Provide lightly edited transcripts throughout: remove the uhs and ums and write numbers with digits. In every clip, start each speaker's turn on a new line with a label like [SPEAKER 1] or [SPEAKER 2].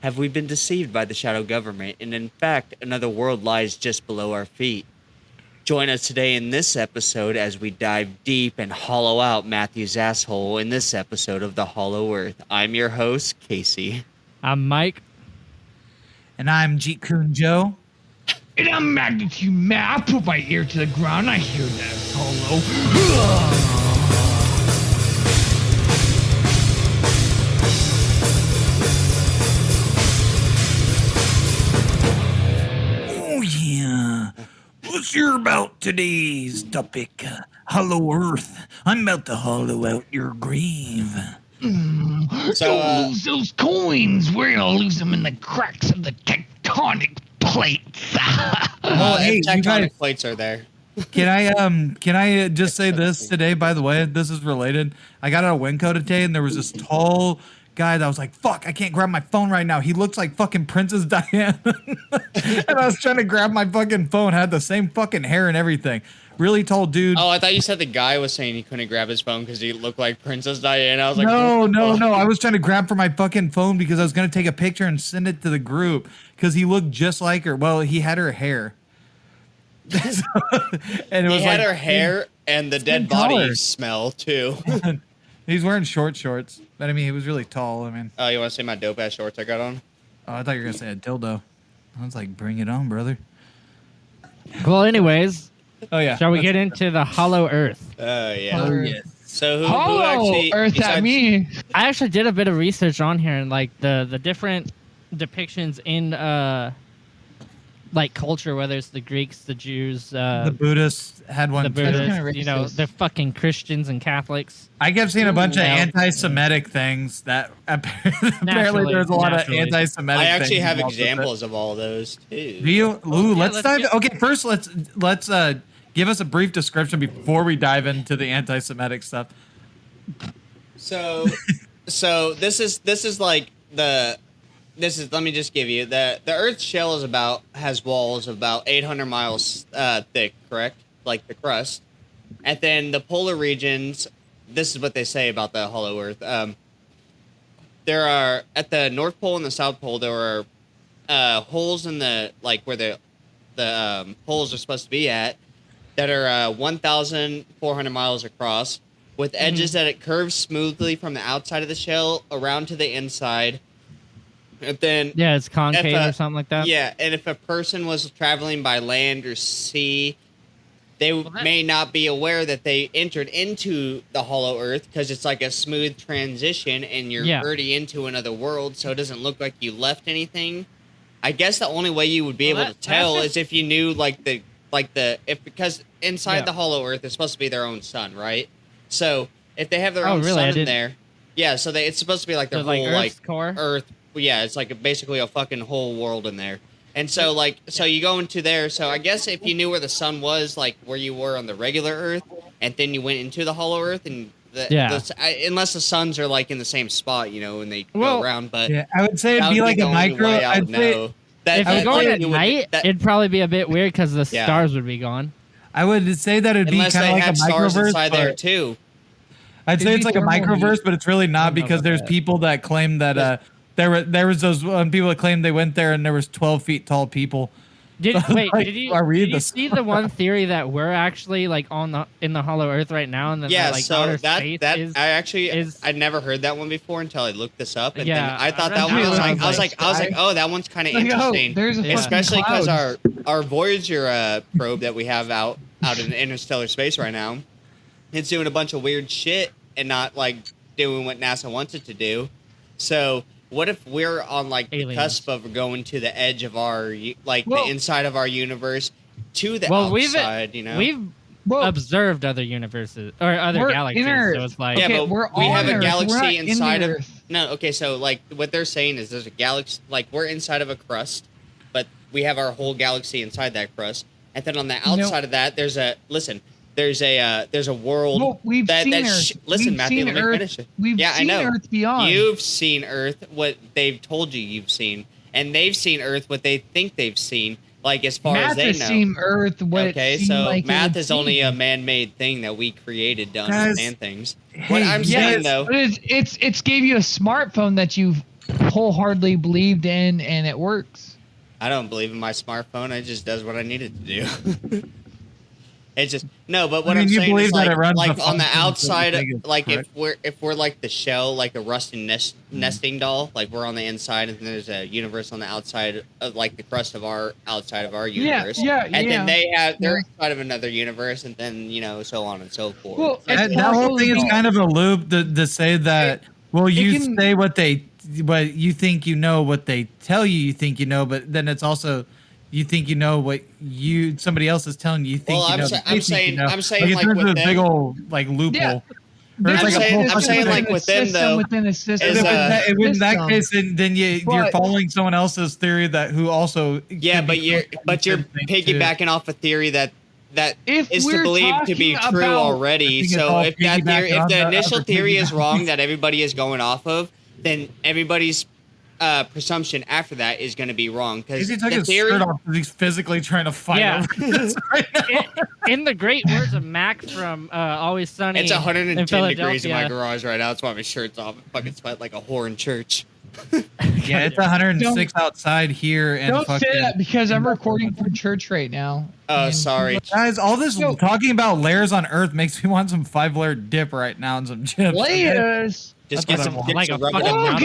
[SPEAKER 1] Have we been deceived by the shadow government? And in fact, another world lies just below our feet. Join us today in this episode as we dive deep and hollow out Matthew's asshole in this episode of The Hollow Earth. I'm your host, Casey.
[SPEAKER 2] I'm Mike.
[SPEAKER 3] And I'm Jeet Kun Joe.
[SPEAKER 4] And I'm Magnitude Matt. I put my ear to the ground. I hear that hollow.
[SPEAKER 3] Oh, yeah. Let's hear about today's topic, Hollow Earth. I'm about to hollow out your grave.
[SPEAKER 4] Don't lose those coins. We're going to lose them in the cracks of the tectonic plates.
[SPEAKER 3] Well, hey,
[SPEAKER 1] tectonic
[SPEAKER 3] you guys,
[SPEAKER 1] plates are there.
[SPEAKER 3] can I just say this today, by the way? This is related. I got out of Winco today, and there was this tall guy that was like, fuck, I can't grab my phone right now. He looks like fucking Princess Diana. And I was trying to grab my fucking phone, had the same fucking hair and everything. Really tall dude.
[SPEAKER 1] Oh, I thought you said the guy was saying he couldn't grab his phone because he looked like Princess Diana. I was like,
[SPEAKER 3] no. I was trying to grab for my fucking phone because I was going to take a picture and send it to the group because he looked just like her. Well, he had her hair. And it was
[SPEAKER 1] he had
[SPEAKER 3] like,
[SPEAKER 1] her hair and the dead body
[SPEAKER 3] color.
[SPEAKER 1] smell, too.
[SPEAKER 3] He's wearing short shorts. But I mean, he was really tall. I mean,
[SPEAKER 1] Oh, you want to see my dope-ass shorts I got on?
[SPEAKER 3] oh, I thought you were going to say a dildo. I was like, bring it on, brother.
[SPEAKER 2] Well, anyways,
[SPEAKER 3] Oh, yeah.
[SPEAKER 2] shall we get into the Hollow Earth?
[SPEAKER 1] Yeah.
[SPEAKER 3] Oh, yes.
[SPEAKER 1] So who
[SPEAKER 4] Hollow
[SPEAKER 1] actually...
[SPEAKER 4] Earth
[SPEAKER 1] besides-
[SPEAKER 4] at me.
[SPEAKER 2] I actually did a bit of research on here and like the different depictions in like culture, whether it's the Greeks, the Jews,
[SPEAKER 3] The Buddhists had one
[SPEAKER 2] the
[SPEAKER 3] too.
[SPEAKER 4] Buddhist.
[SPEAKER 2] Buddhists,
[SPEAKER 4] kinda
[SPEAKER 2] you know,
[SPEAKER 4] racist.
[SPEAKER 2] the fucking Christians and Catholics.
[SPEAKER 3] I kept seeing a bunch of
[SPEAKER 2] Yeah.
[SPEAKER 3] anti-Semitic things that apparently
[SPEAKER 2] Naturally,
[SPEAKER 3] there's a lot
[SPEAKER 2] naturally.
[SPEAKER 3] of anti-Semitic
[SPEAKER 1] I
[SPEAKER 3] things.
[SPEAKER 1] actually have
[SPEAKER 3] involved with it.
[SPEAKER 1] examples of all those, too.
[SPEAKER 3] Do you? Ooh,
[SPEAKER 2] yeah,
[SPEAKER 3] let's
[SPEAKER 2] let's
[SPEAKER 3] dive.
[SPEAKER 2] get-
[SPEAKER 3] Okay, first let's give us a brief description before we dive into the anti-Semitic stuff.
[SPEAKER 1] So, this is like let me just give you the Earth's shell has walls about 800 miles thick, correct? Like the crust, and then the polar regions. This is what they say about the Hollow Earth. There are at the North Pole and the South Pole. There are holes in the where the poles are supposed to be at that are 1,400 miles across, with edges that it curves smoothly from the outside of the shell around to the inside. And then
[SPEAKER 2] Yeah, it's concave
[SPEAKER 1] If,
[SPEAKER 2] or something like that.
[SPEAKER 1] yeah, and if a person was traveling by land or sea, they may not be aware that they entered into the Hollow Earth because it's like a smooth transition and you're
[SPEAKER 2] Yeah.
[SPEAKER 1] already into another world, so it doesn't look like you left anything. I guess the only way you would be
[SPEAKER 2] Well,
[SPEAKER 1] able to
[SPEAKER 2] that's
[SPEAKER 1] tell
[SPEAKER 2] just-
[SPEAKER 1] is if you knew because inside
[SPEAKER 2] Yeah.
[SPEAKER 1] the Hollow Earth is supposed to be their own sun, right? So if they have their
[SPEAKER 2] Oh,
[SPEAKER 1] own
[SPEAKER 2] really? I
[SPEAKER 1] sun in
[SPEAKER 2] didn't-
[SPEAKER 1] there, yeah. So it's supposed to be like their
[SPEAKER 2] So, like,
[SPEAKER 1] whole
[SPEAKER 2] Earth's core?
[SPEAKER 1] Earth. Yeah, it's like basically a fucking whole world in there. And so so you go into there. So I guess if you knew where the sun was, like where you were on the regular Earth, and then you went into the Hollow Earth, and unless the suns are like in the same spot, and they
[SPEAKER 2] Well,
[SPEAKER 1] go around. But
[SPEAKER 3] Yeah, I would say
[SPEAKER 1] that
[SPEAKER 3] it'd be
[SPEAKER 1] would
[SPEAKER 3] like
[SPEAKER 1] the
[SPEAKER 3] a
[SPEAKER 1] only
[SPEAKER 3] micro.
[SPEAKER 1] way I
[SPEAKER 3] I'd
[SPEAKER 1] would
[SPEAKER 3] say
[SPEAKER 1] know. That-
[SPEAKER 2] If
[SPEAKER 3] I
[SPEAKER 2] you're
[SPEAKER 3] would
[SPEAKER 2] going
[SPEAKER 3] say
[SPEAKER 2] at
[SPEAKER 1] it would-
[SPEAKER 2] night,
[SPEAKER 1] that-
[SPEAKER 2] it'd probably be a bit weird because the
[SPEAKER 1] Yeah.
[SPEAKER 2] stars would be gone.
[SPEAKER 3] I would say that it'd be
[SPEAKER 1] unless
[SPEAKER 3] kind
[SPEAKER 1] they
[SPEAKER 3] of like a
[SPEAKER 1] had stars
[SPEAKER 3] microverse.
[SPEAKER 1] inside there
[SPEAKER 3] but-
[SPEAKER 1] too.
[SPEAKER 3] I'd say
[SPEAKER 4] It'd
[SPEAKER 3] it's
[SPEAKER 4] be
[SPEAKER 3] like a
[SPEAKER 4] thermal
[SPEAKER 3] microverse,
[SPEAKER 4] heat.
[SPEAKER 3] but it's really
[SPEAKER 2] I
[SPEAKER 3] not
[SPEAKER 2] don't know
[SPEAKER 3] because
[SPEAKER 2] about
[SPEAKER 3] there's
[SPEAKER 2] that.
[SPEAKER 3] people that claim that there was those people that claimed they went there and there was 12 feet tall people.
[SPEAKER 2] Did
[SPEAKER 3] Like,
[SPEAKER 2] did you,
[SPEAKER 3] I read
[SPEAKER 2] did you
[SPEAKER 3] this.
[SPEAKER 2] see the one theory that we're actually like in the Hollow Earth right now, and then
[SPEAKER 1] Yeah,
[SPEAKER 2] like
[SPEAKER 1] so
[SPEAKER 2] outer
[SPEAKER 1] that
[SPEAKER 2] space
[SPEAKER 1] that
[SPEAKER 2] is,
[SPEAKER 1] is
[SPEAKER 2] is
[SPEAKER 1] I'd never heard that one before until I looked this up, and
[SPEAKER 2] Yeah,
[SPEAKER 1] then I thought
[SPEAKER 2] I
[SPEAKER 1] that
[SPEAKER 2] read
[SPEAKER 1] one was
[SPEAKER 2] that.
[SPEAKER 1] like I was like, oh, that one's kind of
[SPEAKER 4] Like, oh,
[SPEAKER 1] interesting,
[SPEAKER 4] there's a fucking
[SPEAKER 1] especially because
[SPEAKER 4] clouds.
[SPEAKER 1] our Voyager probe that we have out in interstellar space right now, it's doing a bunch of weird shit and not like doing what NASA wants it to do. So what if we're on like the
[SPEAKER 2] Aliens.
[SPEAKER 1] cusp of going to the edge of our
[SPEAKER 4] Well-
[SPEAKER 1] the inside of our universe to the
[SPEAKER 2] well,
[SPEAKER 1] outside?
[SPEAKER 2] we've
[SPEAKER 4] Well,
[SPEAKER 2] observed other universes or other
[SPEAKER 4] we're
[SPEAKER 2] galaxies,
[SPEAKER 4] in Earth.
[SPEAKER 2] so it's like
[SPEAKER 1] Yeah,
[SPEAKER 4] Okay,
[SPEAKER 1] but
[SPEAKER 4] we're
[SPEAKER 1] we have
[SPEAKER 4] on
[SPEAKER 1] a
[SPEAKER 4] Earth, we're
[SPEAKER 1] galaxy
[SPEAKER 4] not in
[SPEAKER 1] inside
[SPEAKER 4] the
[SPEAKER 1] of
[SPEAKER 4] Earth.
[SPEAKER 1] no. Okay, so like what they're saying is there's a galaxy, like we're inside of a crust, but we have our whole galaxy inside that crust, and then on the outside of that, there's a world.
[SPEAKER 4] Well, we've
[SPEAKER 1] that,
[SPEAKER 4] seen
[SPEAKER 1] that
[SPEAKER 4] Earth.
[SPEAKER 1] listen,
[SPEAKER 4] We've
[SPEAKER 1] Matthew,
[SPEAKER 4] seen
[SPEAKER 1] let me
[SPEAKER 4] Earth.
[SPEAKER 1] finish it.
[SPEAKER 4] We've
[SPEAKER 1] Yeah, I
[SPEAKER 4] seen
[SPEAKER 1] know.
[SPEAKER 4] Earth beyond.
[SPEAKER 1] You've seen Earth, what they've told you you've seen, and they've seen Earth, what they think they've seen. Like as far
[SPEAKER 4] Math
[SPEAKER 1] as they
[SPEAKER 4] has
[SPEAKER 1] know.
[SPEAKER 4] seen Earth. What
[SPEAKER 1] Okay,
[SPEAKER 4] it seemed
[SPEAKER 1] so
[SPEAKER 4] like it
[SPEAKER 1] math
[SPEAKER 4] would
[SPEAKER 1] is only
[SPEAKER 4] seem.
[SPEAKER 1] a man-made thing that we created to
[SPEAKER 3] Guys,
[SPEAKER 1] understand things.
[SPEAKER 3] hey,
[SPEAKER 1] What I'm saying
[SPEAKER 3] yes,
[SPEAKER 1] though,
[SPEAKER 4] But it's gave you a smartphone that you've wholeheartedly believed in, and it works.
[SPEAKER 1] I don't believe in my smartphone. It just does what I need it to do. It's just no, but what
[SPEAKER 3] I mean,
[SPEAKER 1] I'm
[SPEAKER 3] you
[SPEAKER 1] saying
[SPEAKER 3] believe
[SPEAKER 1] is
[SPEAKER 3] that
[SPEAKER 1] like,
[SPEAKER 3] it runs
[SPEAKER 1] like
[SPEAKER 3] the
[SPEAKER 1] on the
[SPEAKER 3] functions that you
[SPEAKER 1] outside,
[SPEAKER 3] think is
[SPEAKER 1] like
[SPEAKER 3] correct.
[SPEAKER 1] if we're like the shell, like a rusty nesting doll, like we're on the inside, and then there's a universe on the outside of like the crust of our outside of our universe. And then they have their inside of another universe, and then so on and so forth.
[SPEAKER 4] Well,
[SPEAKER 3] That whole thing is kind of a loop to say that. Well, you say what you think you know, what they tell you think you know, but then it's also you think you know what somebody else is telling you. You think you know.
[SPEAKER 1] I'm saying
[SPEAKER 3] like,
[SPEAKER 1] like
[SPEAKER 3] it
[SPEAKER 1] with
[SPEAKER 3] a
[SPEAKER 1] them,
[SPEAKER 3] big old like loophole.
[SPEAKER 1] I'm saying like with them though.
[SPEAKER 4] Within a system.
[SPEAKER 1] Is,
[SPEAKER 3] in that case, then you're following someone else's theory who also.
[SPEAKER 1] Yeah, but you're piggybacking off a theory that is to believe to be true already. So if the initial theory is wrong that everybody is going off of, then everybody's presumption after that is going to be wrong because
[SPEAKER 3] he took his shirt off because he's physically trying to fight over this right now.
[SPEAKER 2] In the great words of Max from Always Sunny,
[SPEAKER 1] it's 110
[SPEAKER 2] in
[SPEAKER 1] degrees in my garage right now. That's why my shirt's off. I fucking sweat like a whore in church.
[SPEAKER 3] Yeah, it's 106 outside here. And
[SPEAKER 4] don't say that because I'm recording from church right now.
[SPEAKER 1] Oh, sorry.
[SPEAKER 3] Guys, all this talking about layers on Earth makes me want some 5-layer dip right now and some chips.
[SPEAKER 4] Layers?
[SPEAKER 1] Just get some
[SPEAKER 2] like a fucking
[SPEAKER 4] like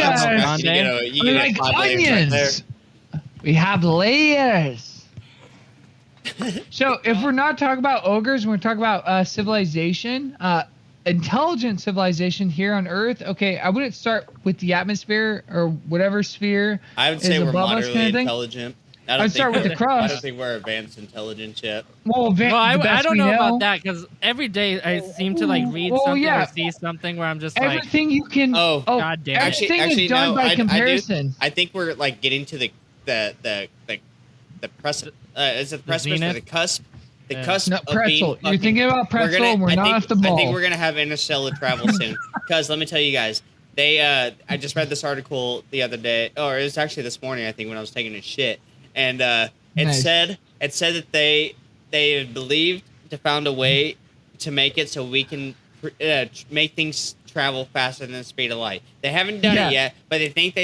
[SPEAKER 4] onions. We have layers. So if we're not talking about ogres, we're talking about civilization, intelligent civilization here on Earth. Okay, I wouldn't start with the atmosphere or whatever sphere.
[SPEAKER 1] I would say we're moderately intelligent.
[SPEAKER 4] I'd start with the crust.
[SPEAKER 1] I don't think we're advanced intelligence yet.
[SPEAKER 2] Well, I don't know about that because every day I seem to like read something or see something where I'm just
[SPEAKER 4] everything you can.
[SPEAKER 1] Oh,
[SPEAKER 2] God damn!
[SPEAKER 4] Everything is done by comparison.
[SPEAKER 1] I think we're like getting to the precipice. Is it the precipice or the cusp? The cusp of
[SPEAKER 4] pretzel. You're thinking about pretzel. And we're not off the ball.
[SPEAKER 1] I think we're gonna have interstellar travel soon. Because let me tell you guys, I just read this article the other day, or it was actually this morning, I think, when I was taking a shit. And it said that they believed to found a way to make it so we can make things travel faster than the speed of light. They haven't done it yet, but they think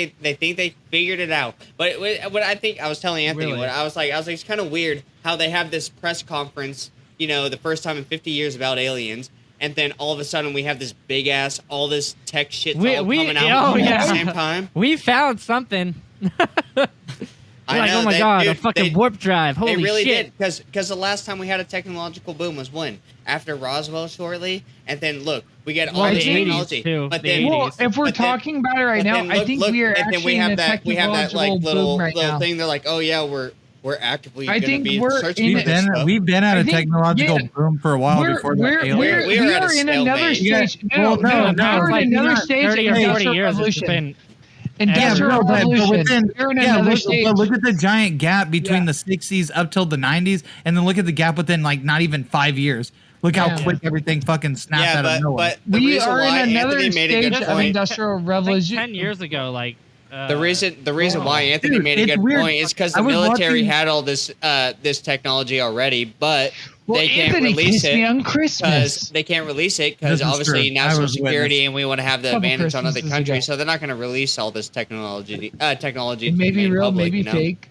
[SPEAKER 1] they figured it out. But what I think I was telling Anthony, what I was like, it's kind of weird how they have this press conference, the first time in 50 years about aliens. And then all of a sudden we have this big ass, all this tech shit coming out at the same time.
[SPEAKER 2] We found something. Oh my god, a fucking warp drive. Holy shit.
[SPEAKER 1] They really did. Because the last time we had a technological boom was when? After Roswell shortly. And then look, we get all the technology.
[SPEAKER 2] But then,
[SPEAKER 4] if we're talking about it right now, I think we are actually in a technological boom right now.
[SPEAKER 1] Little thing. They're like, oh yeah, we're actively going to be
[SPEAKER 3] searching for this stuff. We've been at a technological boom for a while before the aliens.
[SPEAKER 4] We are in another stage. No, we're in another stage of
[SPEAKER 2] 30 or 40 years. It's been
[SPEAKER 4] Industrial revolution.
[SPEAKER 3] Look at the giant gap between the 60s up till the 90s, and then look at the gap within like not even 5 years. Look how quick everything fucking snapped out of nowhere.
[SPEAKER 1] But
[SPEAKER 4] we are in another stage of industrial revolution.
[SPEAKER 2] 10 years ago,
[SPEAKER 1] the reason why Anthony made a good point is because the military had all this technology already, but they can't release it because they can't release it because obviously national security and we want to have the advantage on other countries, so they're not going to release all this technology.
[SPEAKER 4] It may be real, maybe fake.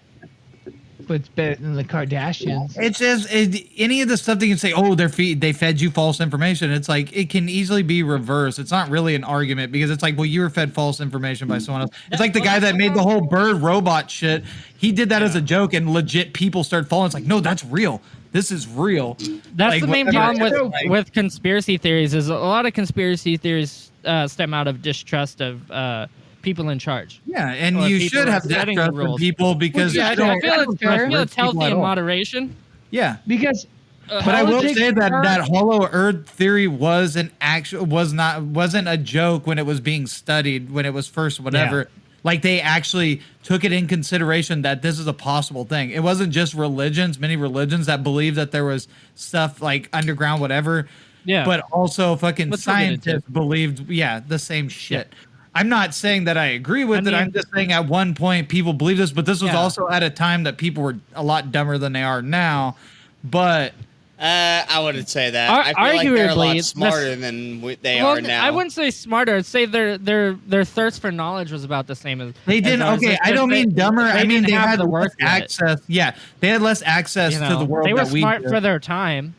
[SPEAKER 4] But it's better than the Kardashians.
[SPEAKER 3] It's just any of the stuff they can say, oh, they fed you false information. It's like it can easily be reversed. It's not really an argument because it's like, well, you were fed false information by someone else. It's like the guy that made the whole bird robot shit. He did that as a joke, and legit people started following. It's like, no, that's real. This is real.
[SPEAKER 2] That's the main problem with conspiracy theories. Is a lot of conspiracy theories stem out of distrust of people in charge.
[SPEAKER 3] Yeah, and you should have distrust of people because
[SPEAKER 2] I feel it's healthy in moderation.
[SPEAKER 3] Yeah,
[SPEAKER 4] because
[SPEAKER 3] but I will say that hollow Earth theory wasn't a joke when it was being studied when it was first whatever. Yeah. Like they actually took it in consideration that this is a possible thing. It wasn't just many religions that believed that there was stuff like underground whatever. Yeah, but also fucking scientists believed the same shit. Yeah. I'm not saying that I agree with it. I'm just saying at one point people believed this, but this was also at a time that people were a lot dumber than they are now. But
[SPEAKER 1] I wouldn't say that. I feel like they're a lot smarter than they are now.
[SPEAKER 2] I wouldn't say smarter. I'd say their thirst for knowledge was about the same as
[SPEAKER 3] they didn't. Okay, I don't mean dumber. I mean they had
[SPEAKER 2] the
[SPEAKER 3] less access. Yeah, they had less access to the world.
[SPEAKER 2] They were
[SPEAKER 3] that we
[SPEAKER 2] smart
[SPEAKER 3] did.
[SPEAKER 2] for their time.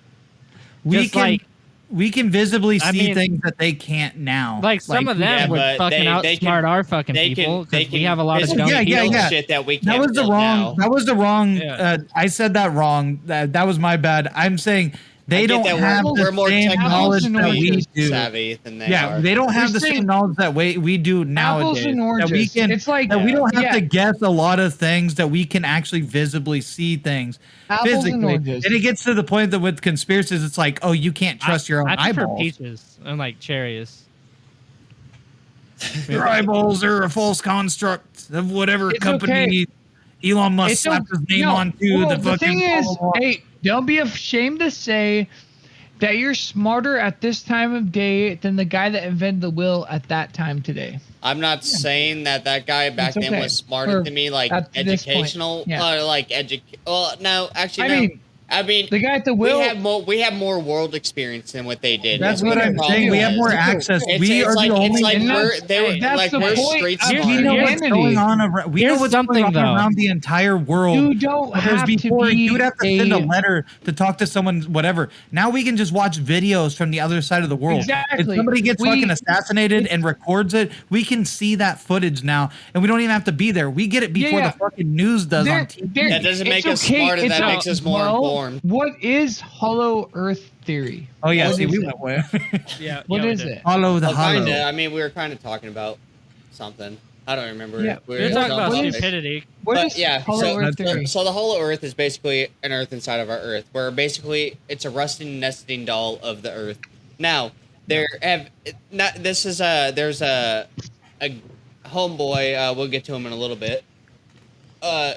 [SPEAKER 3] We can visibly see things that they can't now.
[SPEAKER 2] Like some of them would fucking outsmart our fucking people because we have a lot of dumb
[SPEAKER 1] shit that we can't.
[SPEAKER 3] That was the wrong. That was the wrong. I said that wrong. That was my bad. I'm saying they don't have the same knowledge that we do.
[SPEAKER 1] Savvy than they are.
[SPEAKER 3] They don't have the same knowledge that we do nowadays. That we can. It's like that we don't have to guess a lot of things. That we can actually visibly see things physically. And it gets to the point that with conspiracies, it's like, oh, you can't trust your own eyeballs.
[SPEAKER 2] Peaches and like cherries.
[SPEAKER 3] Your eyeballs are a false construct of whatever company Elon Musk slapped his name onto.
[SPEAKER 4] The thing is, hey, don't be ashamed to say that you're smarter at this time of day than the guy that invented the wheel at that time today.
[SPEAKER 1] I'm not saying that guy back then was smarter than me, like educational, Well, no, actually, I mean,
[SPEAKER 4] the guy at the wheel.
[SPEAKER 1] We have more world experience than what they did.
[SPEAKER 3] That's what I'm saying. We have more access. We are the only.
[SPEAKER 1] We're street smart.
[SPEAKER 3] We know what's going on. We know what's going on around the entire world.
[SPEAKER 4] You don't have
[SPEAKER 3] before,
[SPEAKER 4] to be.
[SPEAKER 3] You would have to send a letter to talk to someone. Whatever. Now we can just watch videos from the other side of the world.
[SPEAKER 4] Exactly.
[SPEAKER 3] If somebody gets fucking assassinated and records it, we can see that footage now, and we don't even have to be there. We get it before the fucking news does on TV.
[SPEAKER 1] That doesn't make us smarter. That makes us more informed.
[SPEAKER 4] What is hollow Earth theory?
[SPEAKER 3] Oh yeah, see, we went way.
[SPEAKER 4] What is it?
[SPEAKER 3] Hollow the hollow.
[SPEAKER 1] Kinda. I mean, we were kind of talking about something. I don't remember.
[SPEAKER 2] Yeah, we were talking about stupidity.
[SPEAKER 4] Hollow Earth theory?
[SPEAKER 1] So the hollow Earth is basically an Earth inside of our Earth, where basically it's a rusting nesting doll of the Earth. Now there's a homeboy. We'll get to him in a little bit.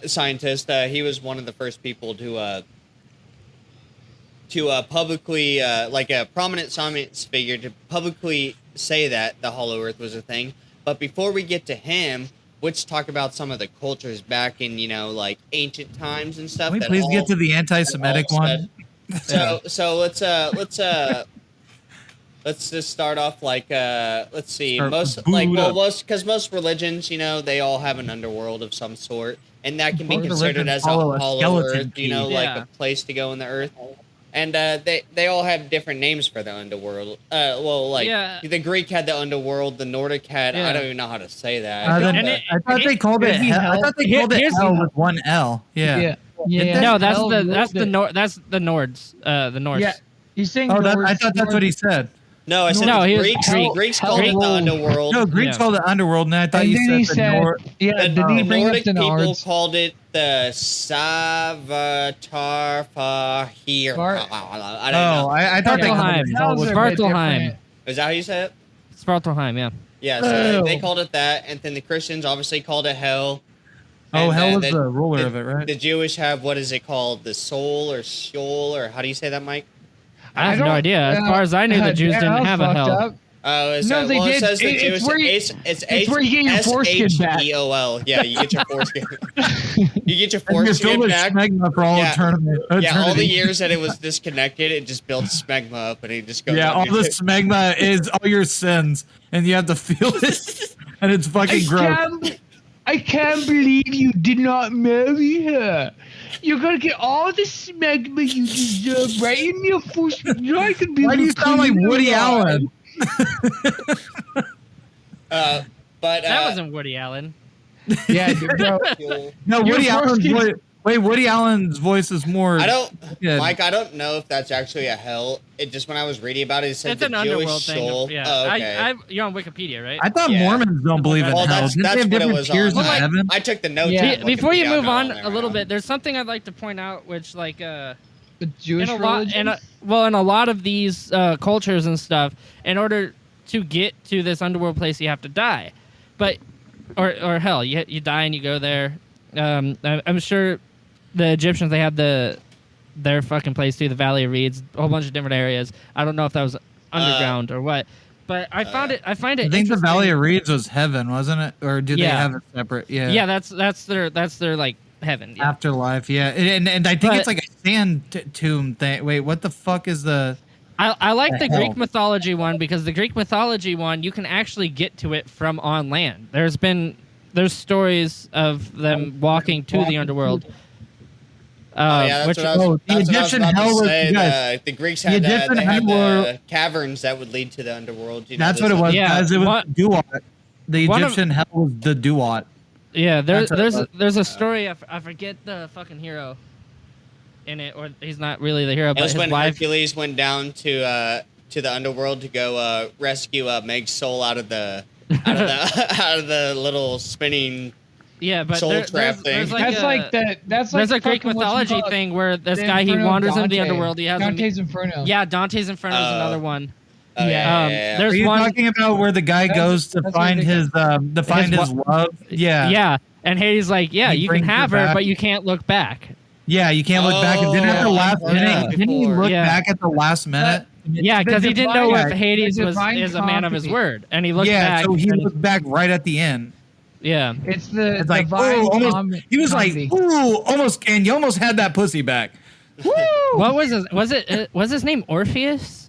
[SPEAKER 1] Scientist. He was one of the first people to publicly, like a prominent science figure, to publicly say that the hollow Earth was a thing. But before we get to him, let's talk about some of the cultures back in, like ancient times and stuff.
[SPEAKER 3] Can we please get to the anti-Semitic one?
[SPEAKER 1] So let's just start off like let's see, most because religions, they all have an underworld of some sort, and that can be considered as a hollow Earth, like a place to go in the Earth. And they all have different names for the underworld. The Greek had the underworld, the Nordic had I don't even know how to say that.
[SPEAKER 3] I thought they called it hell. I thought they called it hell with one L. Yeah.
[SPEAKER 2] No, that's the Nords. The Norse.
[SPEAKER 4] Yeah. He's saying.
[SPEAKER 3] I thought that's what he said.
[SPEAKER 1] No, I said Greeks called it the underworld.
[SPEAKER 3] No, Greeks called it underworld, and I thought you said the Nordic.
[SPEAKER 4] Yeah,
[SPEAKER 1] the Nordic people called it the Savatharfahir. I don't know.
[SPEAKER 3] I thought they called it
[SPEAKER 2] Svartalheim.
[SPEAKER 1] Is that how you say it?
[SPEAKER 2] Svartalheim, yeah.
[SPEAKER 1] Yeah, so they called it that, and then the Christians obviously called it hell.
[SPEAKER 3] Oh, hell is the ruler of it, right?
[SPEAKER 1] The Jewish have, what is it called? The soul or Sheol, or how do you say that, Mike?
[SPEAKER 2] I have no idea. As far as I knew, the Jews didn't have a hell.
[SPEAKER 1] Oh,
[SPEAKER 4] no, they did.
[SPEAKER 1] It says the
[SPEAKER 4] It's
[SPEAKER 1] Jewish.
[SPEAKER 4] it's where you get your foreskin back.
[SPEAKER 1] SHEOL. Yeah, you get your foreskin. You get your foreskin back.
[SPEAKER 3] Smegma for all eternity.
[SPEAKER 1] Yeah, all the years that it was disconnected, it just built smegma up, and it just goes.
[SPEAKER 3] Yeah, all the smegma is all your sins, and you have to feel it, and it's fucking gross.
[SPEAKER 4] I can't believe you did not marry her. You're gonna get all the smegma you deserve right in your foreskin. Why
[SPEAKER 3] do you sound like Woody Allen?
[SPEAKER 1] But
[SPEAKER 2] that wasn't Woody Allen.
[SPEAKER 4] Yeah, bro.
[SPEAKER 3] No, Woody Allen's voice. Wait, Woody Allen's voice is more.
[SPEAKER 1] Mike, I don't know if that's actually a hell. It just when I was reading about it, it said
[SPEAKER 2] it's
[SPEAKER 1] the
[SPEAKER 2] an
[SPEAKER 1] Jewish
[SPEAKER 2] underworld
[SPEAKER 1] soul.
[SPEAKER 2] thing. Yeah,
[SPEAKER 1] oh, okay.
[SPEAKER 2] you're on Wikipedia, right?
[SPEAKER 3] I thought Mormons don't believe in hell.
[SPEAKER 1] That's what it was on.
[SPEAKER 3] Heaven?
[SPEAKER 1] I took the notes.
[SPEAKER 2] Yeah. Before you move on a little bit, there's something I'd like to point out, which the
[SPEAKER 4] Jewish religion.
[SPEAKER 2] In a lot of these cultures and stuff, in order to get to this underworld place, you have to die, or hell, you die and you go there. I'm sure the Egyptians, they have their fucking place too, the Valley of Reeds, a whole bunch of different areas. I don't know if that was underground or what, but I find it.
[SPEAKER 3] I think the Valley of Reeds was heaven, wasn't it? Or do they have it separate? Yeah.
[SPEAKER 2] Yeah, that's their like heaven. Yeah.
[SPEAKER 3] Afterlife, yeah, and I think it's like a sand tomb thing. Wait, what the fuck is the?
[SPEAKER 2] I like the
[SPEAKER 3] hell?
[SPEAKER 2] Greek mythology one because the Greek mythology one you can actually get to it from on land. There's stories of them walking to the underworld.
[SPEAKER 1] Yeah, that's
[SPEAKER 2] which,
[SPEAKER 1] what I was,
[SPEAKER 3] the
[SPEAKER 1] that's what I was
[SPEAKER 3] Egyptian
[SPEAKER 1] about to
[SPEAKER 3] hell was-
[SPEAKER 1] say.
[SPEAKER 3] guys,
[SPEAKER 1] The Greeks
[SPEAKER 3] the
[SPEAKER 1] had
[SPEAKER 3] Egyptian
[SPEAKER 1] they had
[SPEAKER 3] underworld-
[SPEAKER 1] the caverns that would lead to the underworld. You know,
[SPEAKER 3] That's
[SPEAKER 1] this
[SPEAKER 3] what it was,
[SPEAKER 2] Yeah,
[SPEAKER 3] guys. It was
[SPEAKER 2] what-
[SPEAKER 3] Duat. The
[SPEAKER 2] one of-
[SPEAKER 3] Egyptian hell was the Duat.
[SPEAKER 2] Yeah,
[SPEAKER 3] That's what it
[SPEAKER 2] there's a story. I forget the fucking hero in it, or he's not really the hero,
[SPEAKER 1] It
[SPEAKER 2] but
[SPEAKER 1] was
[SPEAKER 2] his
[SPEAKER 1] when
[SPEAKER 2] wife.
[SPEAKER 1] Hercules went down to the underworld to go rescue Meg's soul out of the out of the little spinning.
[SPEAKER 2] Yeah, but
[SPEAKER 1] soul trap thing.
[SPEAKER 2] there's like
[SPEAKER 4] that's
[SPEAKER 2] there's
[SPEAKER 4] like
[SPEAKER 2] a Greek
[SPEAKER 4] fucking
[SPEAKER 2] mythology thing where this
[SPEAKER 4] the
[SPEAKER 2] guy he
[SPEAKER 4] Inferno of
[SPEAKER 2] wanders into the
[SPEAKER 4] Dante.
[SPEAKER 2] underworld. He has
[SPEAKER 4] Dante's Inferno.
[SPEAKER 2] yeah, Dante's Inferno is
[SPEAKER 1] Oh.
[SPEAKER 2] another one.
[SPEAKER 1] Oh,
[SPEAKER 4] Yeah.
[SPEAKER 2] There's
[SPEAKER 3] Are you
[SPEAKER 2] one.
[SPEAKER 3] talking about where the guy
[SPEAKER 4] That's-
[SPEAKER 3] goes to
[SPEAKER 4] that's
[SPEAKER 3] find
[SPEAKER 4] ridiculous.
[SPEAKER 3] his love? Yeah.
[SPEAKER 2] Yeah, and Hades like, yeah,
[SPEAKER 3] He
[SPEAKER 2] you can
[SPEAKER 3] brings her
[SPEAKER 2] have her,
[SPEAKER 3] back.
[SPEAKER 2] but you can't look back.
[SPEAKER 3] Yeah, you can't look back. And then at the
[SPEAKER 1] Oh,
[SPEAKER 3] last
[SPEAKER 1] I've heard
[SPEAKER 3] minute,
[SPEAKER 1] that
[SPEAKER 3] didn't he
[SPEAKER 1] before.
[SPEAKER 3] look
[SPEAKER 2] Yeah.
[SPEAKER 3] back at the last minute?
[SPEAKER 2] Yeah,
[SPEAKER 4] The
[SPEAKER 2] because he didn't know
[SPEAKER 4] divine-
[SPEAKER 2] if Hades
[SPEAKER 4] the
[SPEAKER 2] was
[SPEAKER 4] divine
[SPEAKER 2] is a man of his
[SPEAKER 4] company.
[SPEAKER 2] word, and he looked
[SPEAKER 3] Yeah,
[SPEAKER 2] back.
[SPEAKER 3] so he
[SPEAKER 2] and-
[SPEAKER 3] looked back right at the end.
[SPEAKER 2] yeah,
[SPEAKER 4] It's the
[SPEAKER 3] It's like,
[SPEAKER 4] divine
[SPEAKER 3] ooh, almost, he was
[SPEAKER 4] comedy.
[SPEAKER 3] like, ooh, almost, and you almost had that pussy back.
[SPEAKER 4] Woo!
[SPEAKER 2] what was his? Was his name Orpheus?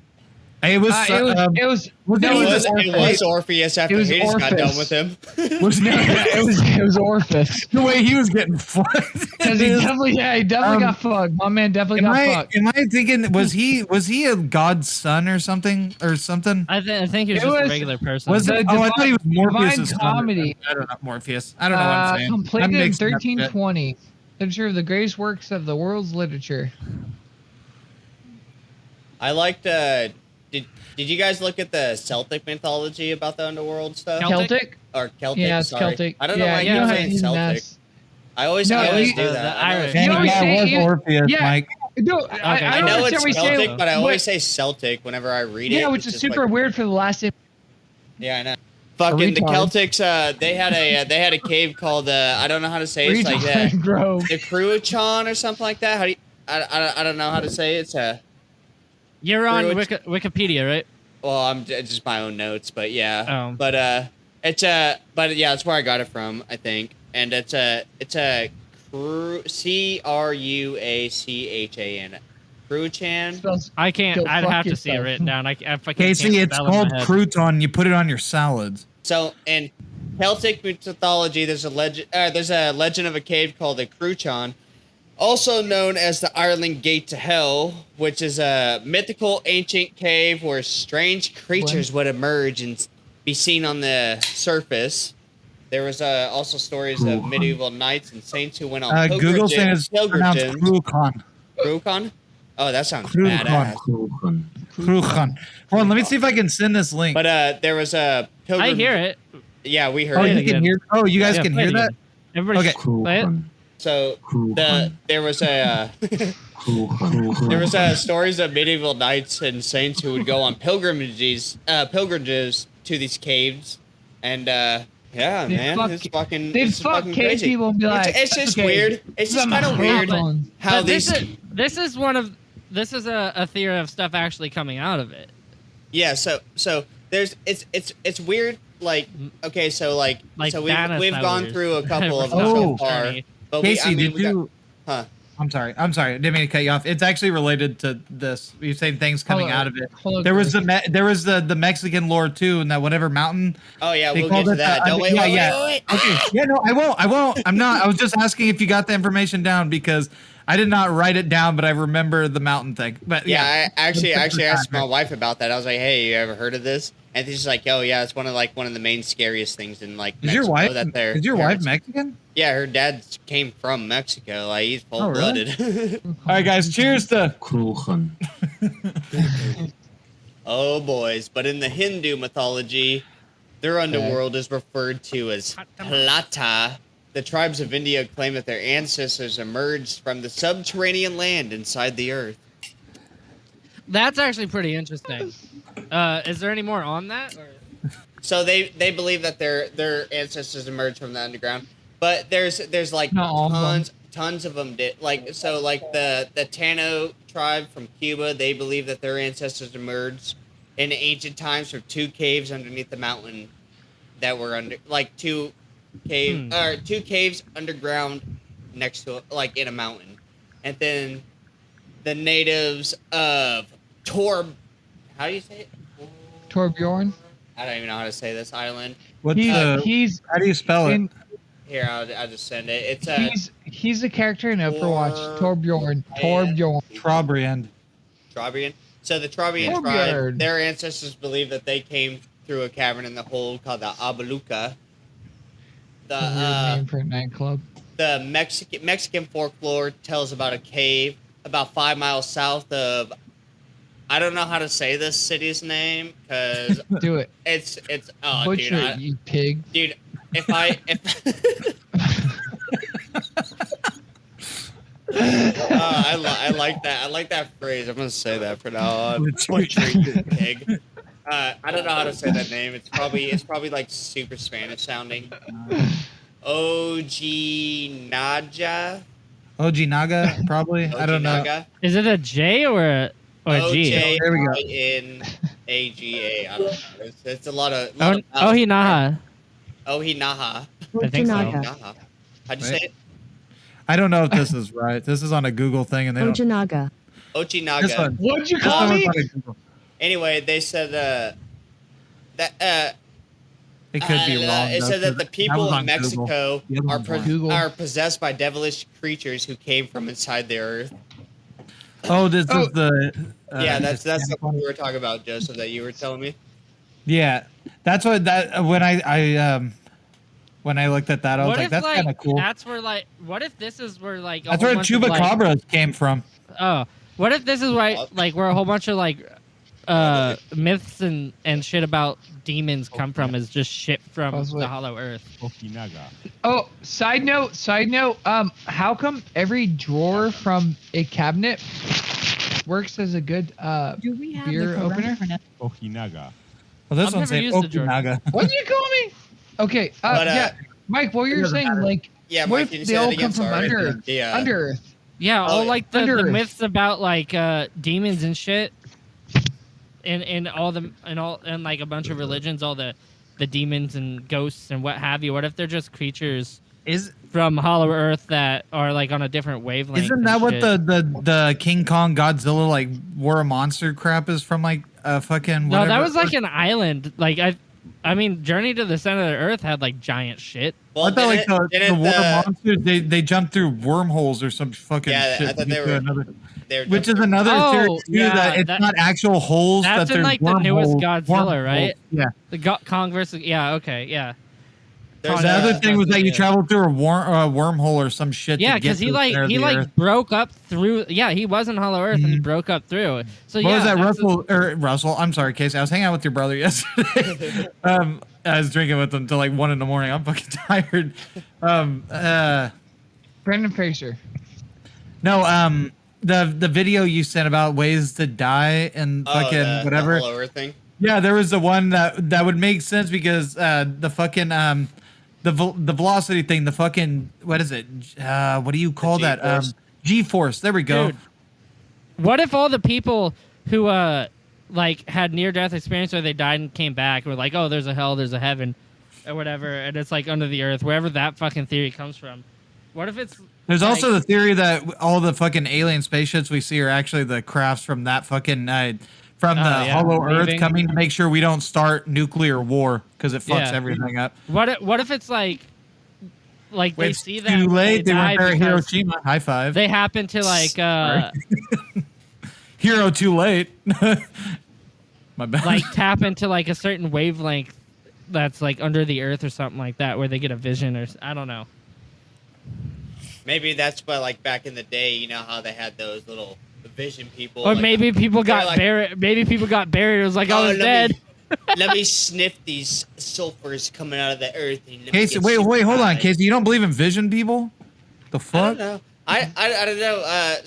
[SPEAKER 3] It was,
[SPEAKER 4] It was
[SPEAKER 3] was
[SPEAKER 4] no,
[SPEAKER 3] it
[SPEAKER 1] It
[SPEAKER 3] was
[SPEAKER 1] was Orpheus after
[SPEAKER 4] It was
[SPEAKER 1] Hades got
[SPEAKER 4] Orpheus.
[SPEAKER 1] done with him.
[SPEAKER 4] it was Orpheus.
[SPEAKER 3] the way he was getting fucked.
[SPEAKER 4] Because he definitely got fucked. My man definitely got fucked.
[SPEAKER 3] Am I thinking was he a god's son or something?
[SPEAKER 2] I think he was
[SPEAKER 4] It
[SPEAKER 2] just a
[SPEAKER 4] was-
[SPEAKER 2] regular person.
[SPEAKER 3] Was
[SPEAKER 4] The
[SPEAKER 3] it? Oh, I thought he was Morpheus.
[SPEAKER 4] divine comedy.
[SPEAKER 3] I don't know Morpheus. I don't know what I'm saying.
[SPEAKER 4] Completed
[SPEAKER 3] I'm
[SPEAKER 4] in
[SPEAKER 3] mixing up shit.
[SPEAKER 4] 1320. Literature of the greatest works of the world's literature.
[SPEAKER 1] I liked. Did you guys look at the Celtic mythology about the underworld stuff?
[SPEAKER 2] Celtic?
[SPEAKER 1] Or Celtic?
[SPEAKER 4] Yeah, it's
[SPEAKER 1] sorry.
[SPEAKER 4] Celtic.
[SPEAKER 1] I don't know
[SPEAKER 4] yeah,
[SPEAKER 1] why
[SPEAKER 4] you
[SPEAKER 1] you
[SPEAKER 4] know
[SPEAKER 1] keep
[SPEAKER 4] how
[SPEAKER 1] saying
[SPEAKER 4] to use
[SPEAKER 1] Celtic.
[SPEAKER 4] maths.
[SPEAKER 1] I always
[SPEAKER 4] No,
[SPEAKER 1] do
[SPEAKER 2] the
[SPEAKER 1] that. I know
[SPEAKER 2] Irish.
[SPEAKER 1] it's
[SPEAKER 3] And
[SPEAKER 4] You always
[SPEAKER 3] that
[SPEAKER 4] say
[SPEAKER 3] was
[SPEAKER 4] either-
[SPEAKER 3] Orpheus,
[SPEAKER 4] yeah.
[SPEAKER 3] Mike.
[SPEAKER 4] No,
[SPEAKER 2] Okay.
[SPEAKER 4] I
[SPEAKER 1] I
[SPEAKER 4] don't
[SPEAKER 1] know it's
[SPEAKER 4] understand what you
[SPEAKER 1] Celtic,
[SPEAKER 4] say.
[SPEAKER 1] but I always say Celtic whenever I read it.
[SPEAKER 4] Yeah, which
[SPEAKER 1] It's
[SPEAKER 4] is
[SPEAKER 1] just
[SPEAKER 4] super
[SPEAKER 1] like-
[SPEAKER 4] weird for the last.
[SPEAKER 1] Yeah, I know. Fucking the
[SPEAKER 4] retard.
[SPEAKER 1] Celtics. They had a cave called I don't know how to say it. It's like that.
[SPEAKER 4] Grove.
[SPEAKER 1] The Cruachan or something like that. How do you? I don't know how to say it. It's
[SPEAKER 2] You're on
[SPEAKER 1] Druid-
[SPEAKER 2] Wikipedia, right?
[SPEAKER 1] well, I'm just my own notes, but yeah.
[SPEAKER 2] Oh.
[SPEAKER 1] But it's but yeah, that's where I got it from, I think. And it's a Cruachan. Cruachan.
[SPEAKER 4] Spells-
[SPEAKER 2] I can't.
[SPEAKER 4] Go
[SPEAKER 2] I'd
[SPEAKER 4] fuck
[SPEAKER 2] have to see it
[SPEAKER 4] yourself.
[SPEAKER 2] written down. I can't
[SPEAKER 3] Casey, it's
[SPEAKER 2] spell it in
[SPEAKER 3] called
[SPEAKER 2] my head.
[SPEAKER 3] crouton. You put it on your salads.
[SPEAKER 1] So in Celtic mythology, there's a legend. There's a legend of a cave called the Cruachan, also known as the Ireland Gate to Hell, which is a mythical ancient cave where strange creatures would emerge and be seen on the surface. There was also stories of medieval knights and saints who went on
[SPEAKER 3] Google says it's pronounced
[SPEAKER 1] pilgrimages.
[SPEAKER 3] crouton.
[SPEAKER 1] Cruachan? Oh, that sounds
[SPEAKER 3] Cruachan.
[SPEAKER 1] badass.
[SPEAKER 3] Crouton. Hold on, let me see if I can send this link.
[SPEAKER 1] But there was a pilgrim.
[SPEAKER 2] I hear it.
[SPEAKER 1] Yeah, we heard
[SPEAKER 3] Oh,
[SPEAKER 1] it.
[SPEAKER 3] you
[SPEAKER 2] again.
[SPEAKER 3] can hear. Oh, you guys
[SPEAKER 2] Yeah,
[SPEAKER 3] can
[SPEAKER 2] play
[SPEAKER 3] hear
[SPEAKER 2] it
[SPEAKER 3] that.
[SPEAKER 2] again. Everybody,
[SPEAKER 3] Okay.
[SPEAKER 2] play it.
[SPEAKER 1] So there was stories of medieval knights and saints who would go on pilgrimages to these caves, and yeah,
[SPEAKER 4] They'd
[SPEAKER 1] man,
[SPEAKER 4] fuck-
[SPEAKER 1] it's fucking
[SPEAKER 4] They'd
[SPEAKER 1] it's
[SPEAKER 4] fuck
[SPEAKER 1] fucking
[SPEAKER 4] cave
[SPEAKER 1] crazy.
[SPEAKER 4] people and be like,
[SPEAKER 1] it's just
[SPEAKER 4] okay,
[SPEAKER 1] weird. It's just
[SPEAKER 4] I'm
[SPEAKER 1] kind of
[SPEAKER 4] a
[SPEAKER 1] weird
[SPEAKER 4] problem.
[SPEAKER 1] how
[SPEAKER 2] But
[SPEAKER 1] these.
[SPEAKER 2] this is a theory of stuff actually coming out of it.
[SPEAKER 1] Yeah, so there's it's weird. Like okay, so
[SPEAKER 2] Like
[SPEAKER 1] so
[SPEAKER 2] Dana
[SPEAKER 1] we've gone
[SPEAKER 2] Sellers.
[SPEAKER 1] through a couple of them
[SPEAKER 3] Oh.
[SPEAKER 1] so far.
[SPEAKER 2] Journey.
[SPEAKER 1] But
[SPEAKER 3] Casey,
[SPEAKER 1] we
[SPEAKER 3] did you?
[SPEAKER 1] Huh?
[SPEAKER 3] I'm sorry. I didn't mean to cut you off. It's actually related to this. You're saying things coming
[SPEAKER 4] Hold on.
[SPEAKER 3] out of it.
[SPEAKER 4] Hold on,
[SPEAKER 3] There was
[SPEAKER 4] Chris.
[SPEAKER 3] the Mexican lore too, and that whatever mountain.
[SPEAKER 1] Oh yeah,
[SPEAKER 3] They
[SPEAKER 1] we'll
[SPEAKER 3] called
[SPEAKER 1] get to
[SPEAKER 3] it
[SPEAKER 1] that.
[SPEAKER 3] the-
[SPEAKER 1] No, wait,
[SPEAKER 3] yeah,
[SPEAKER 1] wait,
[SPEAKER 3] yeah.
[SPEAKER 1] wait.
[SPEAKER 3] Okay. Yeah, no, I won't. I'm not. I was just asking if you got the information down because I did not write it down, but I remember the mountain thing. But
[SPEAKER 1] Yeah,
[SPEAKER 3] yeah,
[SPEAKER 1] I actually
[SPEAKER 3] Let's put
[SPEAKER 1] asked
[SPEAKER 3] that
[SPEAKER 1] my wife about that. I was like, "Hey, you ever heard of this?" And she's like, "Oh yeah, it's one of the main scariest things in like
[SPEAKER 3] Is
[SPEAKER 1] Mexico."
[SPEAKER 3] your wife?
[SPEAKER 1] That their
[SPEAKER 3] Is your wife
[SPEAKER 1] parents-
[SPEAKER 3] Mexican?
[SPEAKER 1] Yeah, her dad came from Mexico. Like he's
[SPEAKER 3] Oh,
[SPEAKER 1] full
[SPEAKER 3] really?
[SPEAKER 1] blooded.
[SPEAKER 3] All right, guys. Cheers to.
[SPEAKER 1] Oh boys! But in the Hindu mythology, their underworld is referred to as Plata. The tribes of India claim that their ancestors emerged from the subterranean land inside the earth.
[SPEAKER 2] That's actually pretty interesting. Is there any more on that? Or?
[SPEAKER 1] So they believe that their ancestors emerged from the underground, but there's like
[SPEAKER 4] Not all of them.
[SPEAKER 1] tons of them did like the Tano tribe from Cuba. They believe that their ancestors emerged in ancient times from two caves underneath the mountain that were under like two caves underground next to like in a mountain, and then the natives of how do you say it?
[SPEAKER 4] Torbjorn.
[SPEAKER 1] I don't even know how to say this island.
[SPEAKER 3] What's
[SPEAKER 4] He's
[SPEAKER 3] how do you spell it?
[SPEAKER 1] Here, I'll just send it. It's
[SPEAKER 4] he's a character in Overwatch. Torbjorn.
[SPEAKER 3] Trobriand.
[SPEAKER 1] Trobriand. So the Trobriand tribe, their ancestors believe that they came through a cavern in the hole called the Abaluca.
[SPEAKER 4] The name for a nightclub.
[SPEAKER 1] The Mexican folklore tells about a cave about 5 miles south of. I don't know how to say this city's name because
[SPEAKER 4] do it.
[SPEAKER 1] It's
[SPEAKER 4] butcher
[SPEAKER 1] dude,
[SPEAKER 4] it, you pig.
[SPEAKER 1] Dude, if I like that. I like that phrase. I'm gonna say that for now on. Butcher pig. I don't know how to say that name. It's probably like super Spanish sounding. Ojinaga.
[SPEAKER 3] Ojinaga, probably. I don't know.
[SPEAKER 2] Is it a J or a G?
[SPEAKER 3] There we go.
[SPEAKER 1] Ojinaga. I don't know. It's a lot of.
[SPEAKER 2] Ohinaha.
[SPEAKER 1] Ohinaha.
[SPEAKER 2] I think so.
[SPEAKER 1] Ohinaha. How'd you say it?
[SPEAKER 3] I don't know if this is right. This is on a Google thing, and they
[SPEAKER 5] Ojinaga.
[SPEAKER 1] Ojinaga.
[SPEAKER 4] What'd you call me?
[SPEAKER 1] Anyway, they said that
[SPEAKER 3] it could be wrong.
[SPEAKER 1] It said that the people of Mexico
[SPEAKER 3] are
[SPEAKER 1] are possessed by devilish creatures who came from inside the earth.
[SPEAKER 3] Oh, this is the.
[SPEAKER 1] Yeah, that's the one we were talking about, Joseph. That you were telling me.
[SPEAKER 3] Yeah, that's what when I looked at that, I was like, that's kind of cool.
[SPEAKER 2] That's where what if this is where
[SPEAKER 3] that's where chupacabras came from.
[SPEAKER 2] Oh, what if this is where where a whole bunch of myths and shit about demons come from is just shit from the Hollow Earth.
[SPEAKER 4] Oh, side note. How come every drawer from a cabinet works as a good beer opener?
[SPEAKER 5] Okinaga.
[SPEAKER 3] Well, this one's saying Okinaga.
[SPEAKER 4] What do you call me? Okay, yeah, Mike. What you're saying, what if they all come from under Earth?
[SPEAKER 2] Yeah, all the myths about demons and shit. And a bunch of religions, all the demons and ghosts and what have you. What if they're just creatures from Hollow Earth that are on a different wavelength?
[SPEAKER 3] Isn't that what the King Kong Godzilla War of Monster crap is from fucking?
[SPEAKER 2] No, that was an island. I mean, Journey to the Center of the Earth had
[SPEAKER 3] giant
[SPEAKER 2] shit.
[SPEAKER 3] Well, I thought the War of Monsters they jumped through wormholes or some fucking shit.
[SPEAKER 1] I thought they were.
[SPEAKER 3] Which is another theory too, that it's not actual holes.
[SPEAKER 2] That's
[SPEAKER 3] in
[SPEAKER 2] the newest Godzilla, right?
[SPEAKER 3] Yeah.
[SPEAKER 2] The Kong versus okay, yeah.
[SPEAKER 3] The other thing was that you traveled through a wormhole or some shit.
[SPEAKER 2] Yeah, because he broke up through. Yeah, he was in Hollow Earth and he broke up through. So
[SPEAKER 3] what was that, Russell? I'm sorry, Casey. I was hanging out with your brother yesterday. I was drinking with him till 1 a.m. I'm fucking tired.
[SPEAKER 4] Brendan Fraser.
[SPEAKER 3] No, the video you sent about ways to die and fucking whatever.
[SPEAKER 1] The Hollow Earth thing.
[SPEAKER 3] Yeah, there was the one that would make sense because the fucking the velocity thing, the fucking what is it? What do you call that? G-force. There we go.
[SPEAKER 2] Dude, what if all the people who had near-death experience where they died and came back were like, oh, there's a hell, there's a heaven, or whatever, and it's under the earth, wherever that fucking theory comes from. What if it's
[SPEAKER 3] There's also the theory that all the fucking alien spaceships we see are actually the crafts from that fucking from the Hollow Earth coming to make sure we don't start nuclear war because it fucks everything up.
[SPEAKER 2] What if it's they see that
[SPEAKER 3] too late? They weren't there at Hiroshima. High five.
[SPEAKER 2] They happen to
[SPEAKER 3] hero too late. My bad.
[SPEAKER 2] Tap into a certain wavelength that's under the earth or something like that, where they get a vision or I don't know.
[SPEAKER 1] Maybe that's why, back in the day, you know how they had those little vision people.
[SPEAKER 2] Or maybe people got buried. Maybe people got buried. It was I was dead.
[SPEAKER 1] Let me sniff these sulfurs coming out of the earth.
[SPEAKER 3] Casey, wait, hold on, Casey. You don't believe in vision people? The fuck?
[SPEAKER 1] I don't know. I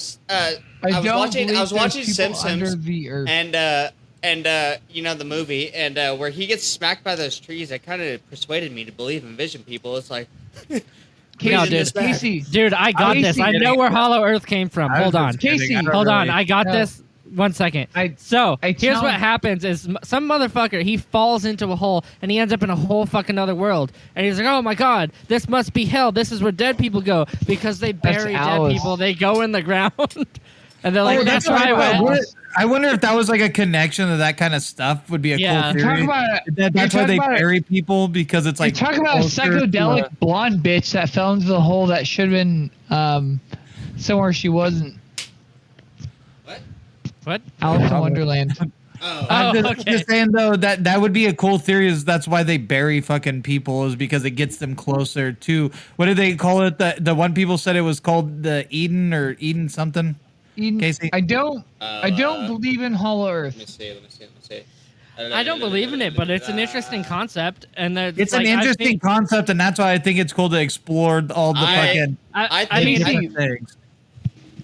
[SPEAKER 1] was watching Simpsons and the movie and where he gets smacked by those trees. That kind of persuaded me to believe in vision people. It's like.
[SPEAKER 4] Casey,
[SPEAKER 2] dude, I got this. I know where Hollow Earth came from. Hold on.
[SPEAKER 4] Casey,
[SPEAKER 2] hold on. I got this. 1 second. Here's what happens: is some motherfucker, he falls into a hole and he ends up in a whole fucking other world, and he's like, "Oh my god, this must be hell. This is where dead people go because they bury dead people. They go in the ground." And they're like, "That's why I went."
[SPEAKER 3] I wonder if that was like a connection to that kind of stuff would be a cool theory. That's why they bury people, because it's like.
[SPEAKER 4] You're talking about a psychedelic blonde bitch that fell into the hole that should have been somewhere she wasn't.
[SPEAKER 2] What?
[SPEAKER 4] Alice in Wonderland.
[SPEAKER 3] I'm just saying though that would be a cool theory. Is that's why they bury fucking people, is because it gets them closer to, what did they call it? The one people said it was called the Eden something.
[SPEAKER 4] Eden,
[SPEAKER 3] Casey?
[SPEAKER 4] I don't believe in Hollow Earth.
[SPEAKER 1] Let me see.
[SPEAKER 2] I don't believe in it, but it's an interesting concept, and
[SPEAKER 3] it's an interesting concept, and that's why I think it's cool to explore all the fucking.
[SPEAKER 2] I mean,
[SPEAKER 3] things.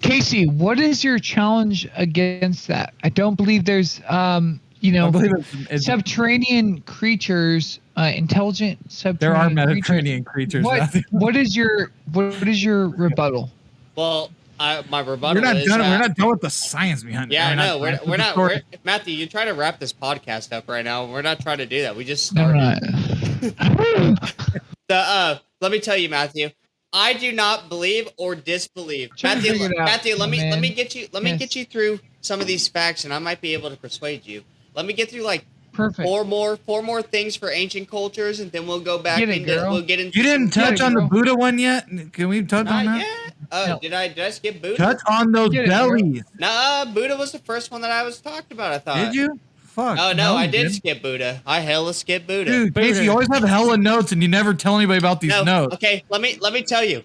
[SPEAKER 4] Casey, what is your challenge against that? I don't believe there's, subterranean creatures, intelligent subterranean.
[SPEAKER 3] There are Mediterranean creatures.
[SPEAKER 4] What is your rebuttal?
[SPEAKER 1] Well, my rebuttal
[SPEAKER 3] We're not done with the science behind it.
[SPEAKER 1] Yeah, I know. We're not. Matthew, you're trying to wrap this podcast up right now. We're not trying to do that. We just started. Let me tell you, Matthew. I do not believe or disbelieve. Matthew, let me get you through some of these facts, and I might be able to persuade you. Let me get through four more things for ancient cultures, and then we'll go back we'll get into.
[SPEAKER 3] You didn't touch on the Buddha one yet? Can we touch on that?
[SPEAKER 1] Yet. Oh, did I skip Buddha?
[SPEAKER 3] Touch on those bellies.
[SPEAKER 1] Nah, Buddha was the first one that I was talked about, I thought.
[SPEAKER 3] Did you? Fuck.
[SPEAKER 1] Oh, no, I did skip Buddha. I hella skipped Buddha.
[SPEAKER 3] Dude, Casey, you always have hella notes, and you never tell anybody about these notes.
[SPEAKER 1] Okay, let me tell you.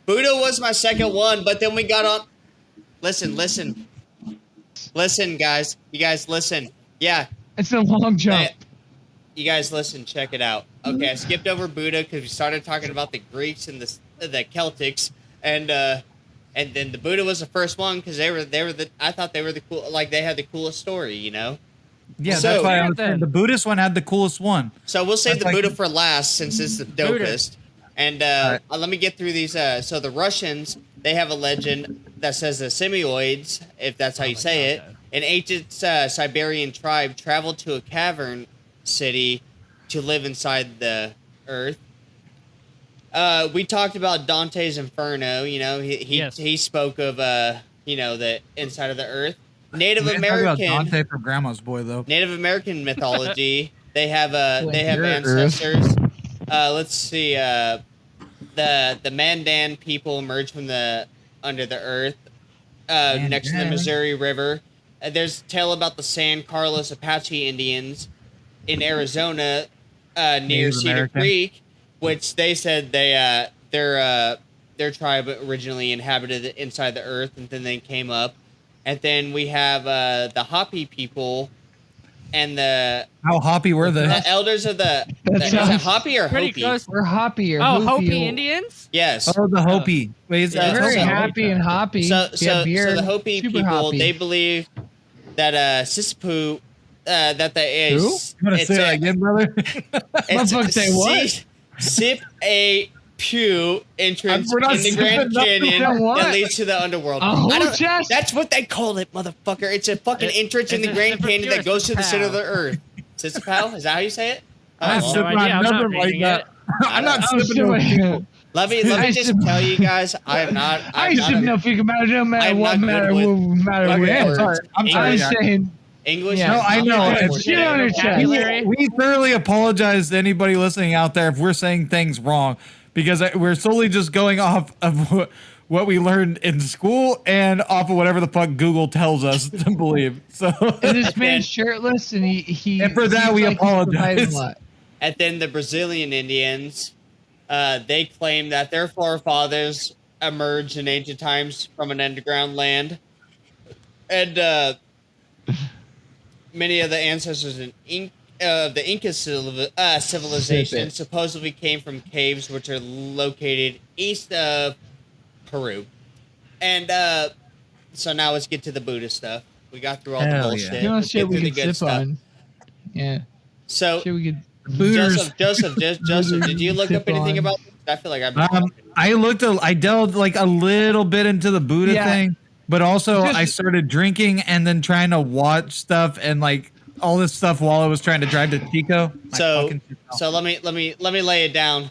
[SPEAKER 1] Buddha was my second one, but then we got on. Listen, guys. You guys listen. Yeah.
[SPEAKER 4] It's a long jump.
[SPEAKER 1] You guys listen. Check it out. Okay, I skipped over Buddha because we started talking about the Greeks and the Celtics, and then the Buddha was the first one because I thought they were the cool, they had the coolest story,
[SPEAKER 3] Yeah, that's why I was saying the Buddhist one had the coolest one.
[SPEAKER 1] So we'll save the Buddha for last since it's the dopest. And let me get through these. So the Russians, they have a legend that says the Semioids, if that's how you say it, an ancient Siberian tribe traveled to a cavern city to live inside the earth. We talked about Dante's Inferno. He spoke of the inside of the earth. Native American
[SPEAKER 3] Dante from Grandma's Boy though.
[SPEAKER 1] Native American mythology. They have ancestors. Let's see. The Mandan people emerged from under the earth next to the Missouri River. There's a tale about the San Carlos Apache Indians in Arizona near Cedar Creek, which they said their tribe originally inhabited inside the earth, and then they came up. And then we have the Hopi people, and
[SPEAKER 3] how Hopi were they?
[SPEAKER 1] The elders of is it Hopi or Hopi?
[SPEAKER 2] Close.
[SPEAKER 4] We're Hopi or
[SPEAKER 2] Hopi Indians?
[SPEAKER 1] Yes.
[SPEAKER 3] Oh, the Hopi. Wait,
[SPEAKER 4] very happy and Hopi.
[SPEAKER 1] So the Hopi people,
[SPEAKER 4] Hopi.
[SPEAKER 1] they believe that Sissipu, that the
[SPEAKER 3] Who? You want to say that again, brother?
[SPEAKER 4] Motherfucker say what?
[SPEAKER 1] Sip a Pew entrance in the Grand Canyon that leads to the underworld. That's what they call it, motherfucker. It's a fucking entrance in the Grand Canyon that goes to the center of the earth. Sissipow? Is that how you say it?
[SPEAKER 3] I'm not sipping on people.
[SPEAKER 1] Let me just tell you guys, I'm not
[SPEAKER 4] no matter what matter what.
[SPEAKER 3] I'm saying
[SPEAKER 1] English.
[SPEAKER 3] No, I know. We thoroughly apologize to anybody listening out there if we're saying things wrong, because we're solely just going off of what we learned in school and off of whatever the fuck Google tells us to believe. So
[SPEAKER 4] and this man's shirtless, and he
[SPEAKER 3] and for that we apologize.
[SPEAKER 1] And then the Brazilian Indians, they claim that their forefathers emerged in ancient times from an underground land, and many of the ancestors of the Inca civilization supposedly came from caves which are located east of Peru. And so now let's get to the Buddha stuff. We got through all the bullshit.
[SPEAKER 4] Yeah. You know, shit we could sip on. Yeah.
[SPEAKER 1] So
[SPEAKER 4] shit we could.
[SPEAKER 1] Joseph, did you look up anything about this? I feel like I delved like a little bit into the Buddha thing.
[SPEAKER 3] But also, I started drinking and then trying to watch stuff and like all this stuff while I was trying to drive to Chico.
[SPEAKER 1] So let me lay it down.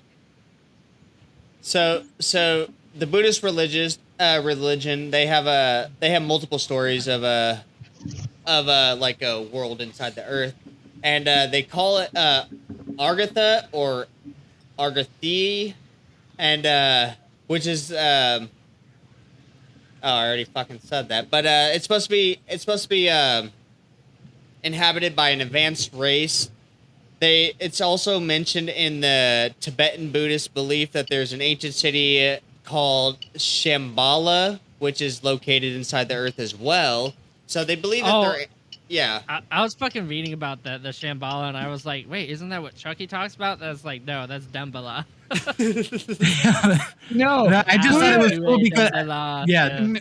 [SPEAKER 1] So the Buddhist religion, they have multiple stories of like a world inside the earth, and they call it Argatha or Argathi, and which is oh, I already fucking said that, but it's supposed to be inhabited by an advanced race. It's also mentioned in the Tibetan Buddhist belief that there's an ancient city called Shambhala, which is located inside the earth as well. So they believe that yeah.
[SPEAKER 2] I was fucking reading about the Shambhala, and I was like, wait, isn't that what Chucky talks about? That's like, no, that's Dembala.
[SPEAKER 4] No,
[SPEAKER 3] I just thought it was cool because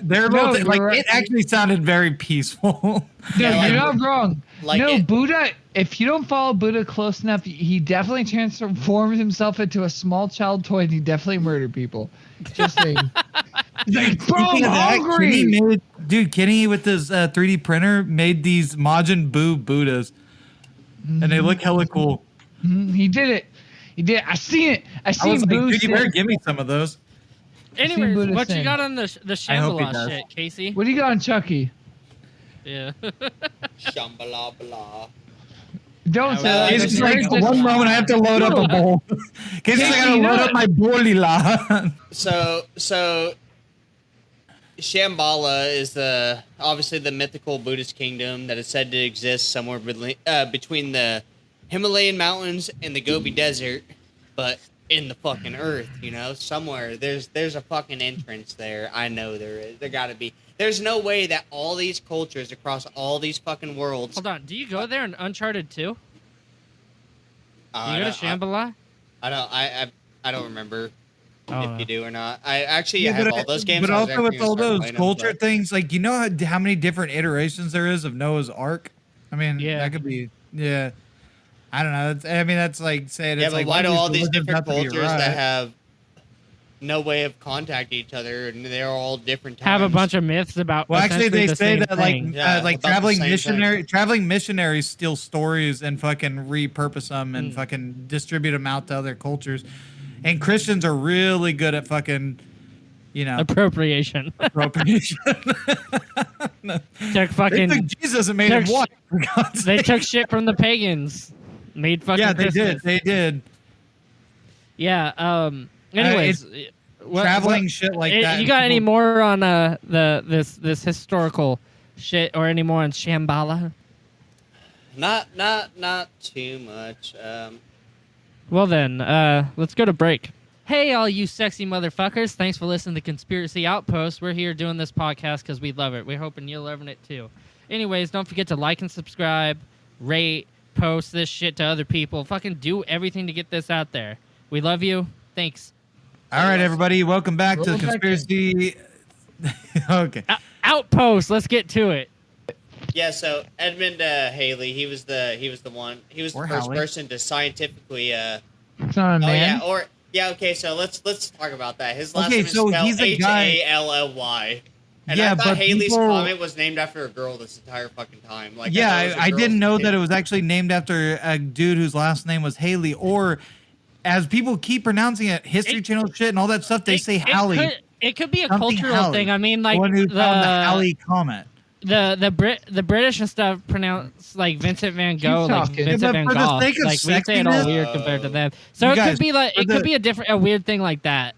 [SPEAKER 3] they're both like
[SPEAKER 4] right.
[SPEAKER 3] it actually sounded very peaceful.
[SPEAKER 4] No, you're not wrong.
[SPEAKER 1] Like
[SPEAKER 4] Buddha. If you don't follow Buddha close enough, he definitely transforms himself into a small child toy, and he definitely murdered people. Just saying. Like, bro, I'm hungry.
[SPEAKER 3] Kenny with his 3D printer made these Majin Buu Buddhas, and they look hella cool.
[SPEAKER 4] He did it. I seen it. I seen Boo.
[SPEAKER 3] Dude, you better give me some of those.
[SPEAKER 2] Anyways, what you got on the Shambhala shit, Casey?
[SPEAKER 4] What do you got on Chucky?
[SPEAKER 2] Yeah.
[SPEAKER 1] Shambhala blah.
[SPEAKER 4] Don't say that.
[SPEAKER 3] It's just like one moment I have to load up a bowl. Casey's like, I gotta load up my bolila.
[SPEAKER 1] So Shambhala is obviously the mythical Buddhist kingdom that is said to exist somewhere between the Himalayan mountains and the Gobi Desert, but in the fucking earth, somewhere there's a fucking entrance there. I know there is. There gotta be. There's no way that all these cultures across all these fucking worlds.
[SPEAKER 2] Hold on, do you go there in Uncharted 2? Do you go to Shambhala?
[SPEAKER 1] I don't remember if you do or not. I actually
[SPEAKER 3] Yeah,
[SPEAKER 1] have all those games.
[SPEAKER 3] But also with all those culture things, like how many different iterations there is of Noah's Ark. I mean, that could be I don't know. That's like saying.
[SPEAKER 1] Yeah,
[SPEAKER 3] it's
[SPEAKER 1] but
[SPEAKER 3] like,
[SPEAKER 1] why do all these
[SPEAKER 3] religions
[SPEAKER 1] different
[SPEAKER 3] have to be
[SPEAKER 1] cultures
[SPEAKER 3] right?
[SPEAKER 1] that have no way of contacting each other, and they're all different times?
[SPEAKER 2] Have a bunch of myths about.
[SPEAKER 3] Well, actually, they
[SPEAKER 2] the
[SPEAKER 3] say
[SPEAKER 2] same
[SPEAKER 3] that
[SPEAKER 2] thing.
[SPEAKER 3] like traveling missionaries steal stories and fucking repurpose them and fucking distribute them out to other cultures, and Christians are really good at fucking,
[SPEAKER 2] appropriation. Took fucking.
[SPEAKER 3] They took Jesus and made him white.
[SPEAKER 2] They took shit from the pagans. Made fucking.
[SPEAKER 3] Yeah, they
[SPEAKER 2] Christmas.
[SPEAKER 3] did. They did.
[SPEAKER 2] Yeah. Anyways,
[SPEAKER 3] traveling shit like that.
[SPEAKER 2] You got any more on this historical shit, or any more on Shambhala?
[SPEAKER 1] Not too much.
[SPEAKER 2] Well then, let's go to break. Hey, all you sexy motherfuckers! Thanks for listening to Conspiracy Outpost. We're here doing this podcast because we love it. We're hoping you're loving it too. Anyways, don't forget to like and subscribe, rate, post this shit to other people. Fucking do everything to get this out there. We love you. Thanks.
[SPEAKER 3] All right, everybody. Welcome back to the Conspiracy. Okay.
[SPEAKER 2] Outpost. Let's get to it.
[SPEAKER 1] Yeah. So Edmund Haley, he was the first person to scientifically.
[SPEAKER 4] It's not a man.
[SPEAKER 1] Okay. So let's talk about that. His last
[SPEAKER 3] Okay,
[SPEAKER 1] name is
[SPEAKER 3] so
[SPEAKER 1] spelled
[SPEAKER 3] he's a guy-
[SPEAKER 1] H-A-L-L-Y. And
[SPEAKER 3] Yeah,
[SPEAKER 1] I thought
[SPEAKER 3] but
[SPEAKER 1] Haley's
[SPEAKER 3] people-
[SPEAKER 1] Comet was named after a girl this entire fucking time. Like,
[SPEAKER 3] I didn't know that it was actually named after a dude whose last name was Haley, or as people keep pronouncing it, History Channel shit and all that stuff, they say Halley.
[SPEAKER 2] It could be a
[SPEAKER 3] Something
[SPEAKER 2] cultural
[SPEAKER 3] Halley.
[SPEAKER 2] thing. I mean, like
[SPEAKER 3] One who found the Halley Comet.
[SPEAKER 2] The British and stuff pronounce like Vincent Van Gogh, like
[SPEAKER 4] talking.
[SPEAKER 2] Vincent Van
[SPEAKER 3] for the
[SPEAKER 2] Gogh.
[SPEAKER 3] sake of
[SPEAKER 2] Like we say it all
[SPEAKER 3] sexiness-
[SPEAKER 2] weird compared to them. So
[SPEAKER 3] You
[SPEAKER 2] it
[SPEAKER 3] guys,
[SPEAKER 2] could be like could be a weird thing like that.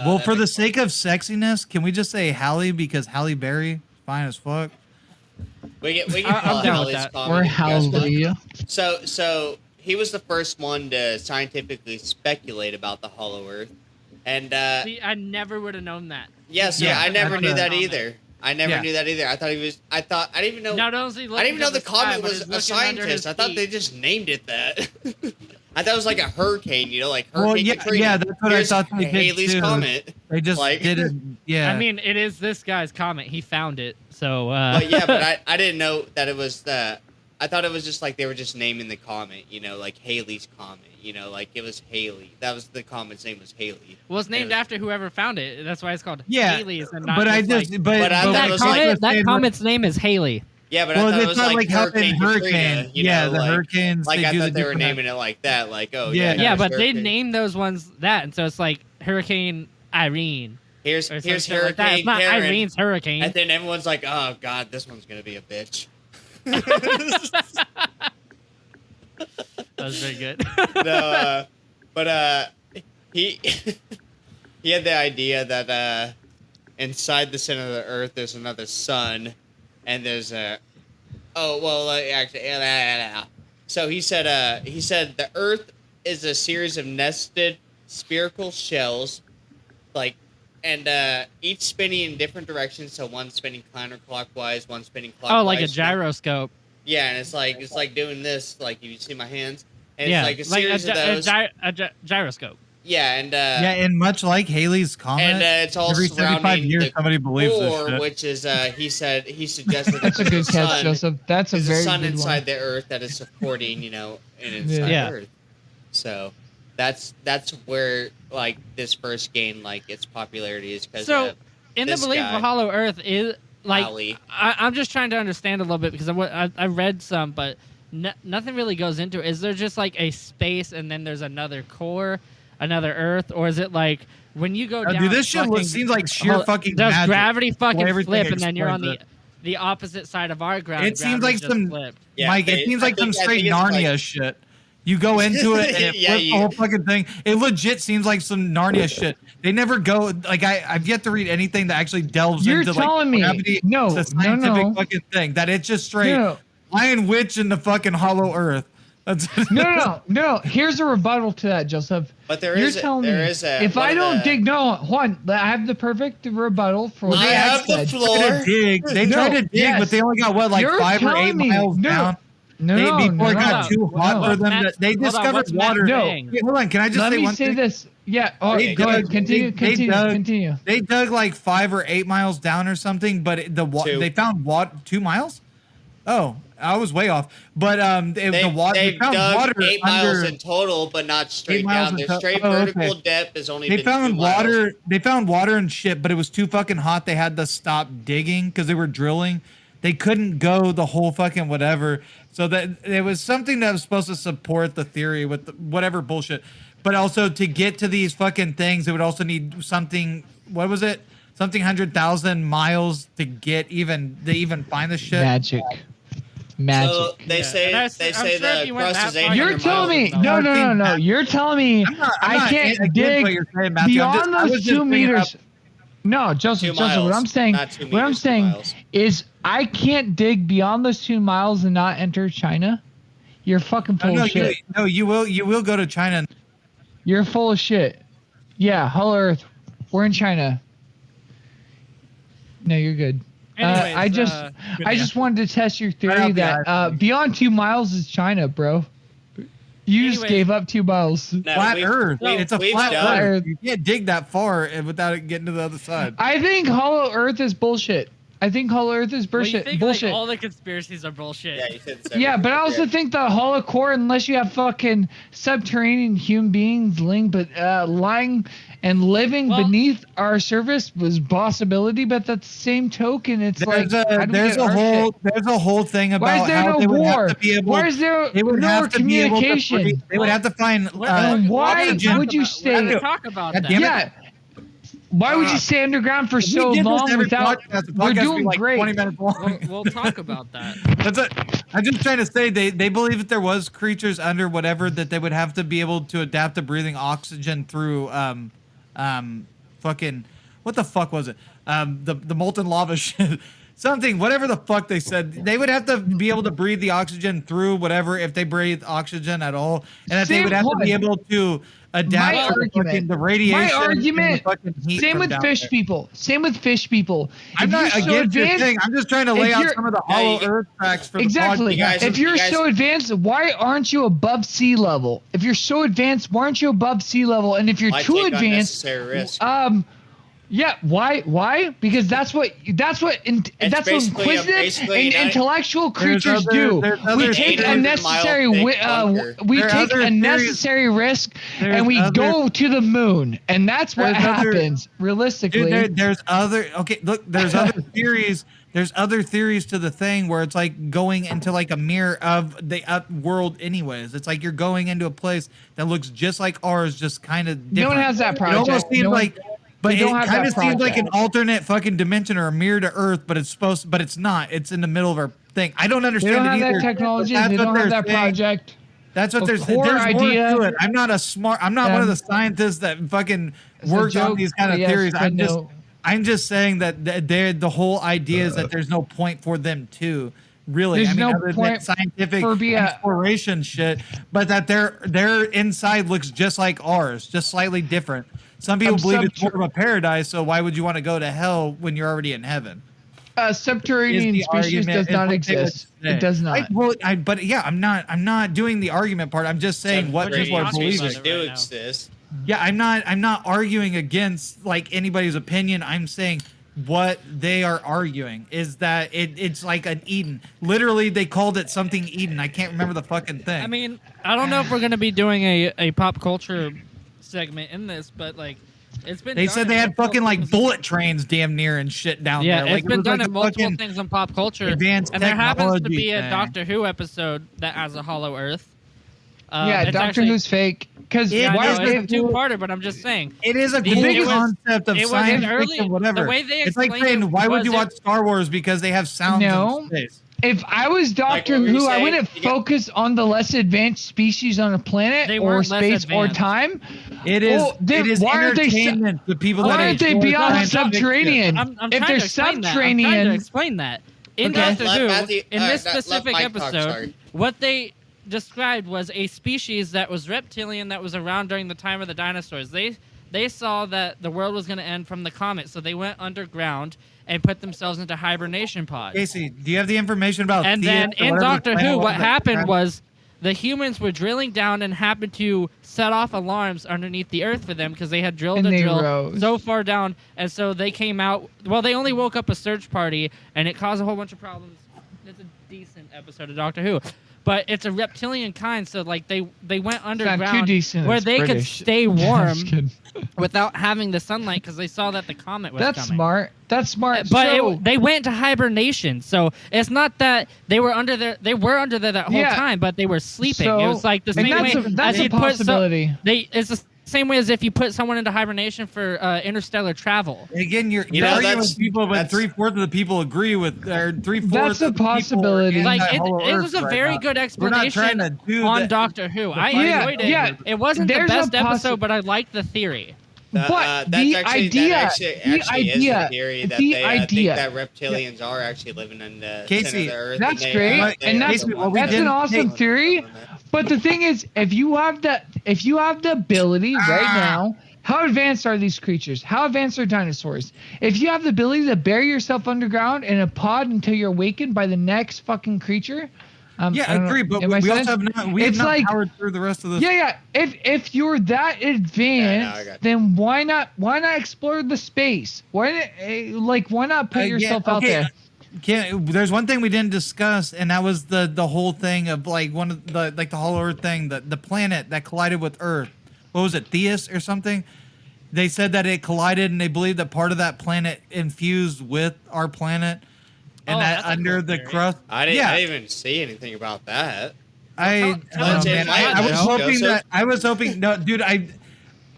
[SPEAKER 3] Well, for the sake of sexiness, can we just say Halle because Halle Berry, fine as fuck?
[SPEAKER 1] We can
[SPEAKER 2] I'm
[SPEAKER 1] call
[SPEAKER 2] down with
[SPEAKER 1] Haley's
[SPEAKER 2] that.
[SPEAKER 1] Comet.
[SPEAKER 4] Or
[SPEAKER 1] if you guys want.
[SPEAKER 4] hallelujah.
[SPEAKER 1] So he was the first one to scientifically speculate about the Hollow Earth, and
[SPEAKER 2] See, I never would have known that.
[SPEAKER 1] I never knew that
[SPEAKER 2] comment.
[SPEAKER 1] either. I never knew that either. I didn't even know.
[SPEAKER 2] Not only
[SPEAKER 1] I didn't even know the comet was a scientist. I thought they just named it that. I thought it was like a hurricane, like Hurricane Katrina.
[SPEAKER 3] Yeah, that's what I thought they did
[SPEAKER 1] Haley's
[SPEAKER 3] too.
[SPEAKER 1] Comet.
[SPEAKER 3] They just didn't. Yeah.
[SPEAKER 2] I mean, it is this guy's comet. He found it. So.
[SPEAKER 1] But I didn't know that it was I thought it was just like they were just naming the comet, like Halley's Comet, like it was Halley. That was the comet's name was Halley.
[SPEAKER 2] Well, it's named after whoever found it. That's why it's called
[SPEAKER 3] Yeah,
[SPEAKER 2] Halley's and not
[SPEAKER 3] but I
[SPEAKER 2] just
[SPEAKER 3] just,
[SPEAKER 2] like,
[SPEAKER 3] but
[SPEAKER 1] I thought
[SPEAKER 2] that
[SPEAKER 1] it was
[SPEAKER 2] comet,
[SPEAKER 1] like
[SPEAKER 2] that comet's name is Halley.
[SPEAKER 1] Yeah, but
[SPEAKER 3] well,
[SPEAKER 1] I thought it
[SPEAKER 3] it's
[SPEAKER 1] was
[SPEAKER 3] not
[SPEAKER 1] like
[SPEAKER 3] how in
[SPEAKER 1] Hurricane
[SPEAKER 3] hurricane.
[SPEAKER 1] Katrina,
[SPEAKER 3] The hurricanes.
[SPEAKER 1] Like I
[SPEAKER 3] do
[SPEAKER 1] thought
[SPEAKER 3] the
[SPEAKER 1] they were
[SPEAKER 3] different-
[SPEAKER 1] naming it like that. Like, oh
[SPEAKER 3] Yeah.
[SPEAKER 1] yeah.
[SPEAKER 2] Yeah,
[SPEAKER 1] there's
[SPEAKER 2] but they
[SPEAKER 1] Hurricane.
[SPEAKER 2] named those ones that, and so it's like Hurricane Irene.
[SPEAKER 1] Here's
[SPEAKER 2] Or
[SPEAKER 1] here's
[SPEAKER 2] something like that.
[SPEAKER 1] Hurricane
[SPEAKER 2] It's not
[SPEAKER 1] Karen,
[SPEAKER 2] Irene's hurricane.
[SPEAKER 1] and then everyone's like, oh god, this one's gonna be a bitch.
[SPEAKER 2] That was very good.
[SPEAKER 1] No, but he he had the idea that inside the center of the Earth there's another sun, and there's a so he said the Earth is a series of nested spherical shells, and each spinning in different directions. So one spinning counterclockwise, one spinning clockwise.
[SPEAKER 2] Oh, like a gyroscope.
[SPEAKER 1] Yeah, and it's like doing this. Like you see my hands, and
[SPEAKER 2] Yeah,
[SPEAKER 1] it's like a series of those.
[SPEAKER 2] a gyroscope.
[SPEAKER 1] Yeah, and
[SPEAKER 3] yeah, and much like Halley's Comet,
[SPEAKER 1] and it's all
[SPEAKER 3] every 75
[SPEAKER 1] surrounding
[SPEAKER 3] years
[SPEAKER 1] the
[SPEAKER 3] somebody believes this
[SPEAKER 1] core,
[SPEAKER 3] shit.
[SPEAKER 1] which is he suggested
[SPEAKER 4] That's a
[SPEAKER 1] that
[SPEAKER 4] good
[SPEAKER 1] the
[SPEAKER 4] catch,
[SPEAKER 1] sun,
[SPEAKER 4] Joseph. That's a
[SPEAKER 1] there's
[SPEAKER 4] very
[SPEAKER 1] a sun
[SPEAKER 4] good
[SPEAKER 1] inside
[SPEAKER 4] one.
[SPEAKER 1] the Earth that is supporting, and inside
[SPEAKER 2] Yeah.
[SPEAKER 1] Earth. So that's where like this first gained like its popularity is because
[SPEAKER 2] So, in the
[SPEAKER 1] this
[SPEAKER 2] belief
[SPEAKER 1] guy,
[SPEAKER 2] of Hollow Earth is like
[SPEAKER 1] Ali.
[SPEAKER 2] I'm just trying to understand a little bit because I read some, but nothing really goes into it. Is there just like a space and then there's another core, another Earth, or is it like when you go down?
[SPEAKER 3] Dude, this shit
[SPEAKER 2] fucking,
[SPEAKER 3] seems like sheer fucking
[SPEAKER 2] does
[SPEAKER 3] magic.
[SPEAKER 2] gravity fucking
[SPEAKER 3] everything
[SPEAKER 2] flip and then you're on
[SPEAKER 3] explains
[SPEAKER 2] the opposite side of our ground?
[SPEAKER 3] It seems
[SPEAKER 2] gravity
[SPEAKER 3] like
[SPEAKER 2] just
[SPEAKER 3] some
[SPEAKER 2] flipped.
[SPEAKER 1] Yeah,
[SPEAKER 3] Mike.
[SPEAKER 1] they-
[SPEAKER 3] It seems
[SPEAKER 1] I
[SPEAKER 3] like some
[SPEAKER 1] think- I
[SPEAKER 3] straight
[SPEAKER 1] think it's
[SPEAKER 3] Narnia
[SPEAKER 1] like-
[SPEAKER 3] shit. You go into it and it
[SPEAKER 1] Yeah,
[SPEAKER 3] flips the whole fucking thing. It legit seems like some Narnia shit. They never go like I've yet to read anything that actually delves
[SPEAKER 4] You're
[SPEAKER 3] into
[SPEAKER 4] telling
[SPEAKER 3] like
[SPEAKER 4] me-
[SPEAKER 3] gravity,
[SPEAKER 4] no,
[SPEAKER 3] the
[SPEAKER 4] no,
[SPEAKER 3] scientific
[SPEAKER 4] no.
[SPEAKER 3] fucking thing. That it's just straight
[SPEAKER 4] No.
[SPEAKER 3] Lion Witch and the fucking Hollow Earth. That's
[SPEAKER 4] No. Here's a rebuttal to that, Joseph.
[SPEAKER 1] But there
[SPEAKER 4] You're
[SPEAKER 1] is a-
[SPEAKER 4] telling
[SPEAKER 1] there
[SPEAKER 4] me
[SPEAKER 1] is a-
[SPEAKER 4] if
[SPEAKER 1] one
[SPEAKER 4] I
[SPEAKER 1] of
[SPEAKER 4] don't
[SPEAKER 1] the-
[SPEAKER 4] dig, no, Juan, I have the perfect rebuttal for what
[SPEAKER 1] I
[SPEAKER 4] you
[SPEAKER 1] have the
[SPEAKER 4] said.
[SPEAKER 1] floor.
[SPEAKER 3] Try to dig. They
[SPEAKER 4] No,
[SPEAKER 3] tried to dig,
[SPEAKER 4] yes.
[SPEAKER 3] but they only got what, like
[SPEAKER 4] You're
[SPEAKER 3] 5 or 8
[SPEAKER 4] telling me-
[SPEAKER 3] miles
[SPEAKER 4] no.
[SPEAKER 3] down.
[SPEAKER 4] No,
[SPEAKER 3] Before it
[SPEAKER 4] no,
[SPEAKER 3] got
[SPEAKER 4] no,
[SPEAKER 3] too hot
[SPEAKER 4] no.
[SPEAKER 3] for them,
[SPEAKER 2] Matt-
[SPEAKER 3] they
[SPEAKER 2] hold on,
[SPEAKER 3] discovered
[SPEAKER 2] what's Matt
[SPEAKER 3] water.
[SPEAKER 2] saying?
[SPEAKER 3] Wait, hold on, can I just
[SPEAKER 4] Let
[SPEAKER 3] say
[SPEAKER 4] me
[SPEAKER 3] one
[SPEAKER 4] say
[SPEAKER 3] thing?
[SPEAKER 4] this. Yeah. Oh,
[SPEAKER 1] Okay,
[SPEAKER 4] go ahead.
[SPEAKER 3] dug-
[SPEAKER 4] Continue.
[SPEAKER 3] they
[SPEAKER 4] Continue.
[SPEAKER 3] dug- They dug like 5 or 8 miles down or something, but
[SPEAKER 1] Two.
[SPEAKER 3] they found water 2 miles. Oh, I was way off. But
[SPEAKER 1] They
[SPEAKER 3] the water
[SPEAKER 1] they
[SPEAKER 3] they found
[SPEAKER 1] dug
[SPEAKER 3] water
[SPEAKER 1] 8 miles
[SPEAKER 3] under.
[SPEAKER 1] in total, but not straight
[SPEAKER 3] 8 miles
[SPEAKER 1] down.
[SPEAKER 3] in
[SPEAKER 1] The
[SPEAKER 3] to-
[SPEAKER 1] straight
[SPEAKER 3] oh, okay.
[SPEAKER 1] vertical depth has only
[SPEAKER 3] They
[SPEAKER 1] been 2
[SPEAKER 3] found
[SPEAKER 1] miles.
[SPEAKER 3] water. They found water and shit, but it was too fucking hot. They had to stop digging because they were drilling. They couldn't go the whole fucking whatever. So that it was something that was supposed to support the theory with whatever bullshit. But also to get to these fucking things, it would also need something. What was it? Something 100,000 miles to even find the shit.
[SPEAKER 4] Magic.
[SPEAKER 1] So they say
[SPEAKER 2] And I'm
[SPEAKER 1] they
[SPEAKER 2] sure
[SPEAKER 1] say
[SPEAKER 2] if
[SPEAKER 1] the
[SPEAKER 2] you went
[SPEAKER 1] crust
[SPEAKER 2] that
[SPEAKER 1] is
[SPEAKER 2] far,
[SPEAKER 1] 800
[SPEAKER 4] You're telling me
[SPEAKER 1] miles.
[SPEAKER 4] no. You're telling me
[SPEAKER 3] I'm not
[SPEAKER 4] I can't
[SPEAKER 3] against
[SPEAKER 4] dig
[SPEAKER 3] what you're saying, Matthew. I'm
[SPEAKER 4] beyond
[SPEAKER 3] just- I was
[SPEAKER 4] those
[SPEAKER 3] just
[SPEAKER 4] 2
[SPEAKER 3] bringing up-
[SPEAKER 4] meters. No, Joseph.
[SPEAKER 1] 2
[SPEAKER 4] What
[SPEAKER 1] miles,
[SPEAKER 4] I'm saying,
[SPEAKER 1] not 2
[SPEAKER 4] what I'm
[SPEAKER 1] meters, 2
[SPEAKER 4] saying
[SPEAKER 1] miles.
[SPEAKER 4] is, I can't dig beyond those 2 miles and not enter China. You're fucking full
[SPEAKER 3] No,
[SPEAKER 4] of shit.
[SPEAKER 3] you will go to China.
[SPEAKER 4] You're full of shit. Yeah, Hollow Earth. We're in China. No, you're good.
[SPEAKER 2] Anyways,
[SPEAKER 4] I just wanted to test your
[SPEAKER 3] Right
[SPEAKER 4] theory
[SPEAKER 3] out the
[SPEAKER 4] that
[SPEAKER 3] iPhone.
[SPEAKER 4] beyond 2 miles is China, bro. You just
[SPEAKER 2] Anyways.
[SPEAKER 4] gave up 2 miles.
[SPEAKER 1] No,
[SPEAKER 3] Flat
[SPEAKER 1] we've-
[SPEAKER 3] Earth.
[SPEAKER 1] we've-
[SPEAKER 3] It's a
[SPEAKER 1] we've
[SPEAKER 3] flat
[SPEAKER 1] done-
[SPEAKER 3] Earth. You can't dig that far without it getting to the other side.
[SPEAKER 4] I think Hollow Earth is bullshit. I think Hollow Earth is
[SPEAKER 2] well, you
[SPEAKER 4] bullshit.
[SPEAKER 2] think
[SPEAKER 4] bullshit.
[SPEAKER 2] like all the conspiracies are bullshit.
[SPEAKER 1] Yeah, you said seven.
[SPEAKER 4] Yeah, but I also think the Hollow Core, unless you have fucking subterranean human beings lying and living
[SPEAKER 2] Well-
[SPEAKER 4] beneath our surface was possibility. But at the same token, it's like how do we get our shit?
[SPEAKER 3] there's a whole thing about
[SPEAKER 4] Why is there
[SPEAKER 3] how
[SPEAKER 4] no
[SPEAKER 3] they would
[SPEAKER 4] war?
[SPEAKER 3] have to be able.
[SPEAKER 4] Why is there
[SPEAKER 3] They would
[SPEAKER 4] no
[SPEAKER 3] have to be able to
[SPEAKER 4] communication?
[SPEAKER 3] breathe- They would have to find.
[SPEAKER 4] And why would you stay-
[SPEAKER 2] Talk about
[SPEAKER 3] God
[SPEAKER 2] that.
[SPEAKER 3] damn it.
[SPEAKER 4] Yeah. Why would you stay underground for
[SPEAKER 3] If we
[SPEAKER 4] so
[SPEAKER 3] did this
[SPEAKER 4] long
[SPEAKER 3] every
[SPEAKER 4] without?
[SPEAKER 3] podcast, the
[SPEAKER 4] We're
[SPEAKER 3] podcast would be
[SPEAKER 4] doing
[SPEAKER 3] like
[SPEAKER 4] great.
[SPEAKER 3] 20 minutes long.
[SPEAKER 2] We'll talk about that.
[SPEAKER 3] That's it. I'm just trying to say they believe that there was creatures under whatever that they would have to be able to adapt to breathing oxygen through fucking what the fuck was it? The molten lava shit. Something, whatever the fuck they said, they would have to be able to breathe the oxygen through whatever if they breathe oxygen at all, and that they
[SPEAKER 4] Same
[SPEAKER 3] would have to be
[SPEAKER 4] point.
[SPEAKER 3] able to adapt
[SPEAKER 4] My
[SPEAKER 3] to the
[SPEAKER 4] argument-
[SPEAKER 3] fucking the radiation.
[SPEAKER 4] My
[SPEAKER 3] and the
[SPEAKER 4] argument.
[SPEAKER 3] fucking heat
[SPEAKER 4] Same
[SPEAKER 3] from
[SPEAKER 4] with
[SPEAKER 3] down
[SPEAKER 4] fish
[SPEAKER 3] there.
[SPEAKER 4] people. Same with fish people.
[SPEAKER 3] I'm
[SPEAKER 4] If
[SPEAKER 3] not
[SPEAKER 4] you're so
[SPEAKER 3] against your
[SPEAKER 4] advanced-
[SPEAKER 3] thing. I'm just trying to lay
[SPEAKER 4] if
[SPEAKER 3] out
[SPEAKER 4] you're-
[SPEAKER 3] some of the
[SPEAKER 1] No,
[SPEAKER 3] hollow
[SPEAKER 1] you-
[SPEAKER 3] earth facts for
[SPEAKER 4] Exactly.
[SPEAKER 3] the podcast.
[SPEAKER 1] guys-
[SPEAKER 4] If you're
[SPEAKER 1] you guys-
[SPEAKER 4] so advanced, why aren't you above sea level? If you're so advanced, why aren't you above sea level? And if you're
[SPEAKER 1] Why
[SPEAKER 4] too
[SPEAKER 1] take
[SPEAKER 4] advanced,
[SPEAKER 1] unnecessary risk?
[SPEAKER 4] Yeah, why? Because that's what inquisitive and intellectual creatures do. We take a necessary risk and we go to the moon, and that's what happens realistically.
[SPEAKER 3] Dude, there's other theories. There's other theories to the thing where it's like going into like a mirror of the world anyways. It's like you're going into a place that looks just like ours, just kind of different.
[SPEAKER 4] No one has that project.
[SPEAKER 3] It almost seems but it kind of seems like an alternate fucking dimension or a mirror to Earth, but it's not. It's in the middle of our thing. I don't understand.
[SPEAKER 4] They don't have that technology. They don't have that project.
[SPEAKER 3] That's what there's more to it. I'm not one of the scientists that fucking works on these kind of theories. I'm just saying that the whole idea is that there's no point for them to really.
[SPEAKER 4] There's no
[SPEAKER 3] other
[SPEAKER 4] point
[SPEAKER 3] than scientific exploration shit, but that their inside looks just like ours, just slightly different. Some people believe it's more of a paradise, so why would you want to go to hell when you're already in heaven?
[SPEAKER 4] Subterranean species does not exist. It does not.
[SPEAKER 3] But yeah, I'm not doing the argument part. I'm just saying what people are believing.
[SPEAKER 1] Do exist.
[SPEAKER 3] Yeah, I'm not arguing against like anybody's opinion. I'm saying what they are arguing is that it's like an Eden. Literally, they called it something Eden. I can't remember the fucking thing.
[SPEAKER 2] I mean, I don't know if we're gonna be doing a pop culture segment in this, but like it's been.
[SPEAKER 3] They said they had fucking like bullet trains damn near and shit down there.
[SPEAKER 2] Yeah, it's been done in multiple things in pop culture. And there happens to be a Doctor Who episode that has a hollow Earth.
[SPEAKER 4] Doctor Who's fake. Because
[SPEAKER 2] why is it a two-parter? But I'm just saying
[SPEAKER 3] it is a cool concept of science fiction, whatever.
[SPEAKER 2] The way they
[SPEAKER 3] it's like saying, why would you watch Star Wars because they have sounds in space?
[SPEAKER 4] If I was Doctor Who, I wouldn't focus on the less advanced species on a planet or space or time.
[SPEAKER 3] It is. It is entertainment. The people that
[SPEAKER 4] aren't they beyond subterranean? If they're subterranean,
[SPEAKER 2] I'm trying to explain that in Doctor Who, in this specific episode, what they described was a species that was reptilian that was around during the time of the dinosaurs. They saw that the world was going to end from the comet, so they went underground and put themselves into hibernation pods.
[SPEAKER 3] Casey, do you have the information about?
[SPEAKER 2] And then in Doctor Who, what happened was the humans were drilling down and happened to set off alarms underneath the earth for them because they had drilled a drill so far down, and so they came out. Well, they only woke up a search party, and it caused a whole bunch of problems. It's a decent episode of Doctor Who. But it's a reptilian kind, so like they went underground where they could stay warm without having the sunlight because they saw that the comet was coming.
[SPEAKER 4] That's smart.
[SPEAKER 2] But they went into hibernation, so it's not that they were under there. They were under there that whole time, but they were sleeping. It was like the same way.
[SPEAKER 4] That's a possibility.
[SPEAKER 2] It's the same way as if you put someone into hibernation for interstellar travel.
[SPEAKER 3] Again, you're arguing with people, but 3/4 of the people agree with, or 3/4.
[SPEAKER 4] That's a possibility.
[SPEAKER 2] Like it was a very good explanation on Doctor Who. I enjoyed it. Yeah, it wasn't the best episode, but I liked the theory.
[SPEAKER 4] But the idea
[SPEAKER 1] is the theory that they think that reptilians are actually living in the center of the Earth.
[SPEAKER 4] That's great, and that's an awesome theory. But the thing is, if you have the ability right now, how advanced are these creatures? How advanced are dinosaurs? If you have the ability to bury yourself underground in a pod until you're awakened by the next fucking creature.
[SPEAKER 3] I agree, but we also have not powered through the rest of this.
[SPEAKER 4] Yeah. If you're that advanced, then why not explore the space? Why not put yourself out there?
[SPEAKER 3] There's one thing we didn't discuss, and that was the whole thing of like one of the like the Hollow Earth thing, the planet that collided with Earth. What was it, Theus or something? They said that it collided, and they believe that part of that planet infused with our planet. And that under the crust.
[SPEAKER 1] I didn't even see anything about that.
[SPEAKER 3] I was hoping. No, dude.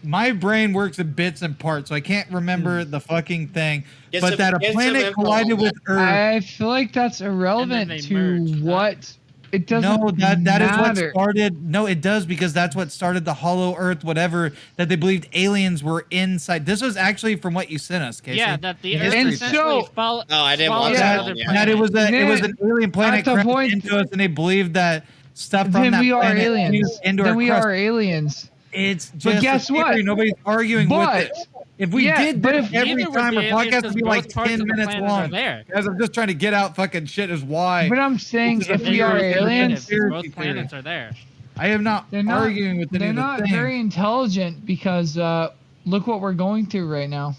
[SPEAKER 3] My brain works in bits and parts, so I can't remember the fucking thing. But that a planet collided with Earth.
[SPEAKER 4] I feel like that's irrelevant to what. It doesn't.
[SPEAKER 3] No, that is what started. No, it does, because that's what started the Hollow Earth, whatever, that they believed aliens were inside. This was actually from what you sent us, Casey.
[SPEAKER 2] Yeah, that the Earth essentially
[SPEAKER 1] no, I didn't want that.
[SPEAKER 3] That it was an alien planet crashed into us, and they believed that stuff from that planet fused into our crust.
[SPEAKER 4] Then we are aliens.
[SPEAKER 3] It's just
[SPEAKER 4] but guess what?
[SPEAKER 3] Nobody's arguing with it. If we did this every time, our podcast would be like 10 minutes long. Guys, I'm just trying to get out fucking shit is why.
[SPEAKER 4] But I'm saying if we are aliens,
[SPEAKER 2] both planets are there.
[SPEAKER 3] I am not arguing with any of the things.
[SPEAKER 4] They're not very intelligent because look what we're going through right now.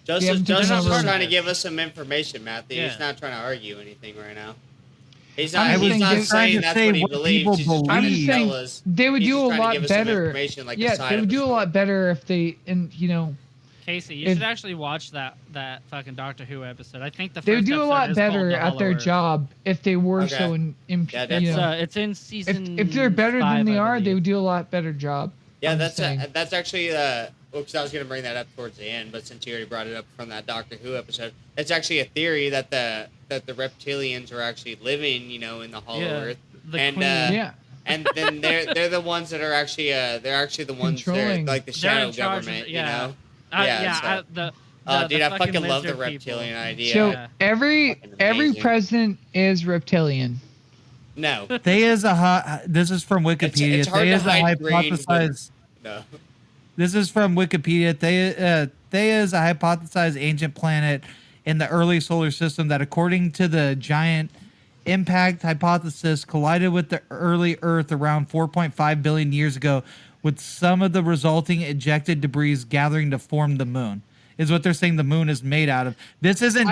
[SPEAKER 1] Joseph's
[SPEAKER 4] on
[SPEAKER 1] just
[SPEAKER 4] Roman.
[SPEAKER 1] trying to give us some information, Matthew.
[SPEAKER 2] Yeah.
[SPEAKER 1] He's not trying to argue anything right now. He's
[SPEAKER 4] I'm
[SPEAKER 1] not,
[SPEAKER 4] just
[SPEAKER 1] he's not
[SPEAKER 4] trying
[SPEAKER 1] saying
[SPEAKER 3] to
[SPEAKER 1] that's
[SPEAKER 3] say
[SPEAKER 1] what he
[SPEAKER 3] what
[SPEAKER 1] believes.
[SPEAKER 3] people
[SPEAKER 1] He's just trying
[SPEAKER 4] I'm
[SPEAKER 1] to
[SPEAKER 4] just
[SPEAKER 3] believe.
[SPEAKER 4] saying
[SPEAKER 1] tell us.
[SPEAKER 4] they would
[SPEAKER 1] He's
[SPEAKER 4] do
[SPEAKER 1] just
[SPEAKER 4] a
[SPEAKER 1] trying to
[SPEAKER 4] lot
[SPEAKER 1] give us some
[SPEAKER 4] better.
[SPEAKER 1] information, like a
[SPEAKER 4] Yeah,
[SPEAKER 1] side
[SPEAKER 4] they
[SPEAKER 1] of
[SPEAKER 4] would
[SPEAKER 1] the
[SPEAKER 4] do a
[SPEAKER 1] story.
[SPEAKER 4] lot better if they,
[SPEAKER 2] Casey, you
[SPEAKER 4] If-
[SPEAKER 2] should actually watch that fucking Doctor Who episode. I think the first
[SPEAKER 4] they would do a
[SPEAKER 2] episode
[SPEAKER 4] lot
[SPEAKER 2] is
[SPEAKER 4] better
[SPEAKER 2] called The
[SPEAKER 4] at
[SPEAKER 2] Hollow
[SPEAKER 4] their
[SPEAKER 2] Earth.
[SPEAKER 4] job if they were
[SPEAKER 1] Okay.
[SPEAKER 4] so
[SPEAKER 1] Yeah,
[SPEAKER 2] It's in season.
[SPEAKER 4] if they're better
[SPEAKER 2] 5,
[SPEAKER 4] than they
[SPEAKER 2] I
[SPEAKER 4] are, they
[SPEAKER 2] believe.
[SPEAKER 4] would do a lot better job.
[SPEAKER 1] Yeah,
[SPEAKER 4] I'm just saying.
[SPEAKER 1] that's actually well, because I was gonna bring that up towards the end, but since you already brought it up from that Doctor Who episode, it's actually a theory that the reptilians are actually living, in the Hollow Earth,
[SPEAKER 2] The
[SPEAKER 1] and
[SPEAKER 2] Queen.
[SPEAKER 4] Yeah.
[SPEAKER 1] and then they're the ones that are actually the ones that are
[SPEAKER 4] Controlling.
[SPEAKER 1] like the
[SPEAKER 2] They're
[SPEAKER 1] shadow
[SPEAKER 2] in charge of
[SPEAKER 1] government,
[SPEAKER 2] it, yeah.
[SPEAKER 1] Yeah, so- dude, I fucking love the
[SPEAKER 2] lizard people.
[SPEAKER 1] reptilian idea.
[SPEAKER 4] So
[SPEAKER 2] Yeah.
[SPEAKER 4] every
[SPEAKER 1] Fucking
[SPEAKER 4] every
[SPEAKER 1] amazing.
[SPEAKER 4] president is reptilian.
[SPEAKER 1] No,
[SPEAKER 3] This is from Wikipedia.
[SPEAKER 1] it's hard to
[SPEAKER 3] Thea
[SPEAKER 1] hide green,
[SPEAKER 3] hypothesized.
[SPEAKER 1] no.
[SPEAKER 3] This is from Wikipedia. Thea is a hypothesized ancient planet in the early solar system that, according to the giant impact hypothesis, collided with the early Earth around 4.5 billion years ago, with some of the resulting ejected debris gathering to form the moon. Is what they're saying the moon is made out of. This isn't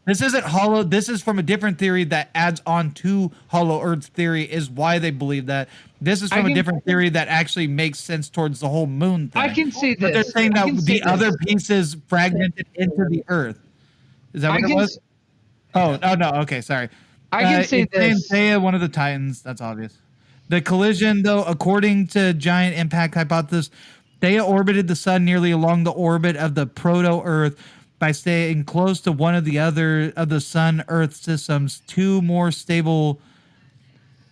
[SPEAKER 3] This isn't hollow. This is from a different theory that adds on to Hollow Earth's theory, is why they believe that. This is from a different theory that actually makes sense towards the whole moon thing.
[SPEAKER 4] I can say this.
[SPEAKER 3] But they're saying
[SPEAKER 4] I
[SPEAKER 3] that
[SPEAKER 4] can say
[SPEAKER 3] the other
[SPEAKER 4] this.
[SPEAKER 3] pieces fragmented into the Earth. Is that what it was? Oh no. Okay, sorry.
[SPEAKER 4] I can say
[SPEAKER 3] it's saying
[SPEAKER 4] this.
[SPEAKER 3] Thea, one of the Titans. That's obvious. The collision, though, according to giant impact hypothesis, Thea orbited the sun nearly along the orbit of the proto-Earth by staying close to one of the other of the Sun-Earth systems. Two more stable,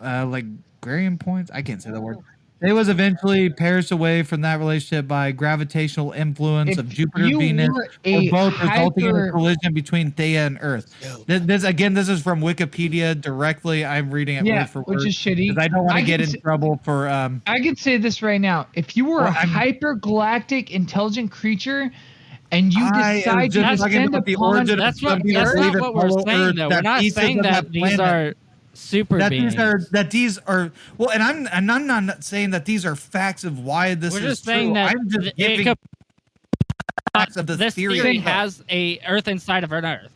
[SPEAKER 3] Garian points. I can't say the word. They was eventually perished away from that relationship by gravitational influence
[SPEAKER 4] If
[SPEAKER 3] of Jupiter,
[SPEAKER 4] you
[SPEAKER 3] Venus,
[SPEAKER 4] were
[SPEAKER 3] or
[SPEAKER 4] a
[SPEAKER 3] both, resulting in a
[SPEAKER 4] hyper-
[SPEAKER 3] collision between Thea and Earth. This is from Wikipedia directly. I'm reading it
[SPEAKER 4] Yeah,
[SPEAKER 3] word for word,
[SPEAKER 4] which is shitty.
[SPEAKER 3] 'cause I don't want
[SPEAKER 4] I
[SPEAKER 3] to get
[SPEAKER 4] can
[SPEAKER 3] in
[SPEAKER 4] say-
[SPEAKER 3] trouble for
[SPEAKER 4] I can say this right now. If you were
[SPEAKER 3] Well,
[SPEAKER 4] a
[SPEAKER 3] I'm-
[SPEAKER 4] hypergalactic intelligent creature and you
[SPEAKER 3] I am
[SPEAKER 4] decide to
[SPEAKER 3] just talking
[SPEAKER 4] descend
[SPEAKER 3] about the
[SPEAKER 4] upon
[SPEAKER 3] origin of
[SPEAKER 2] That's
[SPEAKER 3] some people
[SPEAKER 2] not
[SPEAKER 3] believe in
[SPEAKER 2] what we're
[SPEAKER 3] Hollow
[SPEAKER 2] saying,
[SPEAKER 3] Earth,
[SPEAKER 2] though.
[SPEAKER 3] that
[SPEAKER 2] We're not
[SPEAKER 3] pieces
[SPEAKER 2] saying
[SPEAKER 3] of
[SPEAKER 2] that these
[SPEAKER 3] planet-
[SPEAKER 2] are super
[SPEAKER 3] that
[SPEAKER 2] beings.
[SPEAKER 3] these are well, and I'm not saying that these are facts of why this
[SPEAKER 2] We're
[SPEAKER 3] is
[SPEAKER 2] just saying
[SPEAKER 3] true.
[SPEAKER 2] that
[SPEAKER 3] I'm just
[SPEAKER 2] it
[SPEAKER 3] giving
[SPEAKER 2] could-
[SPEAKER 3] facts of the
[SPEAKER 2] this
[SPEAKER 3] theory.
[SPEAKER 2] theory has a Earth inside of an Earth.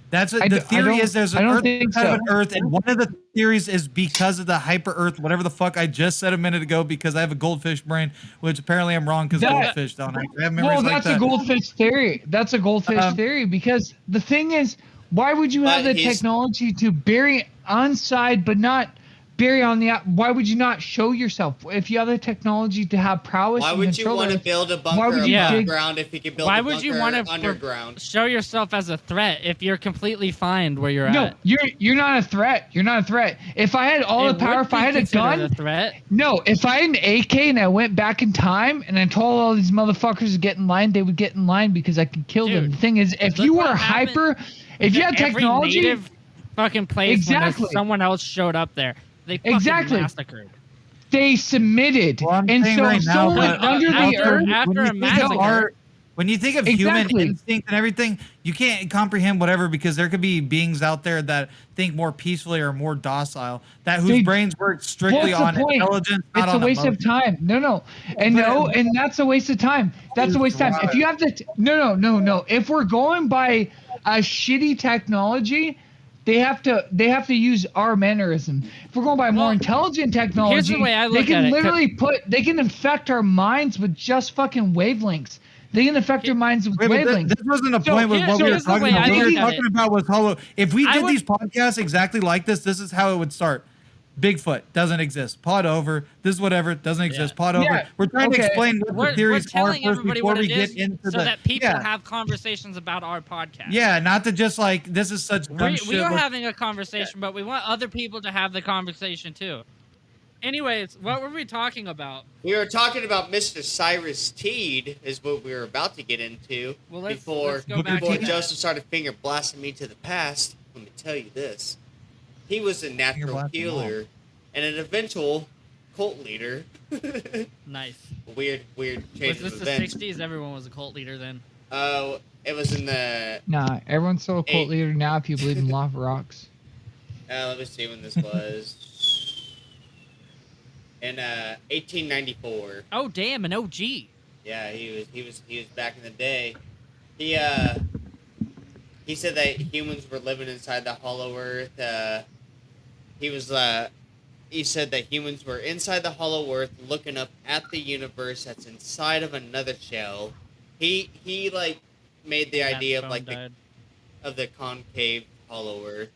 [SPEAKER 3] That's what
[SPEAKER 4] I
[SPEAKER 3] the
[SPEAKER 4] d- I
[SPEAKER 3] theory
[SPEAKER 4] don't-
[SPEAKER 3] is. There's
[SPEAKER 4] I
[SPEAKER 3] an
[SPEAKER 4] don't
[SPEAKER 3] Earth
[SPEAKER 4] think
[SPEAKER 3] inside of
[SPEAKER 4] so.
[SPEAKER 3] an Earth, and one of the theories is because of the hyper Earth, whatever the fuck I just said a minute ago, because I have a goldfish brain, which apparently I'm wrong because
[SPEAKER 4] That-
[SPEAKER 3] goldfish don't. I have memories
[SPEAKER 4] Well,
[SPEAKER 3] like
[SPEAKER 4] that's
[SPEAKER 3] that.
[SPEAKER 4] a goldfish theory. That's a goldfish theory because the thing is, why would you have
[SPEAKER 1] But
[SPEAKER 4] the
[SPEAKER 1] he's-
[SPEAKER 4] technology to bury on side but not bury on the out? Why would you not show yourself if you have the technology to have prowess?
[SPEAKER 1] Why
[SPEAKER 4] and
[SPEAKER 1] would you
[SPEAKER 4] control
[SPEAKER 1] want to
[SPEAKER 4] Earth,
[SPEAKER 1] build a bunker
[SPEAKER 4] why would you
[SPEAKER 1] above
[SPEAKER 4] dig-
[SPEAKER 1] ground if you could build
[SPEAKER 2] Why
[SPEAKER 1] a
[SPEAKER 2] would you
[SPEAKER 1] bunker
[SPEAKER 2] want to
[SPEAKER 1] underground?
[SPEAKER 2] show yourself as a threat if you're completely fine where you're
[SPEAKER 4] No,
[SPEAKER 2] at?
[SPEAKER 4] you're not a threat. You're not a threat. If I had all
[SPEAKER 2] It
[SPEAKER 4] the power,
[SPEAKER 2] would
[SPEAKER 4] if I
[SPEAKER 2] be
[SPEAKER 4] had a
[SPEAKER 2] considered
[SPEAKER 4] gun,
[SPEAKER 2] threat.
[SPEAKER 4] no. If I had an AK and I went back in time and I told all these motherfuckers to get in line, they would get in line because I could kill them.
[SPEAKER 2] Dude,
[SPEAKER 4] The thing is, if
[SPEAKER 2] look
[SPEAKER 4] you
[SPEAKER 2] what
[SPEAKER 4] were
[SPEAKER 2] happened
[SPEAKER 4] hyper, if you had
[SPEAKER 2] Every
[SPEAKER 4] technology,
[SPEAKER 2] native fucking place when
[SPEAKER 4] Exactly.
[SPEAKER 2] there's someone else showed up there, they fucking
[SPEAKER 4] Exactly.
[SPEAKER 2] massacred.
[SPEAKER 4] they submitted,
[SPEAKER 3] Well, I'm
[SPEAKER 4] and
[SPEAKER 3] saying
[SPEAKER 4] so
[SPEAKER 3] right now,
[SPEAKER 4] someone
[SPEAKER 3] but
[SPEAKER 4] under the
[SPEAKER 2] after-
[SPEAKER 4] earth.
[SPEAKER 2] after
[SPEAKER 3] when
[SPEAKER 2] a
[SPEAKER 3] you think of
[SPEAKER 2] massacre-
[SPEAKER 3] art, when you think of human
[SPEAKER 4] Exactly.
[SPEAKER 3] instinct and everything, you can't comprehend whatever, because there could be beings out there that think more peacefully or more docile, that whose
[SPEAKER 4] They-
[SPEAKER 3] brains work strictly
[SPEAKER 4] What's the
[SPEAKER 3] on
[SPEAKER 4] point?
[SPEAKER 3] intelligence, not
[SPEAKER 4] It's a
[SPEAKER 3] on
[SPEAKER 4] waste
[SPEAKER 3] emotion.
[SPEAKER 4] of time. No, and that's a waste of time. That's a waste of time. If you have to, no. If we're going by a shitty technology, they have to use our mannerism. If we're going by more
[SPEAKER 2] Well,
[SPEAKER 4] intelligent technology,
[SPEAKER 2] here's the way I
[SPEAKER 4] they
[SPEAKER 2] look
[SPEAKER 4] can
[SPEAKER 2] at it.
[SPEAKER 4] literally they can affect our minds with just fucking wavelengths. They can affect our minds with
[SPEAKER 3] Wait, but
[SPEAKER 4] wavelengths.
[SPEAKER 3] this wasn't a
[SPEAKER 4] So
[SPEAKER 3] point with
[SPEAKER 2] here-
[SPEAKER 3] what we were
[SPEAKER 2] here's the
[SPEAKER 3] talking
[SPEAKER 2] way
[SPEAKER 3] about.
[SPEAKER 2] I
[SPEAKER 3] What we were
[SPEAKER 2] look at
[SPEAKER 3] talking
[SPEAKER 2] it.
[SPEAKER 3] about was Hollow. If we
[SPEAKER 2] I
[SPEAKER 3] did
[SPEAKER 2] would-
[SPEAKER 3] these podcasts exactly like this is how it would start. Bigfoot doesn't exist. Pod over. This is whatever doesn't exist. Pod over.
[SPEAKER 4] Yeah,
[SPEAKER 3] We're trying to
[SPEAKER 4] okay.
[SPEAKER 3] explain what
[SPEAKER 2] We're
[SPEAKER 3] the theories are
[SPEAKER 2] telling
[SPEAKER 3] first
[SPEAKER 2] everybody
[SPEAKER 3] before
[SPEAKER 2] what
[SPEAKER 3] we
[SPEAKER 2] it
[SPEAKER 3] get
[SPEAKER 2] is
[SPEAKER 3] into
[SPEAKER 2] so
[SPEAKER 3] the.
[SPEAKER 2] that people
[SPEAKER 3] yeah,
[SPEAKER 2] have conversations about our podcast.
[SPEAKER 3] yeah, not to just like this is such dumb
[SPEAKER 2] We
[SPEAKER 3] shit.
[SPEAKER 2] are
[SPEAKER 3] We're-
[SPEAKER 2] having a conversation, but we want other people to have the conversation too. Anyways, what were we talking about?
[SPEAKER 1] We were talking about Mr. Cyrus Teed, is what we were about to get into.
[SPEAKER 2] Well, let's
[SPEAKER 1] before
[SPEAKER 2] go back
[SPEAKER 1] before
[SPEAKER 2] to that.
[SPEAKER 1] Joseph started finger blasting me to the past. Let me tell you this: he was a natural
[SPEAKER 3] blasting
[SPEAKER 1] healer and an eventual cult leader.
[SPEAKER 2] Nice.
[SPEAKER 1] weird
[SPEAKER 2] Was
[SPEAKER 1] change
[SPEAKER 2] this
[SPEAKER 1] of
[SPEAKER 2] the
[SPEAKER 1] events.
[SPEAKER 2] 60s? Everyone was a cult leader then.
[SPEAKER 1] It was in the.
[SPEAKER 4] Nah, everyone's still a cult
[SPEAKER 1] Hey.
[SPEAKER 4] leader now if you believe in lava rocks.
[SPEAKER 1] Let me see when this was. In 1894.
[SPEAKER 2] Oh, damn, an OG.
[SPEAKER 1] Yeah, he was back in the day. He he said that humans were living inside the Hollow Earth. He was he said that humans were inside the Hollow Earth, looking up at the universe that's inside of another shell. He like made the
[SPEAKER 2] Matt's
[SPEAKER 1] idea of
[SPEAKER 2] phone
[SPEAKER 1] like
[SPEAKER 2] died.
[SPEAKER 1] the concave Hollow Earth,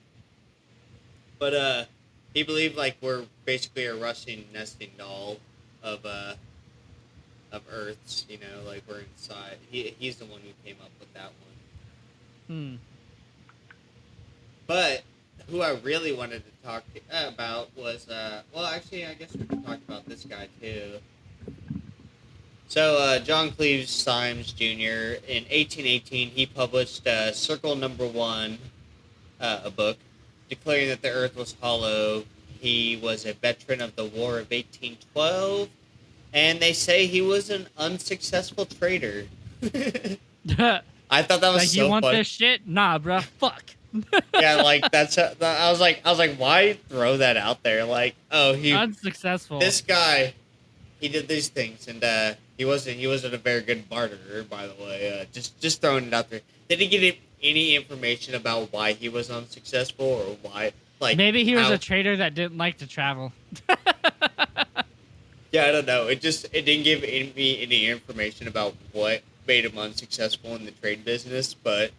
[SPEAKER 1] but he believed like we're basically a Russian nesting doll of Earths. You know, like we're inside. He's the one who came up with that one.
[SPEAKER 2] Hmm.
[SPEAKER 1] But who I really wanted to talk about was, well, actually, I guess we can talk about this guy too. So, John Cleves Symes Jr. in 1818, he published Circle Number One, a book declaring that the Earth was hollow. He was a veteran of the War of 1812, and they say he was an unsuccessful trader. I thought that was
[SPEAKER 2] like,
[SPEAKER 1] so
[SPEAKER 2] you want
[SPEAKER 1] funny.
[SPEAKER 2] this shit? Nah, bruh. Fuck.
[SPEAKER 1] Yeah, like I was like, why throw that out there? Like, oh,
[SPEAKER 2] Unsuccessful.
[SPEAKER 1] this guy, he did these things, and he wasn't a very good barterer, by the way. Just throwing it out there. Did he get any information about why he was unsuccessful or why? Like,
[SPEAKER 2] Maybe he was
[SPEAKER 1] how-
[SPEAKER 2] a trader that didn't like to travel.
[SPEAKER 1] Yeah, I don't know. It didn't give any information about what made him unsuccessful in the trade business, but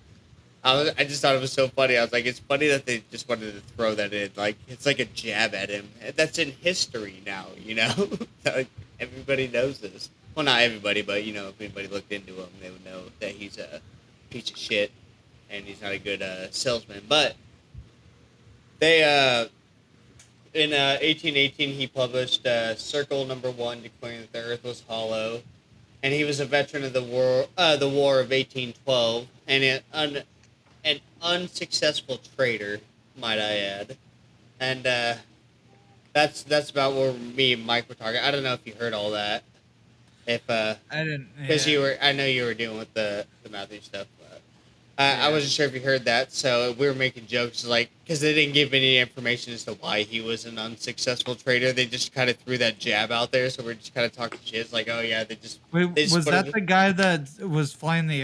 [SPEAKER 1] I just thought it was so funny. I was like, it's funny that they just wanted to throw that in. Like, it's like a jab at him. That's in history now, you know? Like, everybody knows this. Well, not everybody, but, you know, if anybody looked into him, they would know that he's a piece of shit and he's not a good salesman. But they, in 1818, he published Circle Number One, declaring that the Earth was hollow. And he was a veteran of the War of 1812, and an unsuccessful trader, might I add. And that's about where me and Mike were talking. I don't know if you heard all that. If
[SPEAKER 3] I didn't.
[SPEAKER 1] because I know you were dealing with the Matthew stuff. I wasn't sure if you heard that, so we were making jokes like because they didn't give any information as to why he was an unsuccessful trader. They just kind of threw that jab out there, so we're just kind of talking shit. It's like, oh yeah, they just.
[SPEAKER 3] Wait,
[SPEAKER 1] they just
[SPEAKER 3] was
[SPEAKER 1] put
[SPEAKER 3] that
[SPEAKER 1] him-
[SPEAKER 3] the guy that was flying the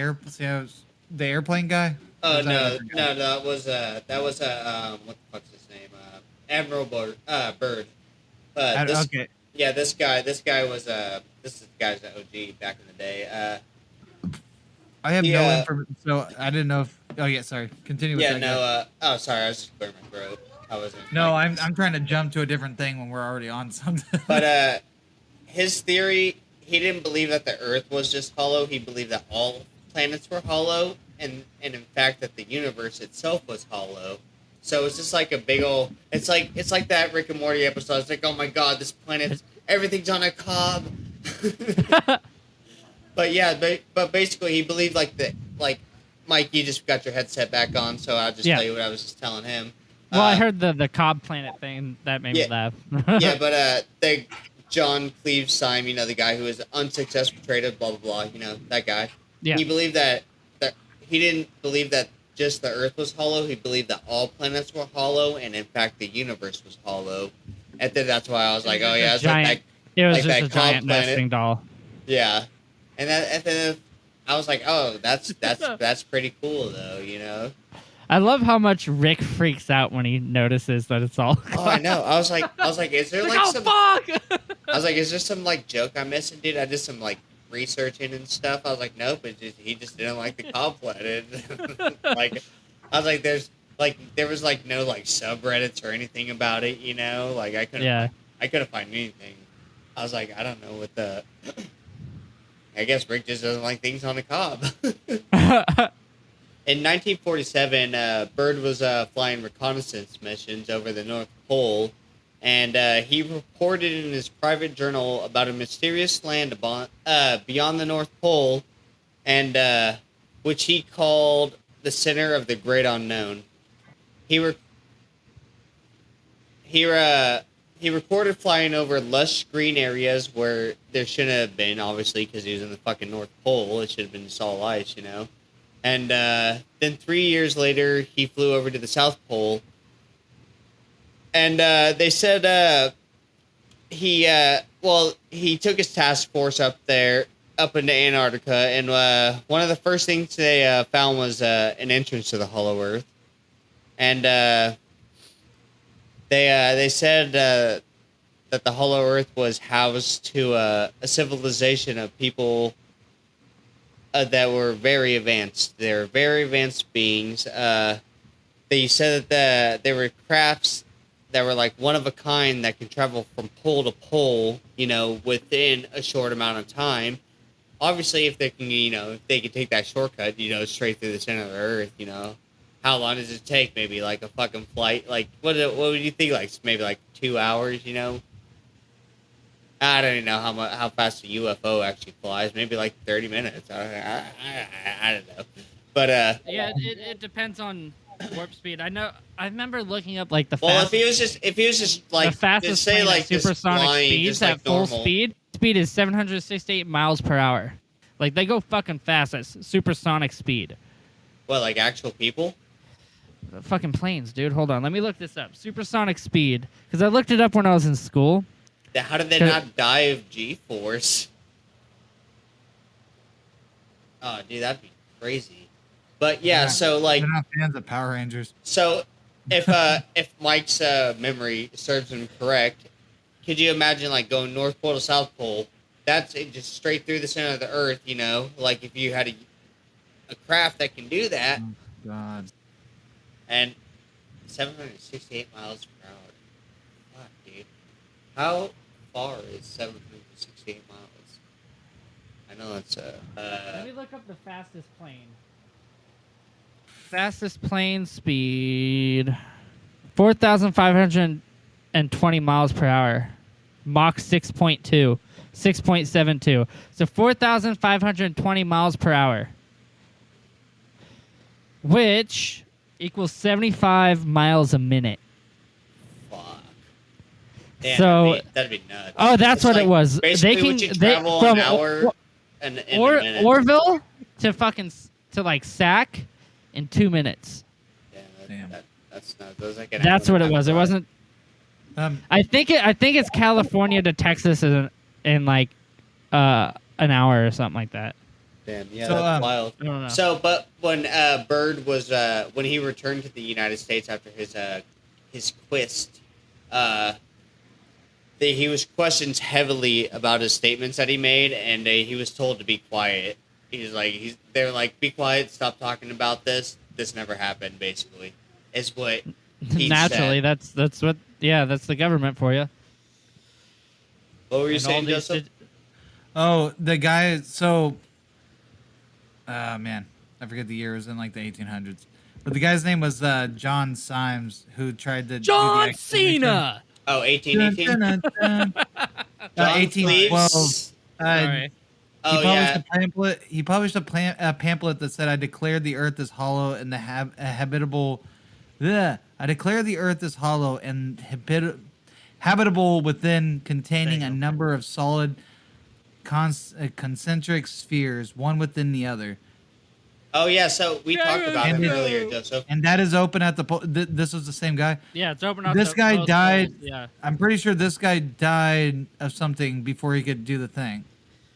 [SPEAKER 3] the airplane guy? Or
[SPEAKER 1] Oh
[SPEAKER 3] was that
[SPEAKER 1] no,
[SPEAKER 3] another guy?
[SPEAKER 1] that was what the fuck's his name? Admiral Byrd. This,
[SPEAKER 3] Okay.
[SPEAKER 1] Yeah, this guy was this is the guy's OG back in the day.
[SPEAKER 3] I have no
[SPEAKER 1] Yeah.
[SPEAKER 3] information, so I didn't know if. Oh yeah, sorry. Continue with
[SPEAKER 1] Yeah,
[SPEAKER 3] that.
[SPEAKER 1] no.
[SPEAKER 3] guy.
[SPEAKER 1] Oh, sorry, I was just clearing my throat. I wasn't.
[SPEAKER 3] No,
[SPEAKER 1] like-
[SPEAKER 3] I'm trying to jump to a different thing when we're already on something.
[SPEAKER 1] But his theory, he didn't believe that the Earth was just hollow. He believed that all planets were hollow, and in fact that the universe itself was hollow. So it's just like a big old. It's like that Rick and Morty episode. It's like, oh my god, this planet, everything's on a cob. But yeah, but basically he believed like Mike, you just got your headset back on, so I'll just
[SPEAKER 2] Yeah.
[SPEAKER 1] tell you what I was just telling him.
[SPEAKER 2] Well, I heard the Cobb planet thing. That made me laugh.
[SPEAKER 1] Yeah, but the John Cleves Syme, you know, the guy who was an unsuccessful trader, blah blah blah, you know, that guy.
[SPEAKER 2] Yeah.
[SPEAKER 1] He believed that he didn't believe that just the Earth was hollow. He believed that all planets were hollow, and in fact, the universe was hollow. And then that's why I was like, oh yeah, it's
[SPEAKER 2] giant,
[SPEAKER 1] like
[SPEAKER 2] it was
[SPEAKER 1] like
[SPEAKER 2] just
[SPEAKER 1] that
[SPEAKER 2] a
[SPEAKER 1] Cobb
[SPEAKER 2] giant
[SPEAKER 1] planet.
[SPEAKER 2] nesting doll.
[SPEAKER 1] yeah. And then I was like, oh, that's pretty cool though, you know.
[SPEAKER 2] I love how much Rick freaks out when he notices that it's all.
[SPEAKER 1] Oh, I know. I was like, is there like
[SPEAKER 2] oh
[SPEAKER 1] some?
[SPEAKER 2] fuck!
[SPEAKER 1] I was like, is there some like joke I'm missing, dude? I did some like researching and stuff. I was like, nope, he just didn't like the Cobb planet. Like, I was like, there was like no like subreddits or anything about it, you know? Like I couldn't find anything. I was like, I don't know what the. I guess Rick just doesn't like things on the Cobb. In 1947, Byrd was flying reconnaissance missions over the North Pole, and he reported in his private journal about a mysterious land beyond the North Pole, and which he called the center of the great unknown. He reported flying over lush green areas where there shouldn't have been, obviously, because he was in the fucking North Pole. It should have been just all ice, you know? And then 3 years later, he flew over to the South Pole. And they said he took his task force up there up into Antarctica, and one of the first things they found was an entrance to the Hollow Earth, and they said that the Hollow Earth was housed to a civilization of people that were very advanced. They were very advanced beings. They said that they were crafts that were like one of a kind that can travel from pole to pole, within a short amount of time. Obviously, if they can, if they can take that shortcut, straight through the center of the earth, how long does it take? Maybe like a fucking flight. Like, what would you think? Like maybe like 2 hours, I don't even know how fast a UFO actually flies. Maybe like 30 minutes. I don't know. But
[SPEAKER 2] yeah, it depends on warp speed. I remember looking up like the
[SPEAKER 1] well,
[SPEAKER 2] fastest,
[SPEAKER 1] if he was just like
[SPEAKER 2] the fastest
[SPEAKER 1] just say
[SPEAKER 2] plane
[SPEAKER 1] like
[SPEAKER 2] at supersonic
[SPEAKER 1] just flying,
[SPEAKER 2] speeds
[SPEAKER 1] just
[SPEAKER 2] at
[SPEAKER 1] like
[SPEAKER 2] full
[SPEAKER 1] normal.
[SPEAKER 2] speed is 768 miles per hour. Like they go fucking fast at supersonic speed.
[SPEAKER 1] What, like actual people?
[SPEAKER 2] Fucking planes, dude. Hold on, let me look this up. Supersonic speed, because I looked it up when I was in school.
[SPEAKER 1] How did they not die of G-force? Oh, dude, that'd be crazy. But yeah, so like
[SPEAKER 3] they're not fans of Power Rangers.
[SPEAKER 1] So, if Mike's memory serves him correct, could you imagine like going North Pole to South Pole? That's it, just straight through the center of the Earth. Like if you had a craft that can do that.
[SPEAKER 3] Oh, God.
[SPEAKER 1] And 768 miles per hour. Fuck, dude. How far is 768 miles? I know it's
[SPEAKER 2] Let me look up the fastest plane. Fastest plane speed, 4,520 miles per hour. Mach 6.2, 6.72. So 4,520 miles per hour, which equals 75 miles a minute.
[SPEAKER 1] fuck. Damn,
[SPEAKER 2] So
[SPEAKER 1] that'd be nuts.
[SPEAKER 2] oh, that's what it was.
[SPEAKER 1] Basically,
[SPEAKER 2] They can
[SPEAKER 1] would you travel
[SPEAKER 2] from
[SPEAKER 1] an hour and a minute?
[SPEAKER 2] Orville to like Sac in 2 minutes.
[SPEAKER 1] Damn. That's nuts. That was like an
[SPEAKER 2] That's
[SPEAKER 1] hour
[SPEAKER 2] what
[SPEAKER 1] and
[SPEAKER 2] it
[SPEAKER 1] a
[SPEAKER 2] was.
[SPEAKER 1] half
[SPEAKER 2] It wasn't. I think it's California to Texas in like an hour or something like that.
[SPEAKER 1] Damn, yeah,
[SPEAKER 3] So,
[SPEAKER 1] that's wild.
[SPEAKER 2] I don't know.
[SPEAKER 1] So, but when Bird was when he returned to the United States after his quest, he was questioned heavily about his statements that he made, and he was told to be quiet. They were like, be quiet, stop talking about this. This never happened. Basically, is what he
[SPEAKER 2] Naturally,
[SPEAKER 1] said.
[SPEAKER 2] that's what. Yeah, that's the government for you.
[SPEAKER 1] What were you
[SPEAKER 2] And all
[SPEAKER 1] saying,
[SPEAKER 2] these
[SPEAKER 1] Joseph?
[SPEAKER 3] Oh, the guy. So, man, I forget the year. It was in like the 1800s. But the guy's name was John Symes, who tried to do the
[SPEAKER 2] John
[SPEAKER 3] expedition.
[SPEAKER 2] Cena.
[SPEAKER 1] Oh, 1818?
[SPEAKER 3] Dun, dun, dun, dun. 1812.
[SPEAKER 2] Sorry.
[SPEAKER 1] Oh, yeah.
[SPEAKER 3] He published a pamphlet that said, "I declare the earth is hollow and the habitable. I declare the earth is hollow and habitable within, containing a number of solid concentric spheres, one within the other."
[SPEAKER 1] Oh, yeah, so we talked about him earlier, Joseph.
[SPEAKER 3] And that is open at the pole. This was the same guy.
[SPEAKER 2] Yeah, it's open up.
[SPEAKER 3] This guy died.
[SPEAKER 2] Yeah.
[SPEAKER 3] I'm pretty sure this guy died of something before he could do the thing.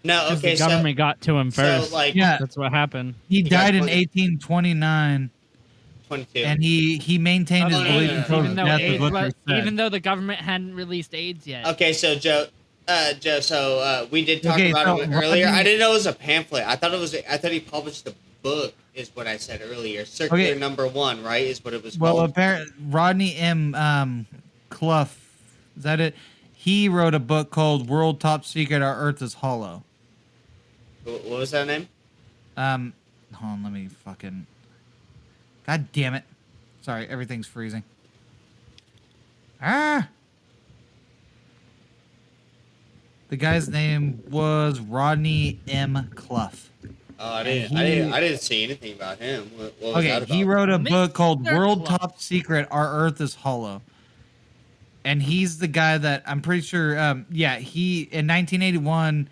[SPEAKER 1] No, okay,
[SPEAKER 2] The government got to him first.
[SPEAKER 1] So, like,
[SPEAKER 3] Yeah.
[SPEAKER 2] That's what happened.
[SPEAKER 3] He
[SPEAKER 1] got
[SPEAKER 3] died in
[SPEAKER 1] 20
[SPEAKER 3] 1829,
[SPEAKER 1] 22.
[SPEAKER 3] and he maintained his
[SPEAKER 1] no,
[SPEAKER 3] belief
[SPEAKER 1] no, no.
[SPEAKER 3] until his
[SPEAKER 2] Even though,
[SPEAKER 3] death. Is what they said.
[SPEAKER 2] even though the government hadn't released AIDS yet.
[SPEAKER 1] Okay, so Joe, so we did talk
[SPEAKER 3] Okay,
[SPEAKER 1] about
[SPEAKER 3] so
[SPEAKER 1] it earlier.
[SPEAKER 3] Rodney-
[SPEAKER 1] I didn't know it was a pamphlet. I thought he published a book, is what I said earlier. Circular
[SPEAKER 3] Okay.
[SPEAKER 1] number 1, right, is what it was
[SPEAKER 3] Well,
[SPEAKER 1] called.
[SPEAKER 3] apparently Rodney M. Clough, is that it? He wrote a book called "World Top Secret: Our Earth is Hollow."
[SPEAKER 1] What was that name?
[SPEAKER 3] Hold on, let me fucking. God damn it! Sorry, everything's freezing. The guy's name was Rodney M. Clough.
[SPEAKER 1] Oh, I
[SPEAKER 3] And
[SPEAKER 1] didn't see anything about him. What was
[SPEAKER 3] Okay,
[SPEAKER 1] that about?
[SPEAKER 3] he wrote a book called
[SPEAKER 2] Mr.
[SPEAKER 3] "World
[SPEAKER 2] Clough.
[SPEAKER 3] Top Secret: Our Earth is Hollow," and he's the guy that I'm pretty sure. He in 1981,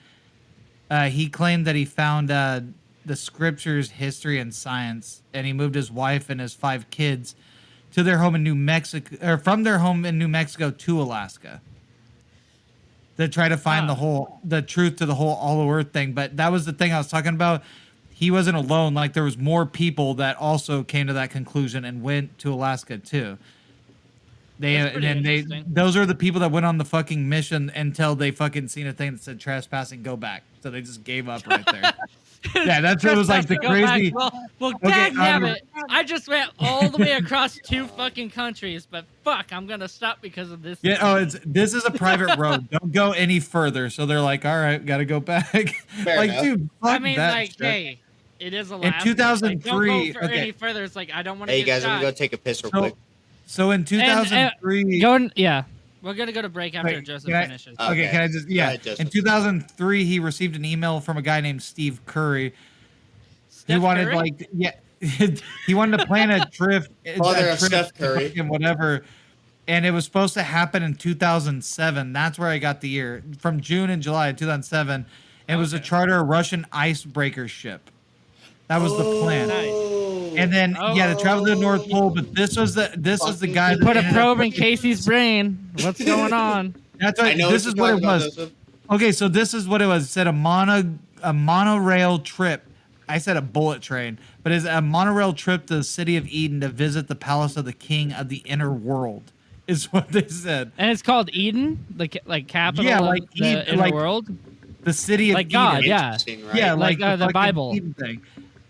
[SPEAKER 3] he claimed that he found the scriptures, history, and science, and he moved his wife and his 5 kids to their home in New Mexico, or from their home in New Mexico to Alaska. that try to find the truth to the whole Hollow Earth thing. But that was the thing I was talking about. He wasn't alone. Like there was more people that also came to that conclusion and went to Alaska too. Those are the people that went on the fucking mission until they fucking seen a thing that said trespassing, go back. So they just gave up right there. Yeah, that's what was like the crazy.
[SPEAKER 2] Well, damn it! I just went all the way across 2 fucking countries, but fuck, I'm gonna stop because of this.
[SPEAKER 3] Yeah. This is a private road. Don't go any further. So they're like, all right, got to go back. Like,
[SPEAKER 1] enough.
[SPEAKER 3] dude, fuck
[SPEAKER 2] I mean,
[SPEAKER 3] that
[SPEAKER 2] like,
[SPEAKER 3] shit.
[SPEAKER 2] hey, it is Alaska.
[SPEAKER 3] In 2003,
[SPEAKER 2] like, don't go any further. It's like I don't want to.
[SPEAKER 1] Hey
[SPEAKER 2] get
[SPEAKER 1] guys,
[SPEAKER 2] shot.
[SPEAKER 1] I'm gonna go take a piss real quick.
[SPEAKER 3] So in 2003,
[SPEAKER 2] we're gonna go to break after Joseph finishes.
[SPEAKER 3] Okay, can I just in 2003 he received an email from a guy named Steve Curry. He wanted he wanted to plan a trip.
[SPEAKER 1] Father of Steph Curry
[SPEAKER 3] and whatever. And it was supposed to happen in 2007. That's where I got the year from June and July of 2007. It was a charter Russian icebreaker ship. That was the plan.
[SPEAKER 2] Nice.
[SPEAKER 3] And then to travel to the North Pole. But this was the guy that
[SPEAKER 2] put a probe in Casey's brain. What's going on?
[SPEAKER 3] That's right. This is what it was. Okay, so this is what it was. It said a monorail trip. I said a bullet train, but it's a monorail trip to the city of Eden to visit the palace of the king of the inner world. Is what they said.
[SPEAKER 2] And it's called Eden, like capital of the inner world.
[SPEAKER 3] The city of
[SPEAKER 2] like
[SPEAKER 3] Eden.
[SPEAKER 2] God, yeah,
[SPEAKER 1] right?
[SPEAKER 3] Yeah,
[SPEAKER 2] like the Bible
[SPEAKER 3] Eden thing.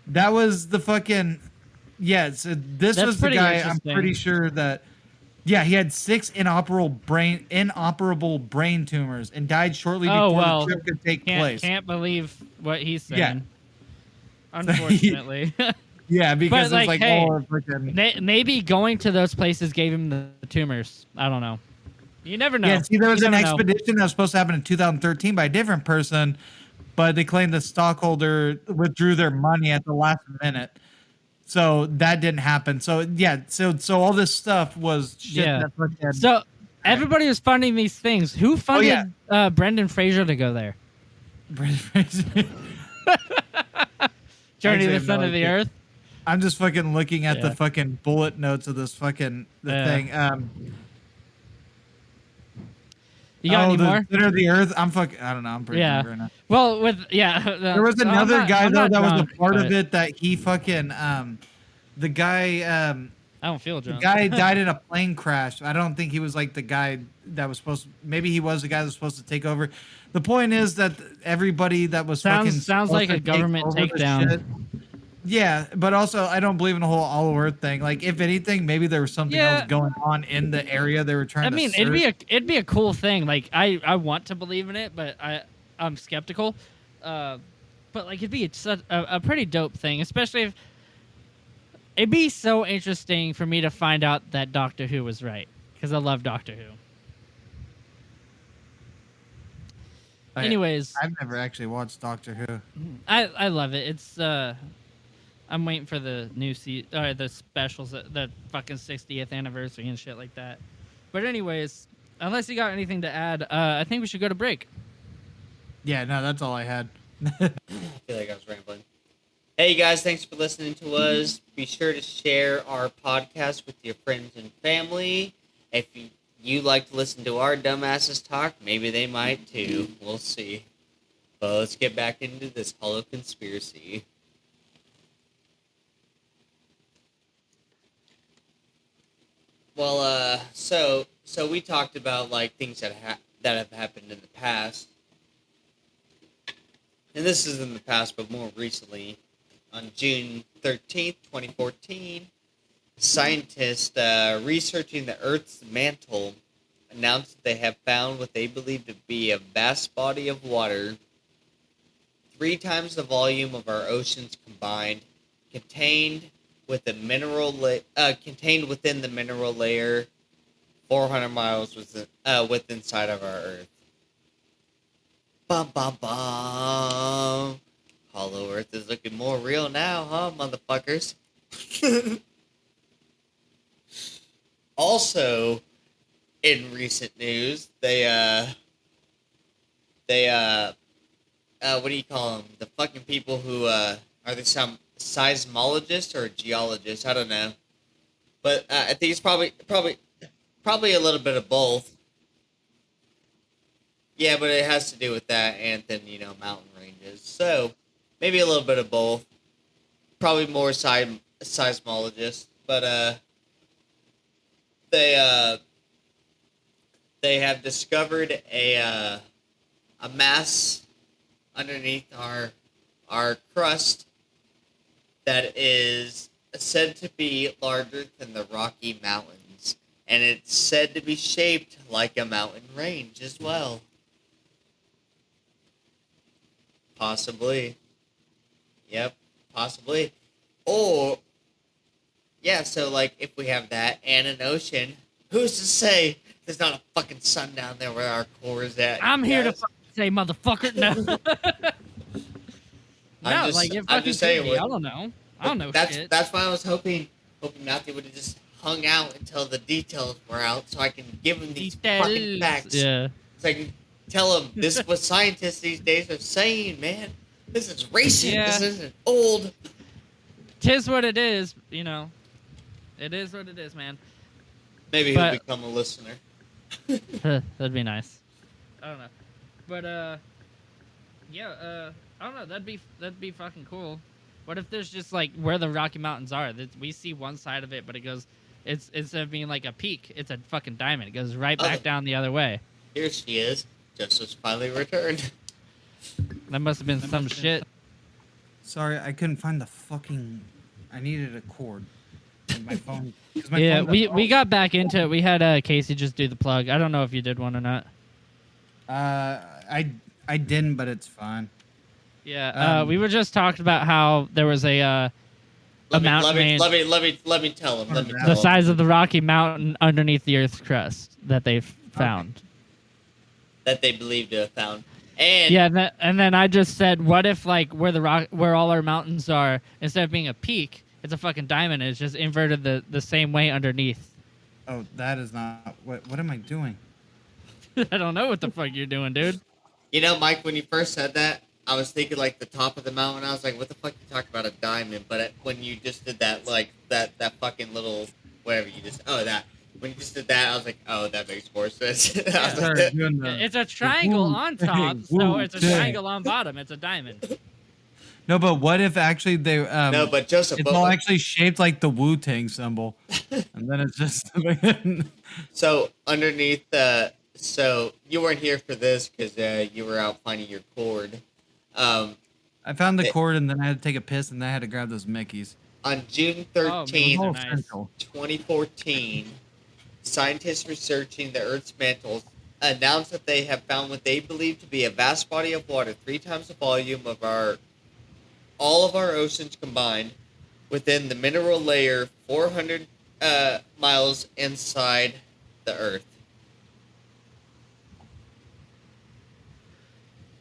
[SPEAKER 3] That was the fucking So this
[SPEAKER 2] That's
[SPEAKER 3] was the guy. I'm pretty sure that. Yeah, he had 6 inoperable brain tumors and died shortly before the trip could take place.
[SPEAKER 2] Can't believe what he's saying.
[SPEAKER 3] Yeah.
[SPEAKER 2] Unfortunately.
[SPEAKER 3] Yeah, because it's like more
[SPEAKER 2] freaking. Maybe going to those places gave him the tumors. I don't know. You never know.
[SPEAKER 3] Yeah, see, there was an expedition that was supposed to happen in 2013 by a different person, but they claimed the stockholder withdrew their money at the last minute. So that didn't happen. So so all this stuff was shit.
[SPEAKER 2] Yeah. So everybody was funding these things. Who funded Brendan Fraser to go there?
[SPEAKER 3] Brendan Fraser.
[SPEAKER 2] Journey to the Center of the Earth.
[SPEAKER 3] I'm just fucking looking at the fucking bullet notes of this fucking thing.
[SPEAKER 2] You got any more?
[SPEAKER 3] Center of the Earth. I'm fucking. I don't know. I'm pretty hungry right now.
[SPEAKER 2] Well,
[SPEAKER 3] there was another guy though that was a part of it that he fucking the guy
[SPEAKER 2] I don't feel drunk.
[SPEAKER 3] The guy died in a plane crash. I don't think he was like the guy that was supposed to, maybe he was the guy that was supposed to take over. The point is that everybody that was
[SPEAKER 2] sounds like a government takedown.
[SPEAKER 3] Yeah, but also I don't believe in the whole Hollow Earth thing. Like, if anything, maybe there was something else going on in the area they were trying to search.
[SPEAKER 2] it'd be a cool thing. Like, I want to believe in it, but I'm skeptical. But like, it'd be a pretty dope thing, especially if it'd be so interesting for me to find out that Doctor Who was right, because I love Doctor Who. Anyways,
[SPEAKER 3] I've never actually watched Doctor Who.
[SPEAKER 2] I love it. It's I'm waiting for the new the specials, the fucking 60th anniversary and shit like that. But anyways, unless you got anything to add, I think we should go to break.
[SPEAKER 3] Yeah, no, that's all I had.
[SPEAKER 1] I feel like I was rambling. Hey guys, thanks for listening to us. Be sure to share our podcast with your friends and family. If you like to listen to our dumbasses talk, maybe they might too. We'll see. But let's get back into this hollow conspiracy. Well, so we talked about like things that have happened in the past, and this is in the past, but more recently, on June 13th, 2014, scientists researching the Earth's mantle announced that they have found what they believe to be a vast body of water, 3 times the volume of our oceans combined, contained within the mineral layer 400 miles within inside of our Earth. Bum bum bum. Hollow Earth is looking more real now, huh, motherfuckers? Also, in recent news, they what do you call them? The fucking people who are they some seismologist or geologist? I don't know, but I think it's probably a little bit of both. Yeah, but it has to do with that and then, mountain ranges. So, maybe a little bit of both. Probably more seismologists, but they they have discovered a mass underneath our crust that is said to be larger than the Rocky Mountains, and it's said to be shaped like a mountain range as well. Possibly. Yep, possibly. Or, yeah, so, like, if we have that and an ocean, who's to say there's not a fucking sun down there where our core is at?
[SPEAKER 2] I'm here to say, motherfucker, no.
[SPEAKER 1] I'm just saying.
[SPEAKER 2] I don't know. I don't know shit.
[SPEAKER 1] That's why I was hoping Matthew would have just hung out until the details were out so I can give him these fucking facts.
[SPEAKER 2] Yeah.
[SPEAKER 1] So I can tell him this is what scientists these days are saying, man. This is racing.
[SPEAKER 2] Yeah.
[SPEAKER 1] This isn't old.
[SPEAKER 2] 'Tis what it is, It is what it is, man.
[SPEAKER 1] Maybe he'll become a listener.
[SPEAKER 2] That'd be nice. I don't know. But, I don't know. That'd be fucking cool. What if there's just, like, where the Rocky Mountains are? We see one side of it, but it goes... It's instead of being like a peak, it's a fucking diamond. It goes right back down the other way.
[SPEAKER 1] Here she is. Just finally returned.
[SPEAKER 2] That must have been some shit.
[SPEAKER 3] Sorry, I couldn't find the fucking... I needed a cord. And my phone...
[SPEAKER 2] Yeah, we got back into it. We had Casey just do the plug. I don't know if you did one or not.
[SPEAKER 3] I didn't, but it's fine.
[SPEAKER 2] Yeah, we were just talking about how there was a mountain range.
[SPEAKER 1] Let me tell him.
[SPEAKER 2] The size of the Rocky Mountain underneath the Earth's crust that they've found.
[SPEAKER 1] Okay. That they believe to have found. And
[SPEAKER 2] yeah, and then I just said, what if like where all our mountains are, instead of being a peak, it's a fucking diamond. And it's just inverted the same way underneath.
[SPEAKER 3] Oh, that is not... What am I doing?
[SPEAKER 2] I don't know what the fuck you're doing, dude.
[SPEAKER 1] Mike, when you first said that, I was thinking like the top of the mountain. I was like, what the fuck you talking about a diamond? But when you just did that, like that fucking little whatever you just when you just did that, I was like, oh, that makes more sense.
[SPEAKER 2] It's a triangle on top, so it's a triangle on bottom. It's a diamond.
[SPEAKER 3] No, but what if actually they...
[SPEAKER 1] no, but Joseph...
[SPEAKER 3] It's all actually shaped like the Wu-Tang symbol. And then it's just...
[SPEAKER 1] So, underneath... so, you weren't here for this because you were out finding your cord.
[SPEAKER 3] I found the cord and then I had to take a piss and then I had to grab those Mickeys.
[SPEAKER 1] On June 13th, 2014, scientists researching the Earth's mantle announced that they have found what they believe to be a vast body of water 3 times the volume of all of our oceans combined within the mineral layer 400 miles inside the Earth.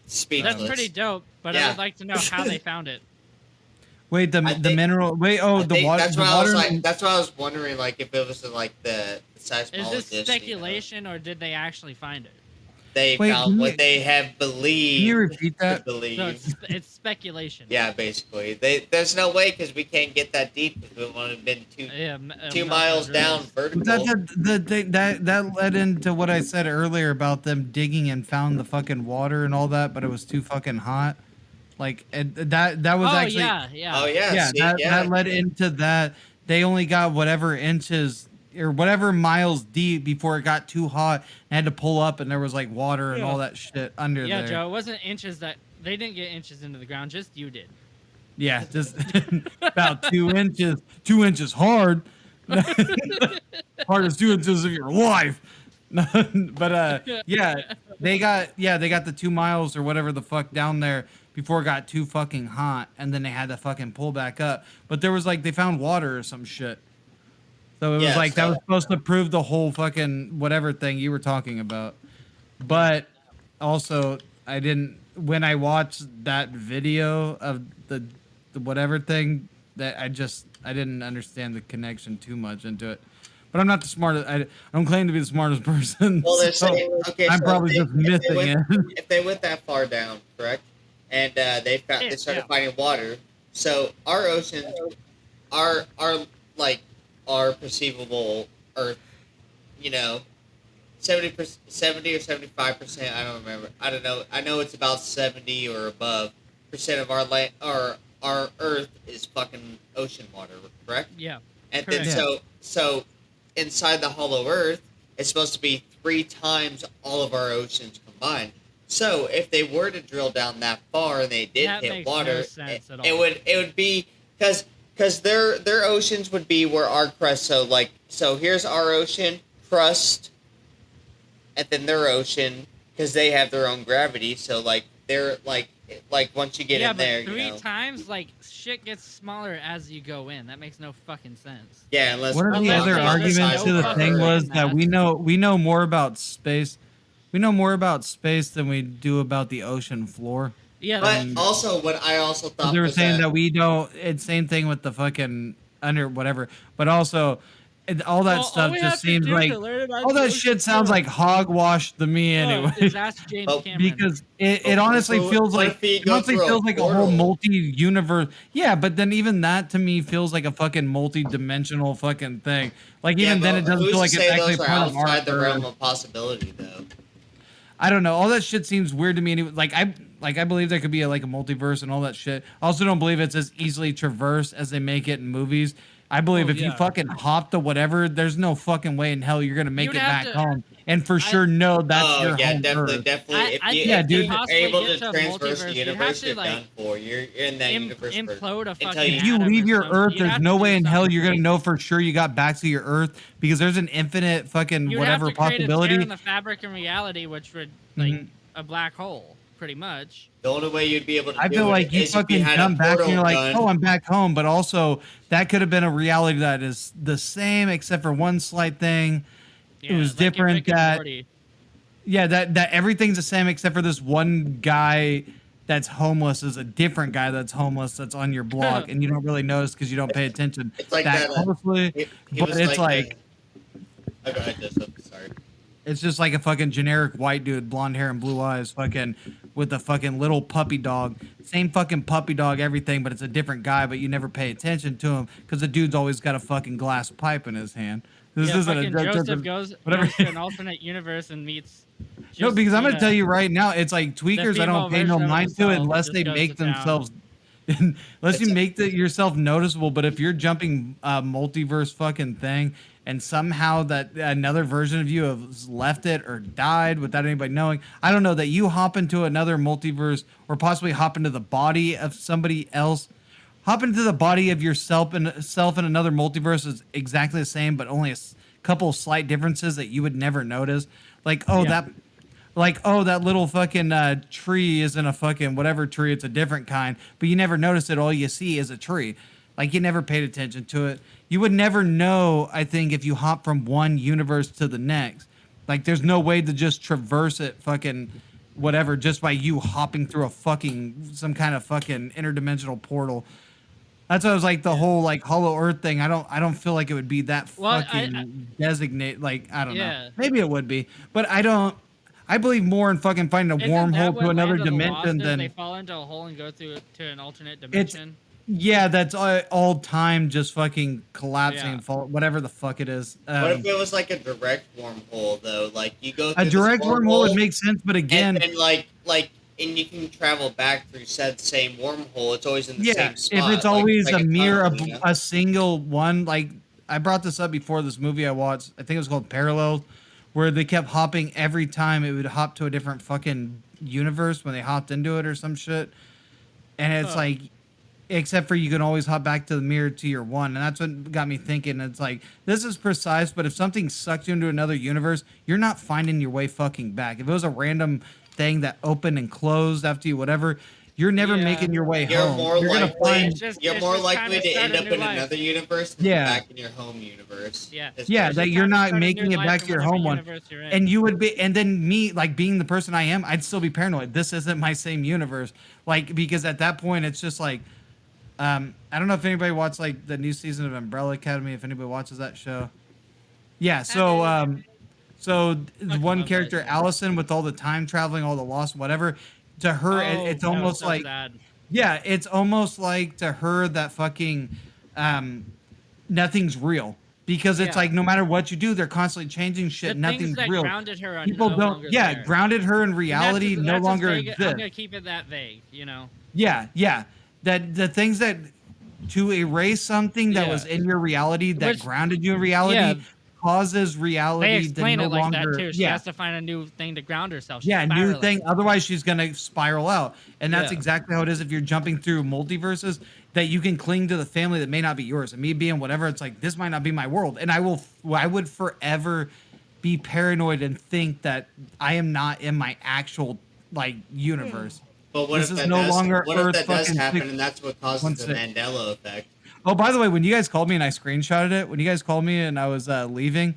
[SPEAKER 1] Speechless.
[SPEAKER 2] That's pretty dope, but I would like to know how they found it.
[SPEAKER 3] Wait, the mineral... Wait, the water...
[SPEAKER 1] That's why I was wondering, like, if it was like the seismologist.
[SPEAKER 2] Is this speculation, or did they actually find it?
[SPEAKER 1] They found what they have believed.
[SPEAKER 3] Can you repeat that?
[SPEAKER 2] So it's speculation.
[SPEAKER 1] Yeah, basically. There's no way because we can't get that deep because we would have been 2 miles down vertical.
[SPEAKER 3] That led into what I said earlier about them digging and found the fucking water and all that, but it was too fucking hot. Like that was actually...
[SPEAKER 1] Oh yeah.
[SPEAKER 3] That led into that. They only got whatever inches or whatever miles deep before it got too hot and had to pull up and there was like water and all that shit under there.
[SPEAKER 2] Yeah, Joe, it wasn't inches that... They didn't get inches into the ground, just you did.
[SPEAKER 3] Yeah, just about 2 inches. 2 inches hard. Hardest 2 inches of your life. But they got the 2 miles or whatever the fuck down there before it got too fucking hot, and then they had to fucking pull back up. But there was like they found water or some shit. So it was that was supposed to prove the whole fucking whatever thing you were talking about. But also when I watched that video of the whatever thing, that I didn't understand the connection too much into it. But I'm not the smartest. I don't claim to be the smartest person.
[SPEAKER 1] Well, they're saying,
[SPEAKER 3] I'm probably just missing it.
[SPEAKER 1] If they went that far down, correct? And they started finding water. So our oceans are like our perceivable Earth, 70%, 70 or 75%. I don't remember. I don't know. I know it's about 70 or above percent of our land or our Earth is fucking ocean water, correct?
[SPEAKER 2] Yeah.
[SPEAKER 1] And
[SPEAKER 2] correct.
[SPEAKER 1] then so inside the hollow Earth, it's supposed to be 3 times all of our oceans combined. So if they were to drill down that far and they did
[SPEAKER 2] That
[SPEAKER 1] hit
[SPEAKER 2] makes
[SPEAKER 1] water,
[SPEAKER 2] no sense at all.
[SPEAKER 1] it would be because their oceans would be where our crust. So here's our ocean crust, and then their ocean because they have their own gravity. So like they're like once you get
[SPEAKER 2] yeah,
[SPEAKER 1] in
[SPEAKER 2] but
[SPEAKER 1] there,
[SPEAKER 2] three
[SPEAKER 1] you know.
[SPEAKER 2] times, like, shit gets smaller as you go in. That makes no fucking sense.
[SPEAKER 1] Yeah, unless
[SPEAKER 3] One of the
[SPEAKER 2] Unless
[SPEAKER 3] other
[SPEAKER 2] there's
[SPEAKER 3] arguments to
[SPEAKER 2] no
[SPEAKER 3] the
[SPEAKER 2] fucking
[SPEAKER 3] thing
[SPEAKER 2] way
[SPEAKER 3] was
[SPEAKER 2] in
[SPEAKER 3] that
[SPEAKER 2] that.
[SPEAKER 3] we know more about space. We know more about space than we do about the ocean floor.
[SPEAKER 2] Yeah,
[SPEAKER 1] But
[SPEAKER 2] that's
[SPEAKER 1] also, what I also thought
[SPEAKER 3] They were
[SPEAKER 1] was
[SPEAKER 3] saying that we don't. It's same thing with the fucking under whatever. But also, all that
[SPEAKER 2] Well, all
[SPEAKER 3] stuff
[SPEAKER 2] we
[SPEAKER 3] just
[SPEAKER 2] have to
[SPEAKER 3] seems
[SPEAKER 2] do
[SPEAKER 3] like
[SPEAKER 2] to learn about
[SPEAKER 3] all
[SPEAKER 2] the
[SPEAKER 3] that
[SPEAKER 2] ocean
[SPEAKER 3] shit sounds
[SPEAKER 2] floor.
[SPEAKER 3] like hogwash to me anyway.
[SPEAKER 2] Just ask James
[SPEAKER 1] Oh,
[SPEAKER 2] Cameron.
[SPEAKER 3] Because it
[SPEAKER 1] But
[SPEAKER 3] honestly
[SPEAKER 1] what
[SPEAKER 3] feels like
[SPEAKER 1] if you
[SPEAKER 3] it
[SPEAKER 1] go
[SPEAKER 3] honestly
[SPEAKER 1] through a
[SPEAKER 3] feels like a whole
[SPEAKER 1] portal?
[SPEAKER 3] multi-universe. Yeah, but then even that to me feels like a fucking multi-dimensional fucking thing. Like even then, it doesn't
[SPEAKER 1] who's
[SPEAKER 3] feel
[SPEAKER 1] to
[SPEAKER 3] like it's
[SPEAKER 1] say
[SPEAKER 3] actually
[SPEAKER 1] those are
[SPEAKER 3] part of our
[SPEAKER 1] outside the
[SPEAKER 3] Earth.
[SPEAKER 1] realm of possibility, though?
[SPEAKER 3] I don't know. All that shit seems weird to me. Anyway. I believe there could be like a multiverse and all that shit. I also don't believe it's as easily traversed as they make it in movies. I believe
[SPEAKER 2] Oh,
[SPEAKER 3] if you
[SPEAKER 2] yeah.
[SPEAKER 3] fucking hop to whatever, there's no fucking way in hell you're gonna make
[SPEAKER 2] You'd
[SPEAKER 3] it
[SPEAKER 2] have
[SPEAKER 3] back
[SPEAKER 2] to-
[SPEAKER 3] home. And for sure, know that's
[SPEAKER 1] Oh
[SPEAKER 3] your
[SPEAKER 1] yeah,
[SPEAKER 3] home
[SPEAKER 1] definitely,
[SPEAKER 3] Earth.
[SPEAKER 1] definitely.
[SPEAKER 2] I
[SPEAKER 1] If
[SPEAKER 2] think
[SPEAKER 1] you,
[SPEAKER 3] Yeah,
[SPEAKER 1] if
[SPEAKER 3] dude.
[SPEAKER 1] you're
[SPEAKER 2] possibly
[SPEAKER 1] able
[SPEAKER 2] get
[SPEAKER 1] to
[SPEAKER 2] to a
[SPEAKER 1] transverse the
[SPEAKER 2] multiverse, you'd have
[SPEAKER 1] universe,
[SPEAKER 2] to,
[SPEAKER 1] you're
[SPEAKER 2] like,
[SPEAKER 1] done for. You're in that universe.
[SPEAKER 2] implode a
[SPEAKER 1] until
[SPEAKER 2] fucking
[SPEAKER 3] If you
[SPEAKER 2] atom
[SPEAKER 3] leave
[SPEAKER 2] or
[SPEAKER 3] your
[SPEAKER 2] something.
[SPEAKER 3] Earth,
[SPEAKER 2] You'd
[SPEAKER 3] there's
[SPEAKER 2] have
[SPEAKER 3] no
[SPEAKER 2] to
[SPEAKER 3] way
[SPEAKER 2] do
[SPEAKER 3] in hell
[SPEAKER 2] something
[SPEAKER 3] you're gonna
[SPEAKER 2] crazy.
[SPEAKER 3] know for sure you got back to your Earth because there's an infinite fucking
[SPEAKER 2] You'd
[SPEAKER 3] whatever
[SPEAKER 2] have to create a tear
[SPEAKER 3] possibility.
[SPEAKER 2] in the fabric in reality, which would like
[SPEAKER 3] Mhm.
[SPEAKER 2] a black hole, pretty much.
[SPEAKER 1] The only way you'd be able to
[SPEAKER 3] I
[SPEAKER 1] do
[SPEAKER 3] feel
[SPEAKER 1] it
[SPEAKER 3] like you
[SPEAKER 1] is if you
[SPEAKER 3] fucking
[SPEAKER 1] had a
[SPEAKER 3] come back and
[SPEAKER 1] portal
[SPEAKER 3] you're like,
[SPEAKER 1] gun.
[SPEAKER 3] oh, I'm back home. But also, that could have been a reality that is the same, except for one slight thing.
[SPEAKER 2] Yeah,
[SPEAKER 3] was
[SPEAKER 2] like in
[SPEAKER 3] different
[SPEAKER 2] Rick and
[SPEAKER 3] that-
[SPEAKER 2] Morty.
[SPEAKER 3] Yeah, that everything's the same except for this one guy that's homeless is a different guy that's homeless that's on your block, and you don't really notice because you don't pay attention
[SPEAKER 1] It's like
[SPEAKER 3] that
[SPEAKER 1] that,
[SPEAKER 3] closely.
[SPEAKER 1] He
[SPEAKER 3] But
[SPEAKER 1] was
[SPEAKER 3] it's like
[SPEAKER 1] oh, go ahead, Joseph. Sorry.
[SPEAKER 3] it's just like a fucking generic white dude, blonde hair and blue eyes, fucking with a fucking little puppy dog. Same fucking puppy dog, everything, but it's a different guy, but you never pay attention to him because the dude's always got a fucking glass pipe in his hand. This
[SPEAKER 2] Yeah,
[SPEAKER 3] isn't
[SPEAKER 2] fucking
[SPEAKER 3] a
[SPEAKER 2] Joseph goes
[SPEAKER 3] whatever.
[SPEAKER 2] to an alternate universe and meets.
[SPEAKER 3] No, because I'm gonna
[SPEAKER 2] Justina.
[SPEAKER 3] tell you right now, it's like tweakers. I
[SPEAKER 2] female
[SPEAKER 3] don't pay no
[SPEAKER 2] version of
[SPEAKER 3] mind to it
[SPEAKER 2] himself
[SPEAKER 3] unless
[SPEAKER 2] just
[SPEAKER 3] they
[SPEAKER 2] goes
[SPEAKER 3] make
[SPEAKER 2] to town.
[SPEAKER 3] themselves, unless you make yourself noticeable. But if you're jumping multiverse fucking thing, and somehow that another version of you has left it or died without anybody knowing, I don't know that you hop into another multiverse or possibly hop into the body of somebody else. Hop into the body of yourself and self in another multiverse is exactly the same, but only a couple of slight differences that you would never notice. Like, oh,
[SPEAKER 2] Yeah.
[SPEAKER 3] that little fucking tree isn't a fucking whatever tree, it's a different kind, but you never notice it. All you see is a tree. Like, you never paid attention to it. You would never know, I think, if you hop from one universe to the next. Like, there's no way to just traverse it fucking whatever just by you hopping through a fucking some kind of fucking interdimensional portal. That's what I was like the whole like Hollow Earth thing. I don't feel like it would be that
[SPEAKER 2] Well,
[SPEAKER 3] fucking designate. Like, I don't
[SPEAKER 2] Yeah.
[SPEAKER 3] know. Maybe it would be, but I don't. I believe more in fucking finding a
[SPEAKER 2] Isn't that
[SPEAKER 3] wormhole
[SPEAKER 2] what
[SPEAKER 3] to another
[SPEAKER 2] Land of the Lost
[SPEAKER 3] dimension
[SPEAKER 2] is?
[SPEAKER 3] than
[SPEAKER 2] They fall into a hole and go through to an alternate dimension.
[SPEAKER 3] yeah. That's all time just fucking collapsing
[SPEAKER 2] Yeah.
[SPEAKER 3] and fall. Whatever the fuck it is.
[SPEAKER 1] What if it was like a direct wormhole though? Like you go through
[SPEAKER 3] A
[SPEAKER 1] this
[SPEAKER 3] direct wormhole would make sense, but again,
[SPEAKER 1] and then and you can travel back through said same wormhole. It's always in the
[SPEAKER 3] yeah,
[SPEAKER 1] same spot.
[SPEAKER 3] if it's always
[SPEAKER 1] like
[SPEAKER 3] a mirror
[SPEAKER 1] tunnel,
[SPEAKER 3] of
[SPEAKER 1] you know?
[SPEAKER 3] a single one, like I brought this up before this movie I watched. I think it was called Parallels, where they kept hopping every time. It would hop to a different fucking universe when they hopped into it or some shit. And it's like, except for you can always hop back to the mirror to your one, and that's what got me thinking. It's like this is precise, but if something sucks you into another universe, you're not finding your way fucking back. If it was a random thing that opened and closed after you, whatever, you're never
[SPEAKER 2] Yeah.
[SPEAKER 3] making your way
[SPEAKER 1] You're
[SPEAKER 3] home.
[SPEAKER 1] more
[SPEAKER 3] You're gonna
[SPEAKER 1] likely.
[SPEAKER 3] find
[SPEAKER 2] It's just-
[SPEAKER 1] You're
[SPEAKER 2] it's
[SPEAKER 1] more
[SPEAKER 2] just
[SPEAKER 1] likely
[SPEAKER 2] kinda
[SPEAKER 1] to
[SPEAKER 2] start
[SPEAKER 1] end
[SPEAKER 2] a
[SPEAKER 1] up
[SPEAKER 2] new
[SPEAKER 1] in
[SPEAKER 2] life.
[SPEAKER 1] another universe than
[SPEAKER 3] Yeah.
[SPEAKER 1] back in your home universe.
[SPEAKER 2] Yeah.
[SPEAKER 3] Yeah,
[SPEAKER 2] It's
[SPEAKER 3] that
[SPEAKER 2] just
[SPEAKER 3] you're
[SPEAKER 2] kinda
[SPEAKER 3] not
[SPEAKER 2] start a
[SPEAKER 3] making
[SPEAKER 2] new
[SPEAKER 3] it
[SPEAKER 2] life
[SPEAKER 3] back
[SPEAKER 2] in
[SPEAKER 3] to your
[SPEAKER 2] whatever
[SPEAKER 3] home one.
[SPEAKER 2] universe you're in.
[SPEAKER 3] And you would be, and then me, like being the person I am, I'd still be paranoid. This isn't my same universe. Like, because at that point, it's just like, I don't know if anybody watched like the new season of Umbrella Academy, if anybody watches that show. Yeah, so one
[SPEAKER 2] love
[SPEAKER 3] character,
[SPEAKER 2] that show.
[SPEAKER 3] Allison, with all the time traveling, all the lost, whatever, to her, it's
[SPEAKER 2] that was
[SPEAKER 3] almost
[SPEAKER 2] so
[SPEAKER 3] like,
[SPEAKER 2] sad.
[SPEAKER 3] yeah, it's almost like to her that fucking nothing's real. because it's
[SPEAKER 2] Yeah.
[SPEAKER 3] like no matter what you do, they're constantly changing shit.
[SPEAKER 2] The
[SPEAKER 3] Nothing's
[SPEAKER 2] things that
[SPEAKER 3] real.
[SPEAKER 2] grounded her are
[SPEAKER 3] People
[SPEAKER 2] no
[SPEAKER 3] don't.
[SPEAKER 2] longer
[SPEAKER 3] Yeah,
[SPEAKER 2] there.
[SPEAKER 3] grounded her in
[SPEAKER 2] And
[SPEAKER 3] reality no
[SPEAKER 2] that's as
[SPEAKER 3] longer
[SPEAKER 2] vague. I'm
[SPEAKER 3] exists.
[SPEAKER 2] gonna keep it that vague, you know.
[SPEAKER 3] Yeah, yeah. That the things that to erase something that
[SPEAKER 2] Yeah.
[SPEAKER 3] was in your reality that
[SPEAKER 2] Which-
[SPEAKER 3] grounded you in reality
[SPEAKER 2] yeah.
[SPEAKER 3] causes
[SPEAKER 2] They
[SPEAKER 3] reality to
[SPEAKER 2] explain
[SPEAKER 3] no
[SPEAKER 2] it like that
[SPEAKER 3] longer.
[SPEAKER 2] too. She
[SPEAKER 3] Yeah,
[SPEAKER 2] has to find a new thing to ground herself. She's
[SPEAKER 3] yeah, new
[SPEAKER 2] spiraling.
[SPEAKER 3] thing. Otherwise, she's gonna spiral out, and that's
[SPEAKER 2] Yeah.
[SPEAKER 3] exactly how it is if you're jumping through multiverses. That you can cling to the family that may not be yours, and me being whatever. It's like this might not be my world, and I would forever be paranoid and think that I am not in my actual like universe.
[SPEAKER 1] But what
[SPEAKER 3] This
[SPEAKER 1] if
[SPEAKER 3] is
[SPEAKER 1] that
[SPEAKER 3] no
[SPEAKER 1] does?
[SPEAKER 3] longer
[SPEAKER 1] What if
[SPEAKER 3] Earth
[SPEAKER 1] that does
[SPEAKER 3] fucking
[SPEAKER 1] happen,
[SPEAKER 3] six-
[SPEAKER 1] and that's what causes
[SPEAKER 3] one
[SPEAKER 1] the
[SPEAKER 3] six.
[SPEAKER 1] Mandela effect?
[SPEAKER 3] Oh, by the way, when you guys called me and I screenshotted it, when you guys called me and I was leaving,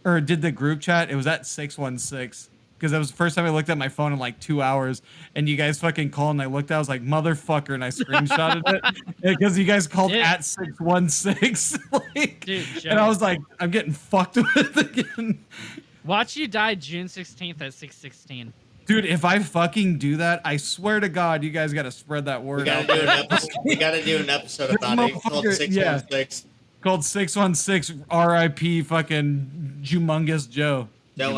[SPEAKER 3] or did the group chat, it was at 616. Because that was the first time I looked at my phone in like 2 hours, and you guys fucking called, and I looked at, I was like, motherfucker, and I screenshotted it because you guys called
[SPEAKER 2] Dude.
[SPEAKER 3] at 616. Like,
[SPEAKER 2] Dude,
[SPEAKER 3] and I
[SPEAKER 2] Joe.
[SPEAKER 3] was like, I'm getting fucked with again.
[SPEAKER 2] Watch you die June 16th at 6:16.
[SPEAKER 3] Dude, if I fucking do that, I swear to God, you guys got to spread that
[SPEAKER 1] We
[SPEAKER 3] word
[SPEAKER 1] gotta
[SPEAKER 3] out
[SPEAKER 1] do
[SPEAKER 3] there.
[SPEAKER 1] an episode. We gotta do an episode
[SPEAKER 3] This
[SPEAKER 1] about it called
[SPEAKER 3] motherfucker-
[SPEAKER 1] 616.
[SPEAKER 3] Called 616 RIP fucking Humongous Joe.
[SPEAKER 1] Joe,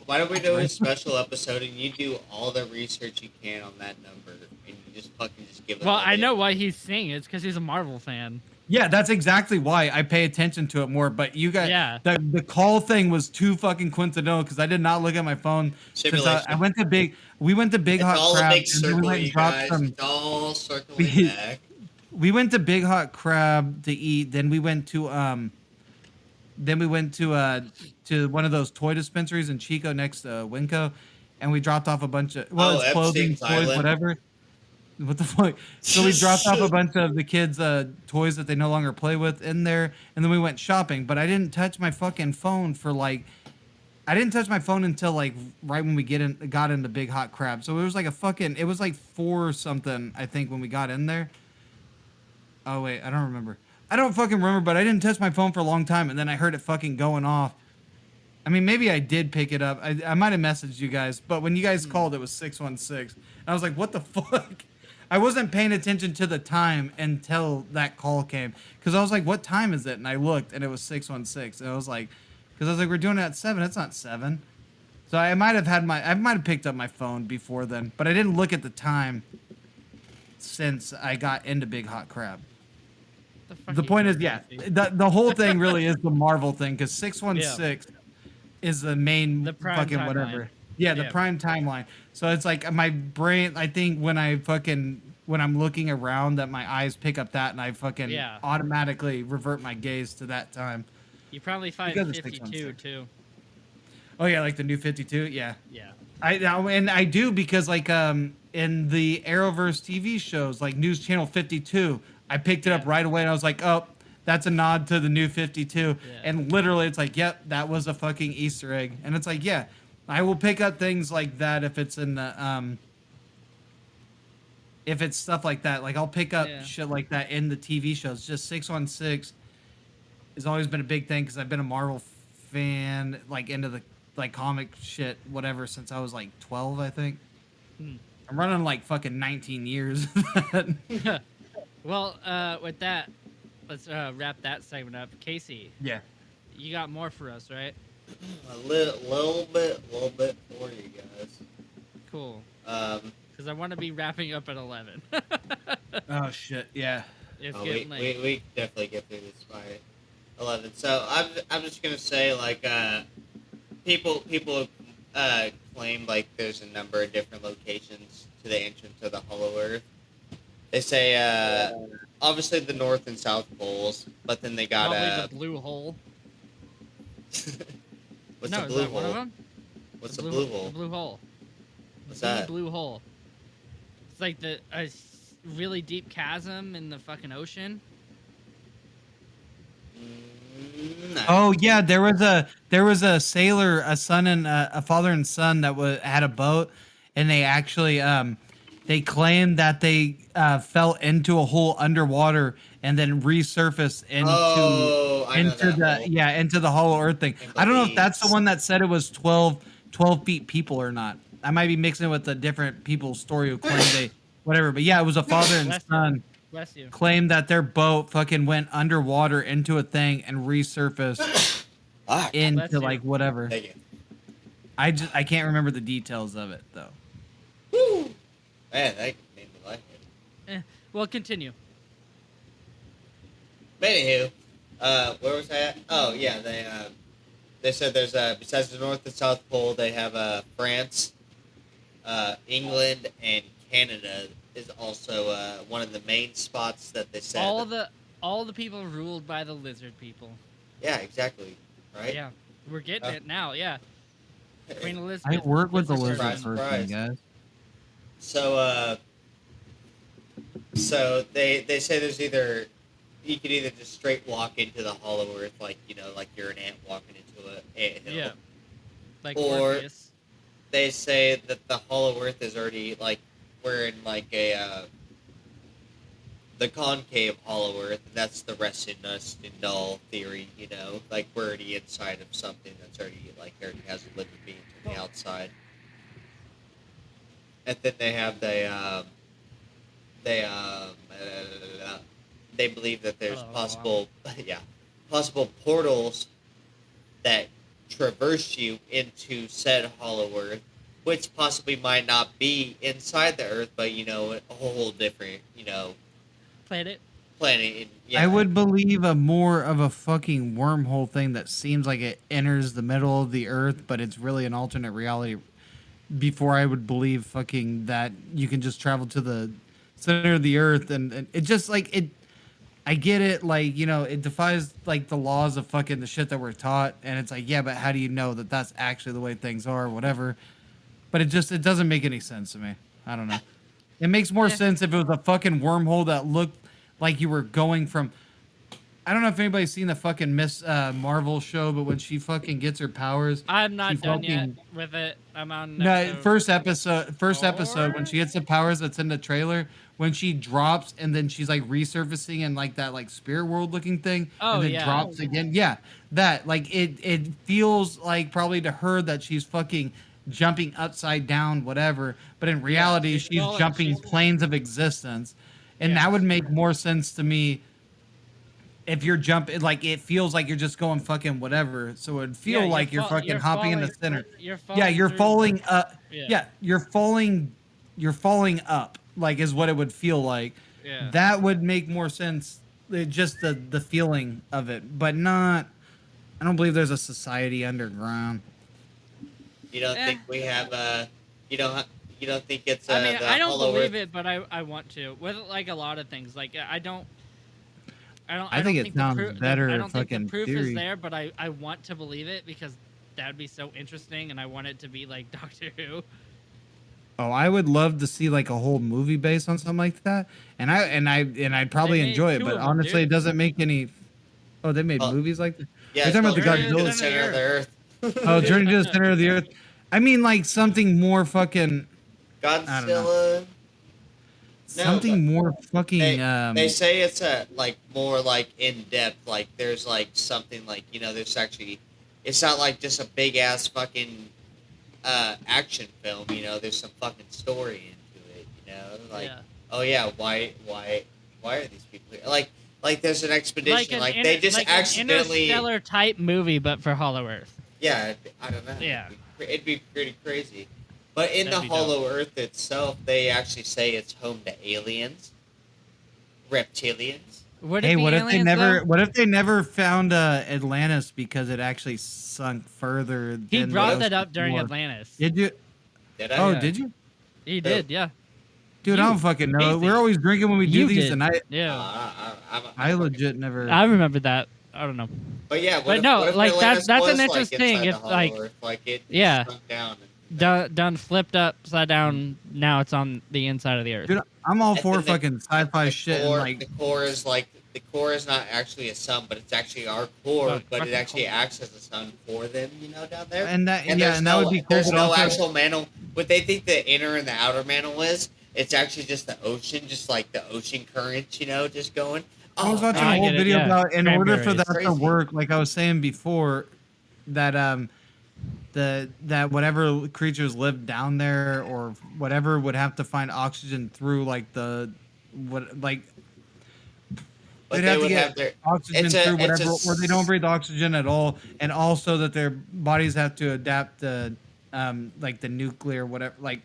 [SPEAKER 1] why don't we do a special episode and you do all the research you can on that number and you just fucking just give it.
[SPEAKER 2] Well,
[SPEAKER 1] all
[SPEAKER 2] I
[SPEAKER 1] day?
[SPEAKER 2] know why he's saying it. It's because he's a Marvel fan.
[SPEAKER 3] Yeah, that's exactly why I pay attention to it more. But you guys,
[SPEAKER 2] Yeah.
[SPEAKER 3] the call thing was too fucking coincidental because I did not look at my phone. Since
[SPEAKER 1] Simulation.
[SPEAKER 3] I went to we went to Big
[SPEAKER 1] It's
[SPEAKER 3] Hot
[SPEAKER 1] all
[SPEAKER 3] Crab,
[SPEAKER 1] a big
[SPEAKER 3] and then we
[SPEAKER 1] circle,
[SPEAKER 3] went and
[SPEAKER 1] you
[SPEAKER 3] dropped
[SPEAKER 1] guys.
[SPEAKER 3] some.
[SPEAKER 1] It's all circling
[SPEAKER 3] We-
[SPEAKER 1] back.
[SPEAKER 3] We went to Big Hot Crab to eat. Then we went to to one of those toy dispensaries in Chico next to Winco, and we dropped off a bunch of it's clothing,
[SPEAKER 1] Epstein's
[SPEAKER 3] toys,
[SPEAKER 1] Island.
[SPEAKER 3] whatever. What the fuck? So we dropped off a bunch of the kids' toys that they no longer play with in there, and then we went shopping. But I didn't touch my fucking phone for like, I didn't touch my phone until like right when we got into Big Hot Crab. So it was like it was like 4 or something I think when we got in there. Oh wait, I don't remember. I don't fucking remember, but I didn't touch my phone for a long time, and then I heard it fucking going off. I mean, maybe I did pick it up. I might have messaged you guys, but when you guys called, it was 616. And I was like, what the fuck? I wasn't paying attention to the time until that call came. Because I was like, what time is it? And I looked, and it was 616. And I was like, because I was like, we're doing it at 7. It's not 7. So I might have picked up my phone before then, but I didn't look at the time since I got into Big Hot Crab. The point is, yeah, the whole thing really is the Marvel thing because 616 is the main
[SPEAKER 2] The prime
[SPEAKER 3] fucking
[SPEAKER 2] timeline.
[SPEAKER 3] whatever. Yeah, the prime timeline. So it's like my brain. I think when I'm looking around, that my eyes pick up that, and I fucking automatically revert my gaze to that time.
[SPEAKER 2] You probably find
[SPEAKER 3] Because it's
[SPEAKER 2] 52
[SPEAKER 3] 616.
[SPEAKER 2] too.
[SPEAKER 3] Oh yeah, like the new 52. Yeah.
[SPEAKER 2] Yeah.
[SPEAKER 3] I do because like in the Arrowverse TV shows like News Channel 52, I picked it up right away and I was like, oh, that's a nod to the new 52.
[SPEAKER 2] Yeah.
[SPEAKER 3] And literally it's like, yep, that was a fucking Easter egg. And it's like, yeah, I will pick up things like that if it's in the if it's stuff like that. Like I'll pick up shit like that in the TV shows. Just 616 has always been a big thing because I've been a Marvel fan, like into the like comic shit, whatever, since I was like 12, I think. I'm running like fucking 19 years.
[SPEAKER 2] Well, with that, let's wrap that segment up. Casey,
[SPEAKER 3] Yeah.
[SPEAKER 2] you got more for us, right?
[SPEAKER 1] A little bit for you guys.
[SPEAKER 2] Cool. Because I want to be wrapping up at 11.
[SPEAKER 3] Oh shit. Yeah.
[SPEAKER 2] It's
[SPEAKER 1] we
[SPEAKER 2] getting late.
[SPEAKER 1] can definitely get through this by 11. So I'm just gonna say like people claim like there's a number of different locations to the entrance of the Hollow Earth. They say obviously the North and South poles, but then they got
[SPEAKER 2] Probably the blue hole.
[SPEAKER 1] What's
[SPEAKER 2] No,
[SPEAKER 1] the
[SPEAKER 2] is
[SPEAKER 1] blue
[SPEAKER 2] that one of
[SPEAKER 1] hole?
[SPEAKER 2] them?
[SPEAKER 1] What's the blue
[SPEAKER 2] The
[SPEAKER 1] hole?
[SPEAKER 2] blue hole.
[SPEAKER 1] What's
[SPEAKER 2] The
[SPEAKER 1] that?
[SPEAKER 2] blue hole. It's like a really deep chasm in the fucking ocean.
[SPEAKER 1] No.
[SPEAKER 3] Oh yeah, there was a sailor, a son and a father and son that had a boat, and they actually they claimed that they fell into a hole underwater and then resurfaced into the Hollow Earth thing. I don't know if that's the one that said it was 12 feet people or not. I might be mixing it with a different people's story who claimed they whatever, but yeah, it was a father and son.
[SPEAKER 2] Bless you.
[SPEAKER 3] claimed that their boat fucking went underwater into a thing and resurfaced into like whatever.
[SPEAKER 1] Thank you.
[SPEAKER 3] I can't remember the details of it though.
[SPEAKER 1] Woo! Man, that made me like it.
[SPEAKER 2] Well, continue.
[SPEAKER 1] But anywho, where was I at? Oh yeah, they said there's besides the North and South Pole, they have France, England, and Canada is also one of the main spots that they said.
[SPEAKER 2] All the people ruled by the lizard people.
[SPEAKER 1] Yeah, exactly. Right.
[SPEAKER 2] Yeah, we're getting it now. Yeah. Queen Elizabeth.
[SPEAKER 3] I work with the lizard
[SPEAKER 1] Surprise,
[SPEAKER 3] person,
[SPEAKER 1] surprise.
[SPEAKER 3] guys.
[SPEAKER 1] So they say there's either you could either just straight walk into the Hollow Earth like like you're an ant walking into an anthill.
[SPEAKER 2] Yeah. Like
[SPEAKER 1] Or-
[SPEAKER 2] Morpheus.
[SPEAKER 1] They say that the Hollow Earth is already like we're in like a the concave Hollow Earth, and that's the resting us in null theory. Like we're already inside of something that's already has a living being to the outside. And then they have they believe that there's possible portals that traverse you into said Hollow Earth, which possibly might not be inside the Earth, but a whole different
[SPEAKER 2] Planet.
[SPEAKER 1] planet. Yeah.
[SPEAKER 3] I would believe a more of a fucking wormhole thing that seems like it enters the middle of the earth, but it's really an alternate reality. Before I would believe fucking that you can just travel to the center of the earth, and it just like it. I get it, like it defies like the laws of fucking the shit that we're taught, and it's like, yeah, but how do you know that that's actually the way things are, or whatever? But it doesn't make any sense to me. I don't know. It makes more sense if it was a fucking wormhole that looked like you were going from. I don't know if anybody's seen the fucking Miss Marvel show, but when she fucking gets her powers,
[SPEAKER 2] I'm not
[SPEAKER 3] she
[SPEAKER 2] done yet
[SPEAKER 3] fucking-
[SPEAKER 2] with it. I'm on.
[SPEAKER 3] No,
[SPEAKER 2] episode
[SPEAKER 3] first episode
[SPEAKER 2] four?
[SPEAKER 3] when she gets the powers that's in the trailer, when she drops and then she's like resurfacing in like that like spirit world looking thing,
[SPEAKER 2] Oh,
[SPEAKER 3] and then
[SPEAKER 2] yeah.
[SPEAKER 3] drops again. Yeah, that like it feels like probably to her that she's fucking jumping upside down, whatever. But in reality,
[SPEAKER 2] she's
[SPEAKER 3] she's
[SPEAKER 2] falling-
[SPEAKER 3] jumping
[SPEAKER 2] she's-
[SPEAKER 3] planes of existence, and
[SPEAKER 2] Yeah.
[SPEAKER 3] that would make more sense to me. If you're jumping, like it feels like you're just going fucking whatever, so it would feel
[SPEAKER 2] Yeah,
[SPEAKER 3] like you're fucking hopping in the center.
[SPEAKER 2] You're
[SPEAKER 3] Yeah, you're
[SPEAKER 2] through-
[SPEAKER 3] falling up.
[SPEAKER 2] Yeah.
[SPEAKER 3] Yeah, you're falling up, like is what it would feel like.
[SPEAKER 2] Yeah.
[SPEAKER 3] That would make more sense. Just the feeling of it, but not. I don't believe there's a society underground.
[SPEAKER 1] You don't think we have you don't think it's
[SPEAKER 2] I mean,
[SPEAKER 1] the
[SPEAKER 2] I don't
[SPEAKER 1] Hollow
[SPEAKER 2] believe
[SPEAKER 1] Earth?
[SPEAKER 2] it, but I want to. With like a lot of things, like I don't.
[SPEAKER 3] I think it
[SPEAKER 2] the
[SPEAKER 3] sounds better
[SPEAKER 2] I don't think
[SPEAKER 3] fucking
[SPEAKER 2] the proof
[SPEAKER 3] theory.
[SPEAKER 2] is there, but I want to believe it because that would be so interesting, and I want it to be like Doctor Who.
[SPEAKER 3] Oh, I would love to see like a whole movie based on something like that, and I'd probably
[SPEAKER 2] They made
[SPEAKER 3] enjoy it.
[SPEAKER 2] two
[SPEAKER 3] But
[SPEAKER 2] of them,
[SPEAKER 3] honestly,
[SPEAKER 2] dude.
[SPEAKER 3] it doesn't make any. Oh, they made
[SPEAKER 1] Oh.
[SPEAKER 3] movies like that.
[SPEAKER 1] Yeah,
[SPEAKER 3] You're talking about the
[SPEAKER 1] Journey to
[SPEAKER 3] Godzilla-
[SPEAKER 1] the center of the Earth.
[SPEAKER 3] Oh, Journey to the Center of the Earth. I mean, like something more fucking.
[SPEAKER 1] Godzilla. No,
[SPEAKER 3] Something more fucking.
[SPEAKER 1] They say it's like more like in depth. Like there's like something like there's actually, it's not like just a big ass fucking action film. There's some fucking story into it. Like
[SPEAKER 2] Yeah.
[SPEAKER 1] oh yeah, why are these people here? Like there's an expedition. Like,
[SPEAKER 2] an
[SPEAKER 1] they
[SPEAKER 2] inter-
[SPEAKER 1] just
[SPEAKER 2] like an
[SPEAKER 1] accidentally.
[SPEAKER 2] interstellar type movie, but for Hollow Earth.
[SPEAKER 1] Yeah, I don't know.
[SPEAKER 2] Yeah.
[SPEAKER 1] It'd be pretty crazy. But in
[SPEAKER 2] That'd
[SPEAKER 1] the
[SPEAKER 2] be
[SPEAKER 1] Hollow Earth itself, they actually say it's home to aliens, reptilians.
[SPEAKER 2] Would it
[SPEAKER 3] Hey,
[SPEAKER 2] be
[SPEAKER 3] what if they
[SPEAKER 2] aliens,
[SPEAKER 3] never?
[SPEAKER 2] though?
[SPEAKER 3] What if they never found Atlantis because it actually sunk further?
[SPEAKER 2] He
[SPEAKER 3] than
[SPEAKER 2] brought
[SPEAKER 3] the
[SPEAKER 2] that up during
[SPEAKER 3] war?
[SPEAKER 2] Atlantis.
[SPEAKER 3] Did you?
[SPEAKER 1] Did I?
[SPEAKER 3] Oh,
[SPEAKER 2] Yeah.
[SPEAKER 3] did you?
[SPEAKER 2] He did, yeah.
[SPEAKER 3] Dude, I don't fucking know.
[SPEAKER 2] Casey.
[SPEAKER 3] We're always drinking when we do
[SPEAKER 2] You
[SPEAKER 3] these,
[SPEAKER 2] did.
[SPEAKER 3] and
[SPEAKER 2] Yeah.
[SPEAKER 3] I legit never.
[SPEAKER 2] I remember that. I don't know.
[SPEAKER 1] But yeah,
[SPEAKER 2] But no,
[SPEAKER 1] what if
[SPEAKER 2] like,
[SPEAKER 1] Atlantis
[SPEAKER 2] that's an
[SPEAKER 1] was,
[SPEAKER 2] interesting
[SPEAKER 1] Like, inside
[SPEAKER 2] if,
[SPEAKER 1] the Hollow
[SPEAKER 2] like-
[SPEAKER 1] Earth, like it
[SPEAKER 2] Yeah.
[SPEAKER 1] sunk down.
[SPEAKER 2] Done flipped upside down. Now it's on the inside of the Earth.
[SPEAKER 3] Dude, I'm all
[SPEAKER 1] And
[SPEAKER 3] for
[SPEAKER 1] then the-
[SPEAKER 3] fucking sci-fi shit. And like,
[SPEAKER 1] the core is not actually a sun, but it's actually our core,
[SPEAKER 2] Fuck,
[SPEAKER 1] but it
[SPEAKER 2] fucking
[SPEAKER 1] actually
[SPEAKER 2] cool.
[SPEAKER 1] acts as a sun for them, down there.
[SPEAKER 3] and that, yeah,
[SPEAKER 1] there's
[SPEAKER 3] and that would be cool.
[SPEAKER 1] There's
[SPEAKER 3] but
[SPEAKER 1] no
[SPEAKER 3] also-
[SPEAKER 1] actual mantle. What they think the inner and the outer mantle is, it's actually just the ocean, just like the ocean currents, just going.
[SPEAKER 3] I was
[SPEAKER 1] Oh,
[SPEAKER 3] watching
[SPEAKER 2] I
[SPEAKER 3] a whole
[SPEAKER 2] get it,
[SPEAKER 3] video
[SPEAKER 2] yeah.
[SPEAKER 3] about in order for
[SPEAKER 2] Cranberries.
[SPEAKER 3] that to
[SPEAKER 1] Crazy.
[SPEAKER 3] work, like I was saying before, that that whatever creatures live down there or whatever would have to find oxygen through like
[SPEAKER 1] But
[SPEAKER 3] They'd
[SPEAKER 1] they
[SPEAKER 3] have to
[SPEAKER 1] would
[SPEAKER 3] get
[SPEAKER 1] have their
[SPEAKER 3] oxygen
[SPEAKER 1] it's a
[SPEAKER 3] through
[SPEAKER 1] it's
[SPEAKER 3] whatever,
[SPEAKER 1] a
[SPEAKER 3] or they don't breathe oxygen at all, and also that their bodies have to adapt to, like the nuclear, whatever, like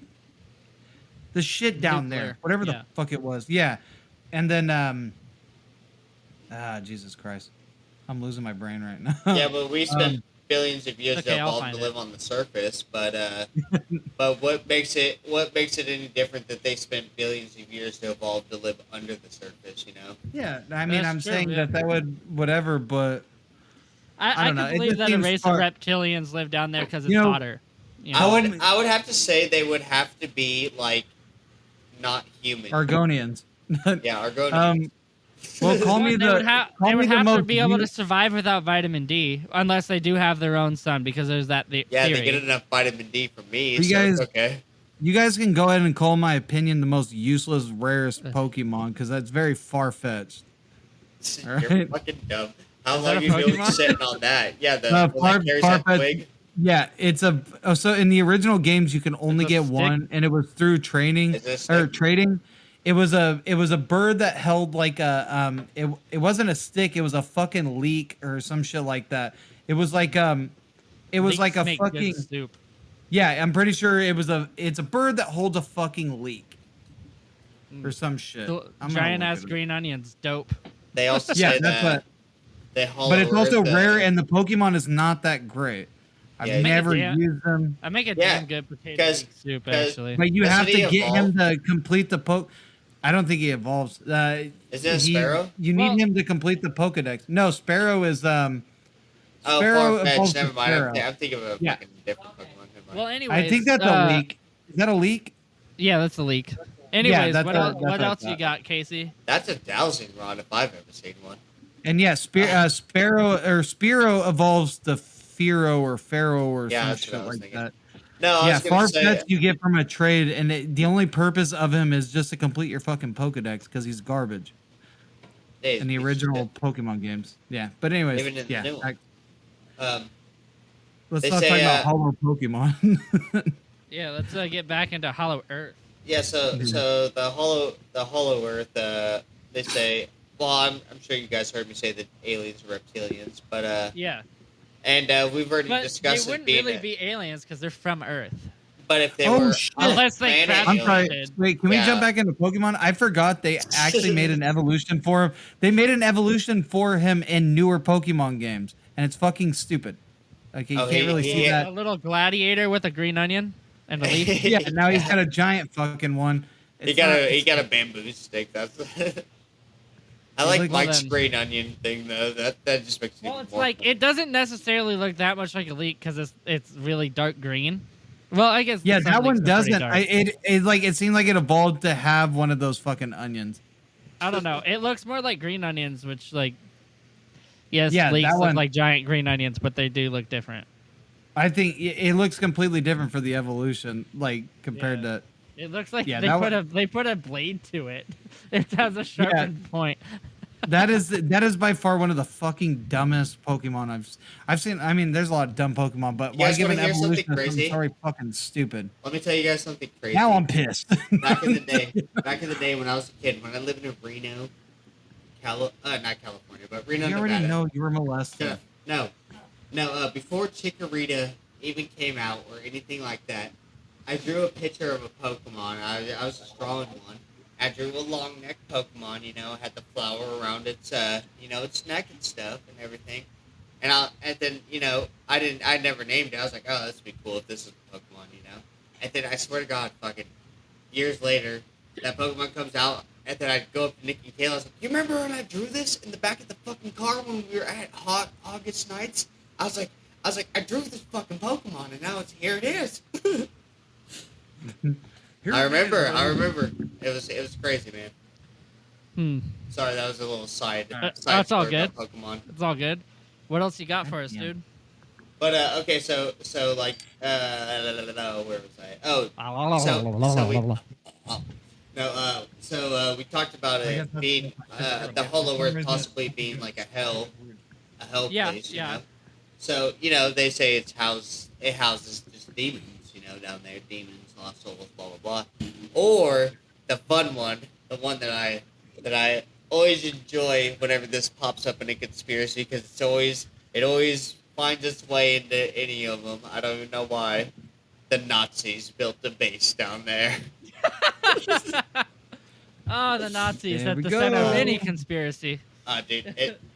[SPEAKER 3] the shit down there,
[SPEAKER 2] Nuclear,
[SPEAKER 3] whatever the
[SPEAKER 2] yeah.
[SPEAKER 3] fuck it was. Yeah, and then Jesus Christ, I'm losing my brain right now.
[SPEAKER 1] Yeah, but we spent billions of years
[SPEAKER 2] Okay,
[SPEAKER 1] to
[SPEAKER 2] I'll
[SPEAKER 1] evolve
[SPEAKER 2] find
[SPEAKER 1] to
[SPEAKER 2] it.
[SPEAKER 1] live on the surface, but what makes it any different that they spent billions of years to evolve to live under the surface? You know?
[SPEAKER 3] Yeah, I mean,
[SPEAKER 2] That's
[SPEAKER 3] I'm
[SPEAKER 2] true,
[SPEAKER 3] saying
[SPEAKER 2] yeah.
[SPEAKER 3] that would whatever, but I
[SPEAKER 2] I
[SPEAKER 3] don't
[SPEAKER 2] could
[SPEAKER 3] know. It
[SPEAKER 2] believe
[SPEAKER 3] just
[SPEAKER 2] that a
[SPEAKER 3] seems
[SPEAKER 2] race
[SPEAKER 3] far.
[SPEAKER 2] of reptilians live down there because it's
[SPEAKER 3] You know,
[SPEAKER 2] hotter. You
[SPEAKER 1] I
[SPEAKER 2] know?
[SPEAKER 1] would I would have to say they would have to be like not human.
[SPEAKER 3] Argonians.
[SPEAKER 1] Yeah, Argonians.
[SPEAKER 3] Well, call me
[SPEAKER 2] They would
[SPEAKER 3] the
[SPEAKER 2] have
[SPEAKER 3] call
[SPEAKER 2] they
[SPEAKER 3] me
[SPEAKER 2] would
[SPEAKER 3] the
[SPEAKER 2] have to
[SPEAKER 3] most
[SPEAKER 2] be able to survive without vitamin D, unless they do have their own sun, because there's that
[SPEAKER 1] Yeah,
[SPEAKER 2] theory.
[SPEAKER 1] they get enough vitamin D from me,
[SPEAKER 3] You
[SPEAKER 1] so
[SPEAKER 3] guys-
[SPEAKER 1] it's okay.
[SPEAKER 3] You guys can go ahead and call my opinion the most useless, rarest Pokemon because that's very far fetched.
[SPEAKER 1] You're
[SPEAKER 3] Alright.
[SPEAKER 1] fucking dumb. How
[SPEAKER 2] Is that
[SPEAKER 1] long
[SPEAKER 2] a
[SPEAKER 1] you been
[SPEAKER 2] Pokemon?
[SPEAKER 1] sitting on that? Yeah, the
[SPEAKER 3] Uh,
[SPEAKER 1] one
[SPEAKER 3] far-
[SPEAKER 1] that carries
[SPEAKER 3] far
[SPEAKER 1] that
[SPEAKER 3] fetched-
[SPEAKER 1] twig.
[SPEAKER 3] Yeah, it's a so in the original games you can only
[SPEAKER 2] It's a
[SPEAKER 3] get
[SPEAKER 2] stick?
[SPEAKER 3] one, and it was through training
[SPEAKER 1] Is it a
[SPEAKER 3] or
[SPEAKER 1] stick?
[SPEAKER 3] trading. It was a bird that held like a it wasn't a stick, it was a fucking leek or some shit like that. It was like it was
[SPEAKER 2] Leeks
[SPEAKER 3] like a
[SPEAKER 2] make good
[SPEAKER 3] fucking
[SPEAKER 2] soup.
[SPEAKER 3] yeah. I'm pretty sure it's a bird that holds a fucking leek or some shit. I'm gonna
[SPEAKER 2] Giant
[SPEAKER 3] look
[SPEAKER 2] ass
[SPEAKER 3] it up.
[SPEAKER 2] green onions, dope.
[SPEAKER 1] They also
[SPEAKER 3] Yeah,
[SPEAKER 1] say
[SPEAKER 3] that's
[SPEAKER 1] that
[SPEAKER 3] what.
[SPEAKER 1] they hollow
[SPEAKER 3] But it's also
[SPEAKER 1] earth,
[SPEAKER 3] rare, and the Pokemon is not that great. I've
[SPEAKER 1] Yeah,
[SPEAKER 3] never
[SPEAKER 2] yeah.
[SPEAKER 3] used them.
[SPEAKER 2] I make a
[SPEAKER 1] Yeah,
[SPEAKER 2] damn good potato
[SPEAKER 1] 'cause-
[SPEAKER 2] leek soup,
[SPEAKER 1] 'cause-
[SPEAKER 2] actually.
[SPEAKER 3] But you
[SPEAKER 1] Doesn't
[SPEAKER 3] have to
[SPEAKER 1] he
[SPEAKER 3] get him
[SPEAKER 1] evolve?
[SPEAKER 3] to complete the poke. I don't think he evolves.
[SPEAKER 1] Is it a
[SPEAKER 3] he-
[SPEAKER 1] Sparrow?
[SPEAKER 3] You need
[SPEAKER 2] Well-
[SPEAKER 3] him to complete the Pokedex. No, Sparrow is
[SPEAKER 1] Oh,
[SPEAKER 3] Sparrow
[SPEAKER 1] Farfetch'd.
[SPEAKER 3] evolves
[SPEAKER 1] Never
[SPEAKER 3] to
[SPEAKER 1] mind.
[SPEAKER 3] Sparrow.
[SPEAKER 1] I'm thinking of a
[SPEAKER 3] Yeah.
[SPEAKER 1] fucking different Pokemon. Never mind.
[SPEAKER 2] Well, anyways,
[SPEAKER 3] I think that's a leak. Is that a leak?
[SPEAKER 2] Yeah, that's a leak. Anyways,
[SPEAKER 3] that's
[SPEAKER 2] what,
[SPEAKER 3] a-
[SPEAKER 2] el-
[SPEAKER 3] that's
[SPEAKER 2] what
[SPEAKER 3] a-
[SPEAKER 2] else you got, Casey?
[SPEAKER 1] That's a dowsing rod if I've ever seen one.
[SPEAKER 3] And yeah, Sparrow or Spearow evolves to Fearow or Pharaoh or
[SPEAKER 1] Yeah,
[SPEAKER 3] some
[SPEAKER 1] that's what I
[SPEAKER 3] shit
[SPEAKER 1] was
[SPEAKER 3] like
[SPEAKER 1] thinking.
[SPEAKER 3] that.
[SPEAKER 1] No, I
[SPEAKER 3] Yeah,
[SPEAKER 1] was gonna say
[SPEAKER 3] Farfetch'd you get from a trade, and the only purpose of him is just to complete your fucking Pokedex because he's garbage
[SPEAKER 1] hey,
[SPEAKER 3] in the
[SPEAKER 1] it's
[SPEAKER 3] original Pokemon games. Yeah, but anyways,
[SPEAKER 1] Even in the
[SPEAKER 3] yeah.
[SPEAKER 1] new one.
[SPEAKER 3] Let's
[SPEAKER 1] They
[SPEAKER 3] not
[SPEAKER 1] say,
[SPEAKER 3] talk about hollow Pokemon.
[SPEAKER 2] Yeah, let's get back into Hollow Earth.
[SPEAKER 1] Yeah, so the hollow Earth. They say. Well, I'm sure you guys heard me say that aliens are reptilians, but
[SPEAKER 2] Yeah,
[SPEAKER 1] and we've already
[SPEAKER 2] but they
[SPEAKER 1] discussed it
[SPEAKER 2] wouldn't
[SPEAKER 1] being.
[SPEAKER 2] really be aliens because they're from Earth.
[SPEAKER 1] But if they
[SPEAKER 3] Oh,
[SPEAKER 1] were
[SPEAKER 3] shit.
[SPEAKER 2] Unless they
[SPEAKER 1] planet
[SPEAKER 2] crash
[SPEAKER 3] I'm
[SPEAKER 1] aliens-
[SPEAKER 3] sorry.
[SPEAKER 2] Did.
[SPEAKER 3] Wait, can we
[SPEAKER 1] Yeah.
[SPEAKER 3] jump back into Pokemon? I forgot they actually made an evolution for him. They made an evolution for him in newer Pokemon games, and it's fucking stupid. Like you
[SPEAKER 1] Oh,
[SPEAKER 3] can't really see
[SPEAKER 1] yeah.
[SPEAKER 2] A
[SPEAKER 3] that.
[SPEAKER 2] little gladiator with a green onion and a leaf.
[SPEAKER 3] Yeah, now he's got a giant fucking one.
[SPEAKER 1] He
[SPEAKER 3] It's
[SPEAKER 1] got
[SPEAKER 3] not-
[SPEAKER 1] a bamboo stick. That's. I like
[SPEAKER 3] like-
[SPEAKER 1] Mike's
[SPEAKER 2] Well, then-
[SPEAKER 1] green onion thing though. That just makes it
[SPEAKER 2] Well,
[SPEAKER 1] even
[SPEAKER 2] it's
[SPEAKER 1] more
[SPEAKER 2] like
[SPEAKER 1] fun.
[SPEAKER 2] it doesn't necessarily look that much like a leek because it's really dark green. Well, I guess
[SPEAKER 3] Yeah,
[SPEAKER 2] some
[SPEAKER 3] that one
[SPEAKER 2] leeks are pretty
[SPEAKER 3] doesn't.
[SPEAKER 2] dark.
[SPEAKER 3] It seemed like it evolved to have one of those fucking onions.
[SPEAKER 2] I don't know. It looks more like green onions, which like yes,
[SPEAKER 3] Yeah,
[SPEAKER 2] leeks
[SPEAKER 3] that
[SPEAKER 2] look
[SPEAKER 3] one-
[SPEAKER 2] like giant green onions, but they do look different.
[SPEAKER 3] I think it looks completely different for the evolution, like compared
[SPEAKER 2] Yeah.
[SPEAKER 3] to.
[SPEAKER 2] It looks like
[SPEAKER 3] Yeah,
[SPEAKER 2] they
[SPEAKER 3] that
[SPEAKER 2] put a blade to it. It has a sharpened point.
[SPEAKER 3] That is by far one of the fucking dumbest Pokemon I've seen. I mean, there's a lot of dumb Pokemon, but
[SPEAKER 1] You
[SPEAKER 3] why
[SPEAKER 1] guys
[SPEAKER 3] give an
[SPEAKER 1] wanna hear something
[SPEAKER 3] evolution of something
[SPEAKER 1] crazy?
[SPEAKER 3] sorry fucking stupid?
[SPEAKER 1] Let me tell you guys something crazy.
[SPEAKER 3] Now I'm pissed.
[SPEAKER 1] back in the day when I was a kid, when I lived in Reno, not California, but Reno,
[SPEAKER 3] You already
[SPEAKER 1] Nevada.
[SPEAKER 3] know you were molested.
[SPEAKER 1] No, before Chikorita even came out or anything like that, I drew a picture of a Pokemon. I was just drawing one. I drew a long neck Pokemon. Had the flower around its its neck and stuff and everything. And then I never named it. I was like, oh, this would be cool if this is a Pokemon. And then I swear to God, fucking years later, that Pokemon comes out. And then I go up to Nikki Taylor. I was like, you remember when I drew this in the back of the fucking car when we were at hot August nights? I was like, I drew this fucking Pokemon, and now here it is. I remember. It was crazy, man. Sorry, that was a little side.
[SPEAKER 2] That's all
[SPEAKER 1] story
[SPEAKER 2] good.
[SPEAKER 1] about Pokemon.
[SPEAKER 2] It's all good. What else you got for us,
[SPEAKER 3] Yeah.
[SPEAKER 2] dude?
[SPEAKER 1] But okay, so like where was I? So we talked about it being the Hollow Earth possibly being like a hell
[SPEAKER 2] Yeah,
[SPEAKER 1] place.
[SPEAKER 2] yeah.
[SPEAKER 1] So they say it houses just demons, down there, demons, lost souls, blah blah blah. Or the fun one, the one that I always enjoy whenever this pops up in a conspiracy because it always finds its way into any of them. I don't even know why. The Nazis built a base down there.
[SPEAKER 2] Oh, the Nazis
[SPEAKER 3] There
[SPEAKER 2] at
[SPEAKER 3] we
[SPEAKER 2] the
[SPEAKER 3] go.
[SPEAKER 2] center of any conspiracy.
[SPEAKER 1] Dude,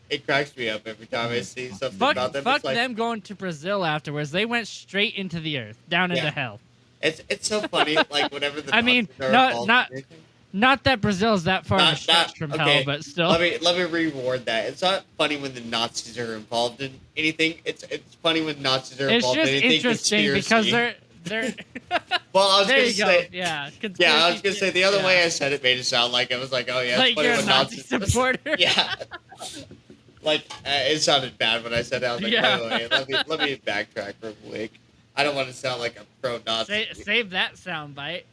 [SPEAKER 1] it cracks me up every time I see something
[SPEAKER 2] Fuck,
[SPEAKER 1] about them.
[SPEAKER 2] fuck
[SPEAKER 1] It's like,
[SPEAKER 2] them going to Brazil afterwards. They went straight into the earth, down into
[SPEAKER 1] Yeah.
[SPEAKER 2] hell.
[SPEAKER 1] it's so funny, like whenever the
[SPEAKER 2] I
[SPEAKER 1] Nazis
[SPEAKER 2] mean,
[SPEAKER 1] are
[SPEAKER 2] not-
[SPEAKER 1] involved
[SPEAKER 2] not-
[SPEAKER 1] in anything.
[SPEAKER 2] Not that Brazil's that far of a stretch from
[SPEAKER 1] okay,
[SPEAKER 2] hell, but still.
[SPEAKER 1] Let me reward that. It's not funny when the Nazis are involved in anything. It's funny when Nazis are
[SPEAKER 2] It's
[SPEAKER 1] involved
[SPEAKER 2] just
[SPEAKER 1] in anything
[SPEAKER 2] interesting
[SPEAKER 1] conspiracy.
[SPEAKER 2] because they're.
[SPEAKER 1] Well, I was
[SPEAKER 2] there
[SPEAKER 1] gonna
[SPEAKER 2] you go.
[SPEAKER 1] say.
[SPEAKER 2] Yeah.
[SPEAKER 1] Yeah, I was gonna say the other
[SPEAKER 2] yeah.
[SPEAKER 1] way I said it made it sound like I was like, oh yeah, it's
[SPEAKER 2] Like
[SPEAKER 1] funny
[SPEAKER 2] you're a
[SPEAKER 1] when
[SPEAKER 2] Nazi
[SPEAKER 1] Nazis.
[SPEAKER 2] supporter.
[SPEAKER 1] Yeah. Like it sounded bad when I said it. I was like,
[SPEAKER 2] Yeah.
[SPEAKER 1] wait, let me backtrack real quick. I don't want to sound like a pro-Nazi.
[SPEAKER 2] Save that sound bite.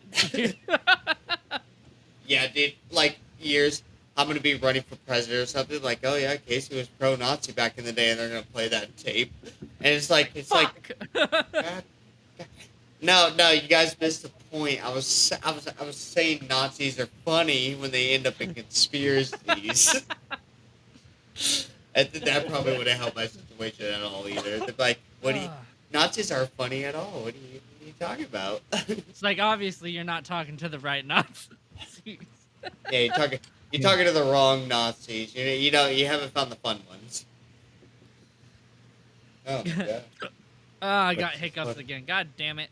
[SPEAKER 1] Yeah, dude. Like years, I'm gonna be running for president or something. Like, oh yeah, Casey was pro-Nazi back in the day, and they're gonna play that tape. And it's like,
[SPEAKER 2] Fuck.
[SPEAKER 1] God. No, you guys missed the point. I was saying Nazis are funny when they end up in conspiracies. And that probably wouldn't help my situation at all either. They're like, Nazis aren't funny at all. What are you talking about?
[SPEAKER 2] It's like obviously you're not talking to the right Nazis.
[SPEAKER 1] Yeah, you're talking to the wrong Nazis. You haven't found the fun ones. Oh my god.
[SPEAKER 2] Oh, I got hiccups again. God damn it.